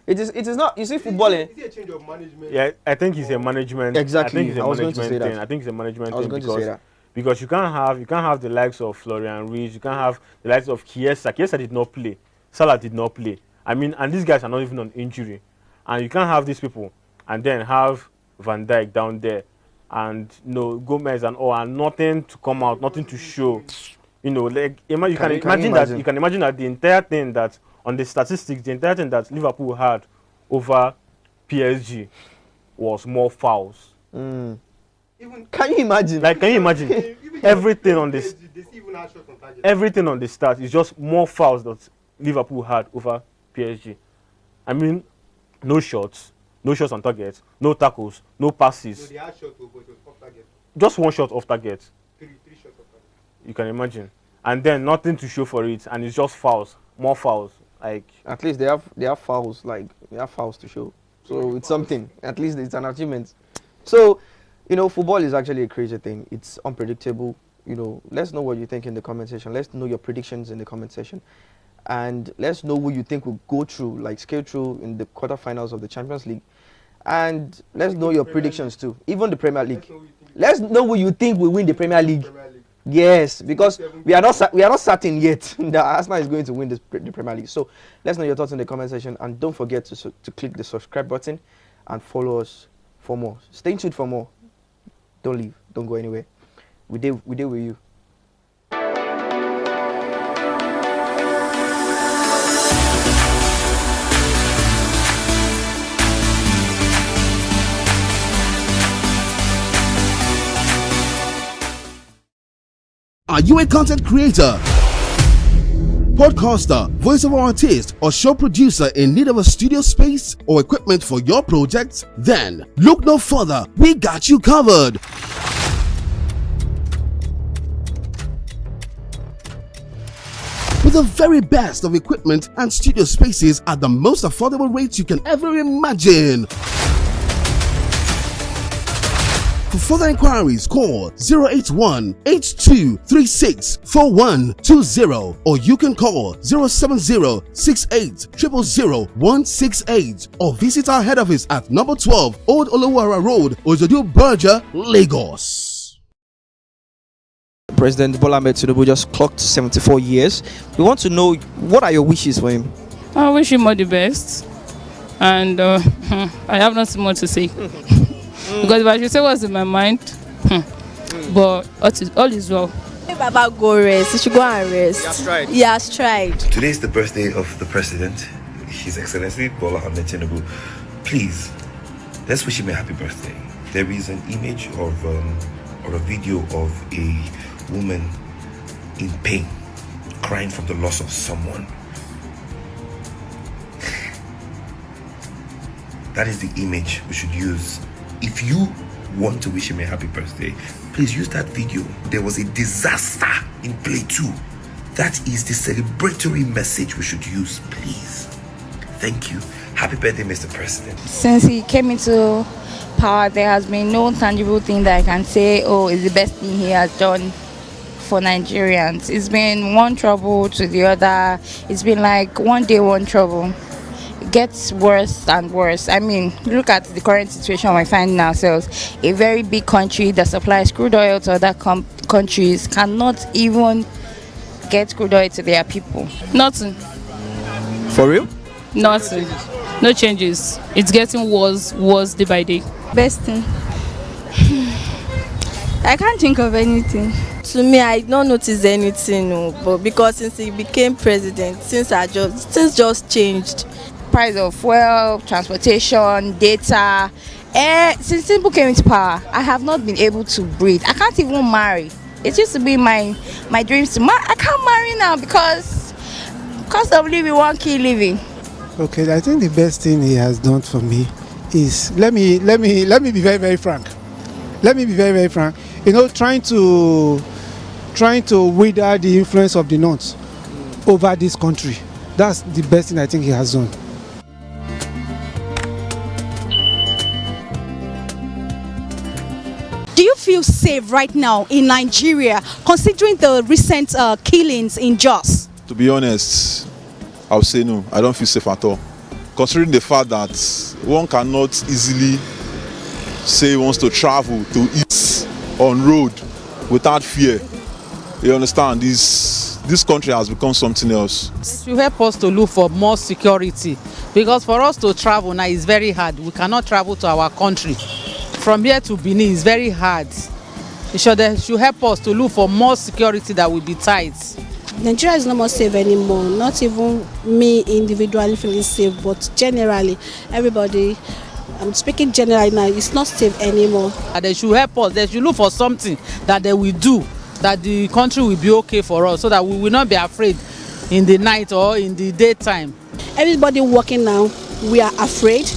It is not. You see, footballing. Is it a change of management? Yeah, I think it's a management. Exactly. I think it's a I was going to management say thing. that. I think it's a management I was thing going to say that. because you can't have the likes of Florian Rees. You can't have the likes of Chiesa. Chiesa did not play. Salah did not play. I mean, and these guys are not even on injury, and you can't have these people and then have Van Dijk down there, and Gomez and all, and nothing to come out, nothing to show. You know, like you can imagine that the entire thing that on the statistics, the entire thing that Liverpool had over PSG was more fouls. Can you imagine? Like, can you imagine everything on this? Everything on the start is just more fouls that Liverpool had over PSG. I mean, no shots on target, no tackles, no passes. They had shot, but it was off target. Just one shot off target. 3 shots off target. You can imagine, and then nothing to show for it, and it's just fouls, more fouls. Like At least they have fouls. Like they have fouls to show. So it's something. At least it's an achievement. So, football is actually a crazy thing. It's unpredictable. Let's know what you think in the comment section. Let's know your predictions in the comment section. And let's know who you think will go through, like scale through in the quarterfinals of the Champions League. And let's know your predictions too. Even the Premier League. Let's know who you think will win the Premier League. Yes, because we are not certain yet that Arsenal is going to win the Premier League. So let's know your thoughts in the comment section, and don't forget to click the subscribe button and follow us for more. Stay tuned for more. Don't leave. Don't go anywhere. We did with you. Are you a content creator, podcaster, voiceover artist, or show producer in need of a studio space or equipment for your project? Then look no further. We got you covered. With the very best of equipment and studio spaces at the most affordable rates you can ever imagine. For further inquiries, call 081-8236-4120 or you can call 070-68000168 or visit our head office at number 12 Old Olowara Road, Ojodu Berger, Lagos. President Bola Ahmed Tinubu just clocked 74 years. We want to know, what are your wishes for him? I wish him all the best. And I have nothing more to say. Because if I should say what's in my mind, but all is well. Baba go rest. He should go and rest. He has tried. He has tried. Today is the birthday of the president, His Excellency Bola Ahmed Tinubu. Please, let's wish him a happy birthday. There is an image of or a video of a woman in pain, crying from the loss of someone. That is the image we should use. If you want to wish him a happy birthday, please use that video. There was a disaster in play too. That is the celebratory message we should use, please. Thank you. Happy birthday, Mr. President. Since he came into power, there has been no tangible thing that I can say, oh, it's the best thing he has done for Nigerians. It's been one trouble to the other. It's been like one day, one trouble. It gets worse and worse. I mean, look at the current situation we're finding ourselves. A very big country that supplies crude oil to other countries cannot even get crude oil to their people. Nothing. For real? Nothing. No changes. It's getting worse day by day. Best thing. I can't think of anything. To me, I don't notice anything, no, but because since he became president, things just changed. Price of fuel, transportation, data. Since Tinubu came into power, I have not been able to breathe. I can't even marry. It used to be my dreams to marry. I can't marry now because cost of living won't keep living. Okay, I think the best thing he has done for me is let me be very, very frank. Let me be very, very frank. You know, trying to wither the influence of the North over this country. That's the best thing I think he has done. Do you feel safe right now in Nigeria, considering the recent killings in Jos? To be honest, I would say no. I don't feel safe at all. Considering the fact that one cannot easily say he wants to travel to eat on road without fear. You understand? This country has become something else. It will help us to look for more security, because for us to travel now is very hard. We cannot travel to our country. From here to Benin is very hard. It should help us to look for more security that will be tight. Nigeria is not more safe anymore. Not even me individually feeling safe, but generally, everybody. I'm speaking generally now. It's not safe anymore. They should help us. They should look for something that they will do, that the country will be okay for us, so that we will not be afraid in the night or in the daytime. Everybody working now, we are afraid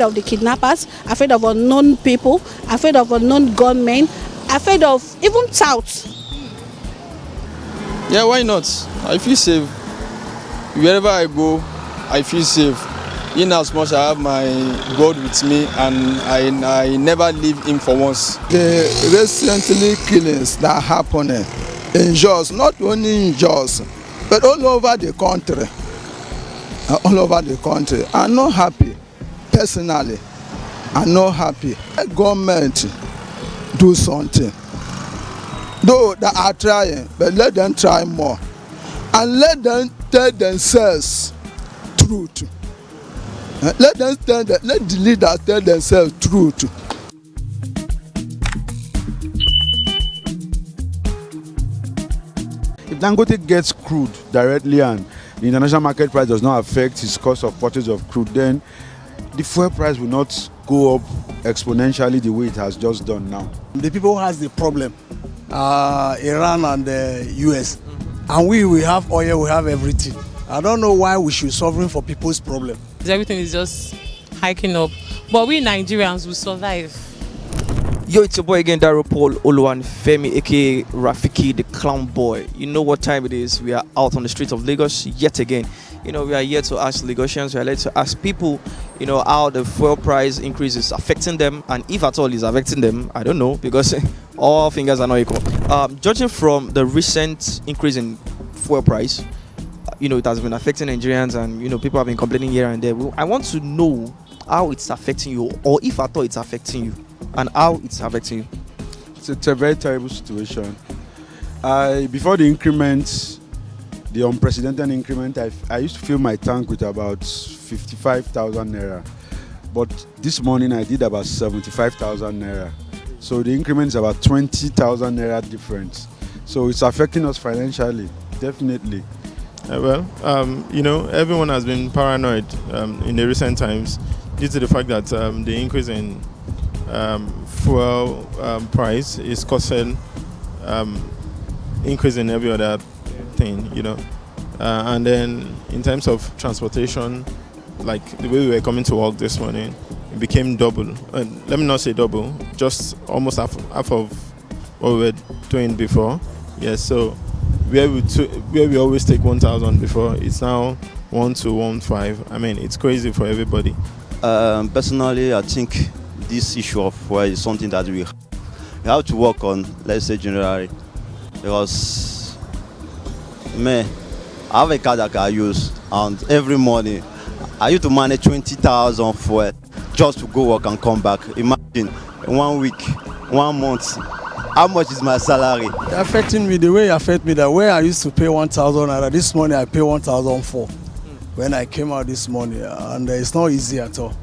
of the kidnappers, afraid of unknown people, afraid of unknown gunmen, afraid of even touts. Yeah, why not? I feel safe. Wherever I go, I feel safe. In as much I have my God with me, and I never leave him for once. The recently killings that happened in Jos, not only in Jos, but all over the country. I'm not happy. Personally, I'm not happy. The government do something. Though they are trying, but let them try more. And let them tell themselves truth. Let the leaders tell themselves truth. If Dangote gets crude directly and the international market price does not affect his cost of purchase of crude, then the fuel price will not go up exponentially the way it has just done now. The people who has the problem Iran and the US. And we have oil, we have everything. I don't know why we should suffering for people's problem. Everything is just hiking up. But we Nigerians will survive. Yo, it's your boy again, Paul Femi, aka Rafiki, the clown boy. You know what time it is. We are out on the streets of Lagos yet again. We are here to ask Lagosians, we are here to ask people, how the fuel price increase is affecting them, and if at all is affecting them, I don't know, because all fingers are not equal. Judging from the recent increase in fuel price, it has been affecting Nigerians, and people have been complaining here and there. I want to know how it's affecting you, or if at all it's affecting you, and how it's affecting you. It's a very terrible situation. Before the increment, the unprecedented increment, I used to fill my tank with about 55,000 naira. But this morning I did about 75,000 naira. So the increment is about 20,000 naira difference. So it's affecting us financially, definitely. Everyone has been paranoid in the recent times due to the fact that the increase in fuel price is causing increase in every other thing, and then in terms of transportation, like the way we were coming to work this morning, it became double. Let me not say double, just almost half of what we were doing before. Yes, so where we always take 1,000 before, it's now 1,215. I mean, it's crazy for everybody. Personally, I think this issue of fuel is something that we have to work on, let's say generally, because I have a car that I use, and every morning I used to manage 20,000 fuel just to go work and come back. Imagine 1 week, 1 month, how much is my salary? It's affecting me the way it affect me, that where I used to pay 1,000 naira, this morning I pay 1,004 when I came out this morning, and it's not easy at all.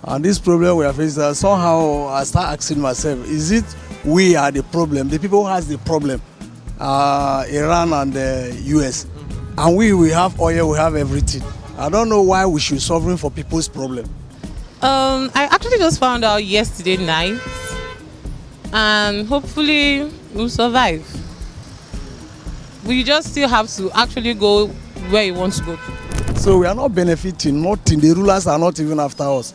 And this problem we are facing, somehow I start asking myself, is it we are the problem, the people who has the problem, Iran and the US, and we have oil, we have everything. I don't know why we should suffering for people's problem. I actually just found out yesterday night, and hopefully we'll survive. We just still have to actually go where you want to go to. So we are not benefiting, nothing. The rulers are not even after us.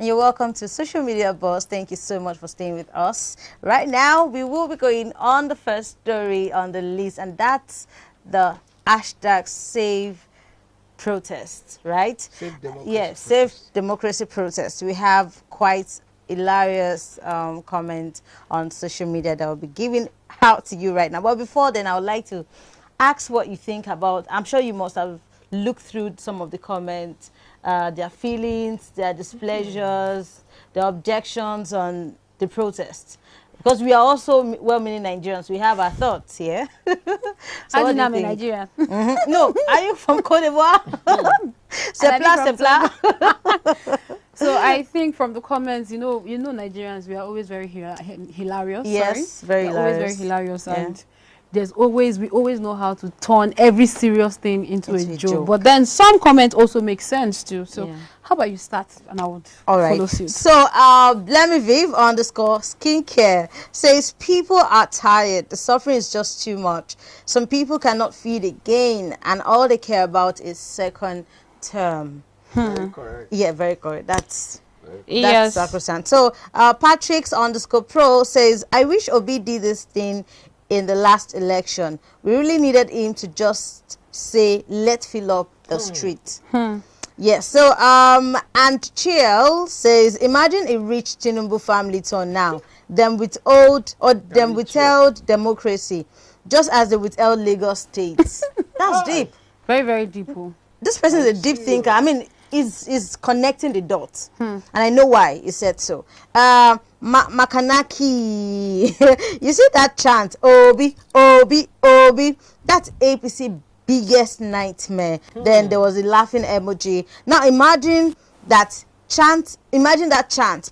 And you're welcome to Social Media Boss. Thank you so much for staying with us. Right now, we will be going on the first story on the list, and that's the hashtag Save Protest, right? Save Democracy. Yes, Save Democracy Protest. We have quite hilarious comment on social media that will be given out to you right now. But before then, I would like to ask what you think about, I'm sure you must have looked through some of the comments, their feelings, their displeasures, their objections on the protests. Because we are also well-meaning Nigerians. We have our thoughts here. So I am a Nigerian. No, are you from Cote d'Ivoire? So I think from the comments, you know Nigerians, we are always very hilarious. Yes, very hilarious. Always very hilarious, and we always know how to turn every serious thing into a joke. But then some comments also make sense too. So how about you start, and I would follow suit. So Blemiviv _skincare says people are tired. The suffering is just too much. Some people cannot feed again, and all they care about is second term. Very correct. Yeah, very correct. That's yes. sacrosanct. So Patrick's _pro says, I wish Obi did this thing in the last election. We really needed him to just say, let's fill up the street. Yes, so and Chiel says, imagine a rich Tinubu family turn now. Them withheld democracy, just as they withheld Lagos State. That's deep. Very, very deep. This person is a deep thinker. I mean, is connecting the dots. And I know why he said so. Makanaki, you see that chant, Obi, Obi, Obi, that's APC biggest nightmare. Then there was a laughing emoji. Now imagine that chant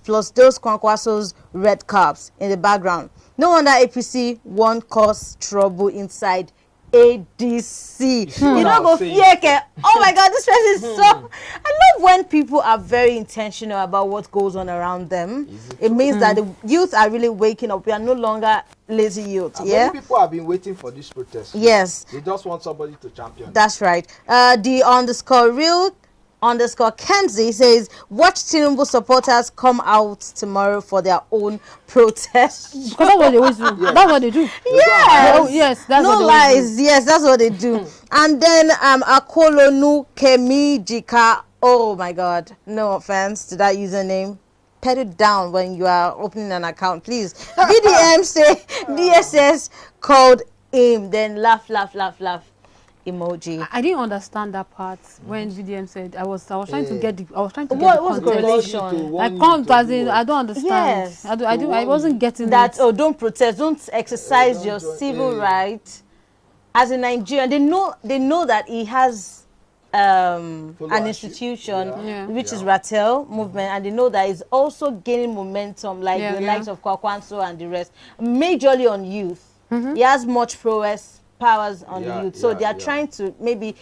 plus those Kwankwaso's red caps in the background. No wonder APC won't cause trouble inside ADC. You know, go fear. Oh my God, this person is so. I love when people are very intentional about what goes on around them. It means that the youth are really waking up. We are no longer lazy youth. Many people have been waiting for this protest. Yes. They just want somebody to champion. That's right. The _real_ Kemsey says, watch Tinubu supporters come out tomorrow for their own protest. Because that's what they always do. Yes. That's what they do. Yes. Yes, that's no what they lies. do. Yes, that's what they do. And then Akolonu Kemi Jika. Oh my God. No offense to that username. Put it down when you are opening an account, please. BDM say DSS called him. Then laugh emoji. I didn't understand that part when VDM said I was trying to get the what was correlation? Like come as in I don't understand. Yes. I wasn't getting that. it. Oh, don't protest, don't exercise your civil right. As a Nigerian, they know that he has an institution which is Ratel movement, and they know that it's also gaining momentum like the likes of Kwankwaso and the rest, majorly on youth. He has much powers on the youth, so they are trying to maybe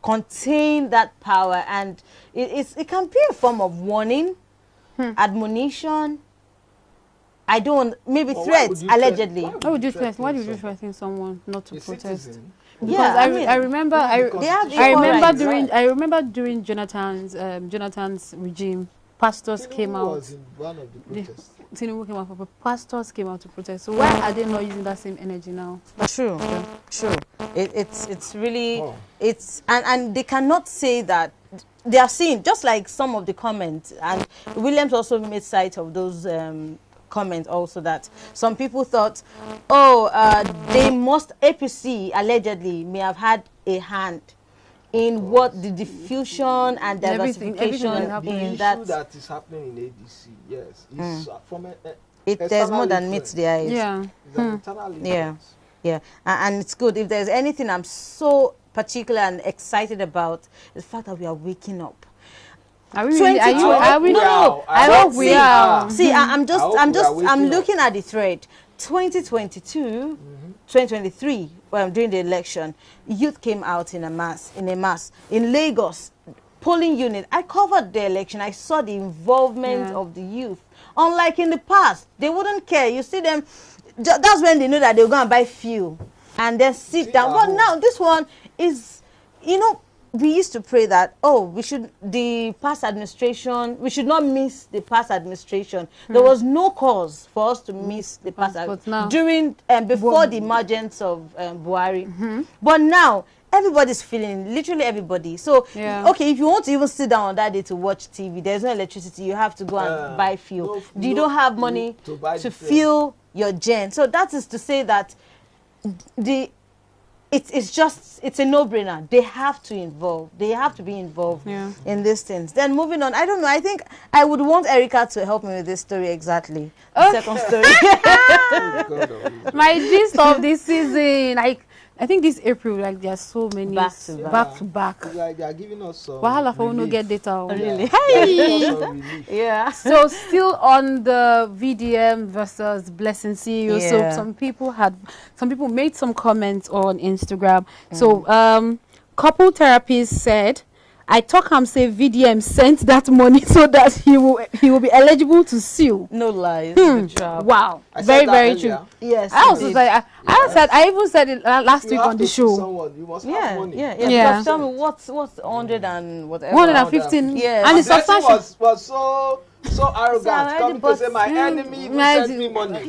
contain that power, and it can be a form of warning, admonition. I don't, maybe threats, allegedly. Why would you threaten someone not to protest? Because Yeah, I remember during Jonathan's regime, pastors came out. Was in one of the protests. Tinubu came out, but pastors came out to protest. So why are they not using that same energy now? True. It's really and they cannot say that they are seeing, just like some of the comments, and Williams also made sight of those comments also, that some people thought, they must, APC allegedly may have had a hand in what the diffusion and diversification in that. That is happening in ADC, yes, is from there's more than meets the eyes. And it's good. If there's anything I'm so particular and excited about, is the fact that we are waking up. Are we really? No. I hope we are. See, I'm looking at the thread. 2022, 2023, during the election, youth came out in a mass in Lagos polling unit. I covered the election. I saw the involvement of the youth. Unlike in the past, they wouldn't care. You see them. That's when they know that they're going to buy fuel and then sit down. But now this one is, we used to pray that, we should not miss the past administration. There was no cause for us to miss the past during before the emergence of Buhari. But now everybody's feeling, literally everybody. So okay, if you want to even sit down on that day to watch TV, there's no electricity, you have to go and buy fuel. You don't have money to fuel your gen. So that is to say that it's a no-brainer. They have to be involved in these things. Then moving on, I don't know, I think I would want Erica to help me with this story exactly. The second story. My gist of this season, I think this April, there are so many back to back. Like they are giving us some Wahala for no get data. Really? Hey! So still on the VDM versus Blessing CEO. So some people made some comments on Instagram. So couple therapist said, I talk him say VDM sent that money so that he will be eligible to sue. No lies. Wow. Very true. Yes. I also said I even said it last week on the show. You must have money. Yeah. Tell me what's 100 and whatever. 115. Yes. And it's substantial. Was so arrogant. Coming to say my enemy even sent me money.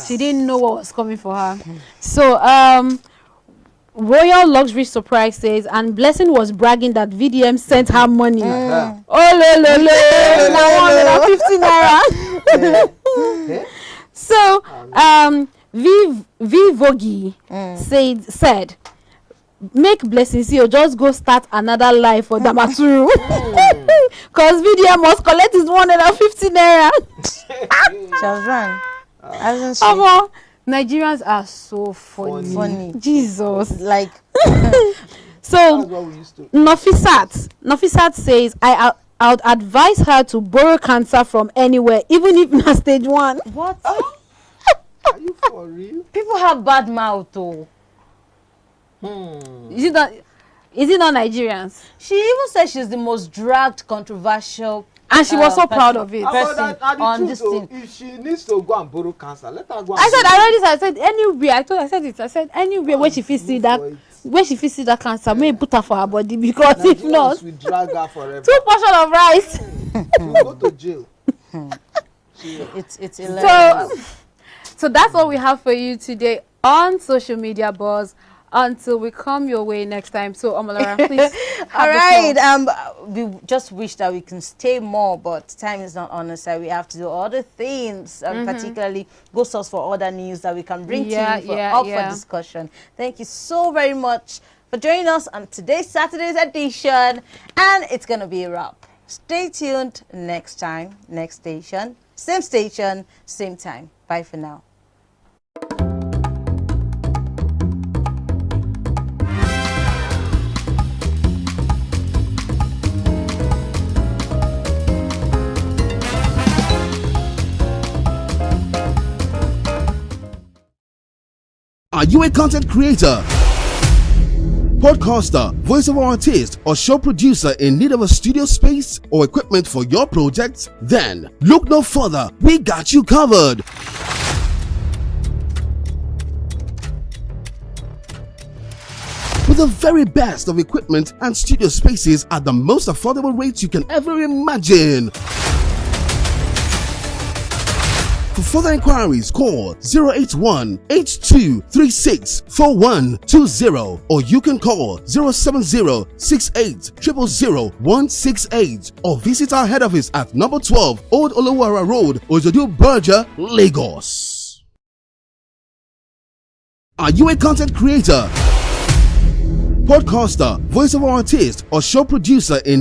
She didn't know what was coming for her. So Royal Luxury Surprise says, and Blessing was bragging that VDM sent her money. Now 150 naira. So Vogi said, make Blessing CEO just go start another life for Damaturu. Because VDM must collect his 150 naira. She was wrong. Hasn't she? Nigerians are so funny. Jesus. Like so Nofisat says I would advise her to borrow cancer from anywhere, even if not stage 1. What? Are you for real? People have bad mouth though. Is it not Nigerians? She even said she's the most dragged, controversial, and she was so proud of it. On this thing. If she needs to go and borrow cancer, let her go. I said anywhere. I said anywhere where she feels see that. Where she feels that cancer, may put her for her body, because if not, we drag her forever. 2 portions of rice. She'll go to jail. It's hilarious. So that's all we have for you today on Social Media Buzz. Until we come your way next time. So Omolara, please. All right. We just wish that we can stay more, but time is not on our side. We have to do other things, particularly go source for other news that we can bring to you for discussion. Thank you so very much for joining us on today's Saturday's edition, and it's gonna be a wrap. Stay tuned next time, next station, same time. Bye for now. Are you a content creator, podcaster, voiceover artist, or show producer in need of a studio space or equipment for your project? Then look no further. We got you covered. With the very best of equipment and studio spaces at the most affordable rates you can ever imagine. For further inquiries, call 081-8236-4120, or you can call 070-68000168, or visit our head office at number 12 Old Olowara Road, Ojodu Berger, Lagos. Are you a content creator, podcaster, voiceover artist, or show producer in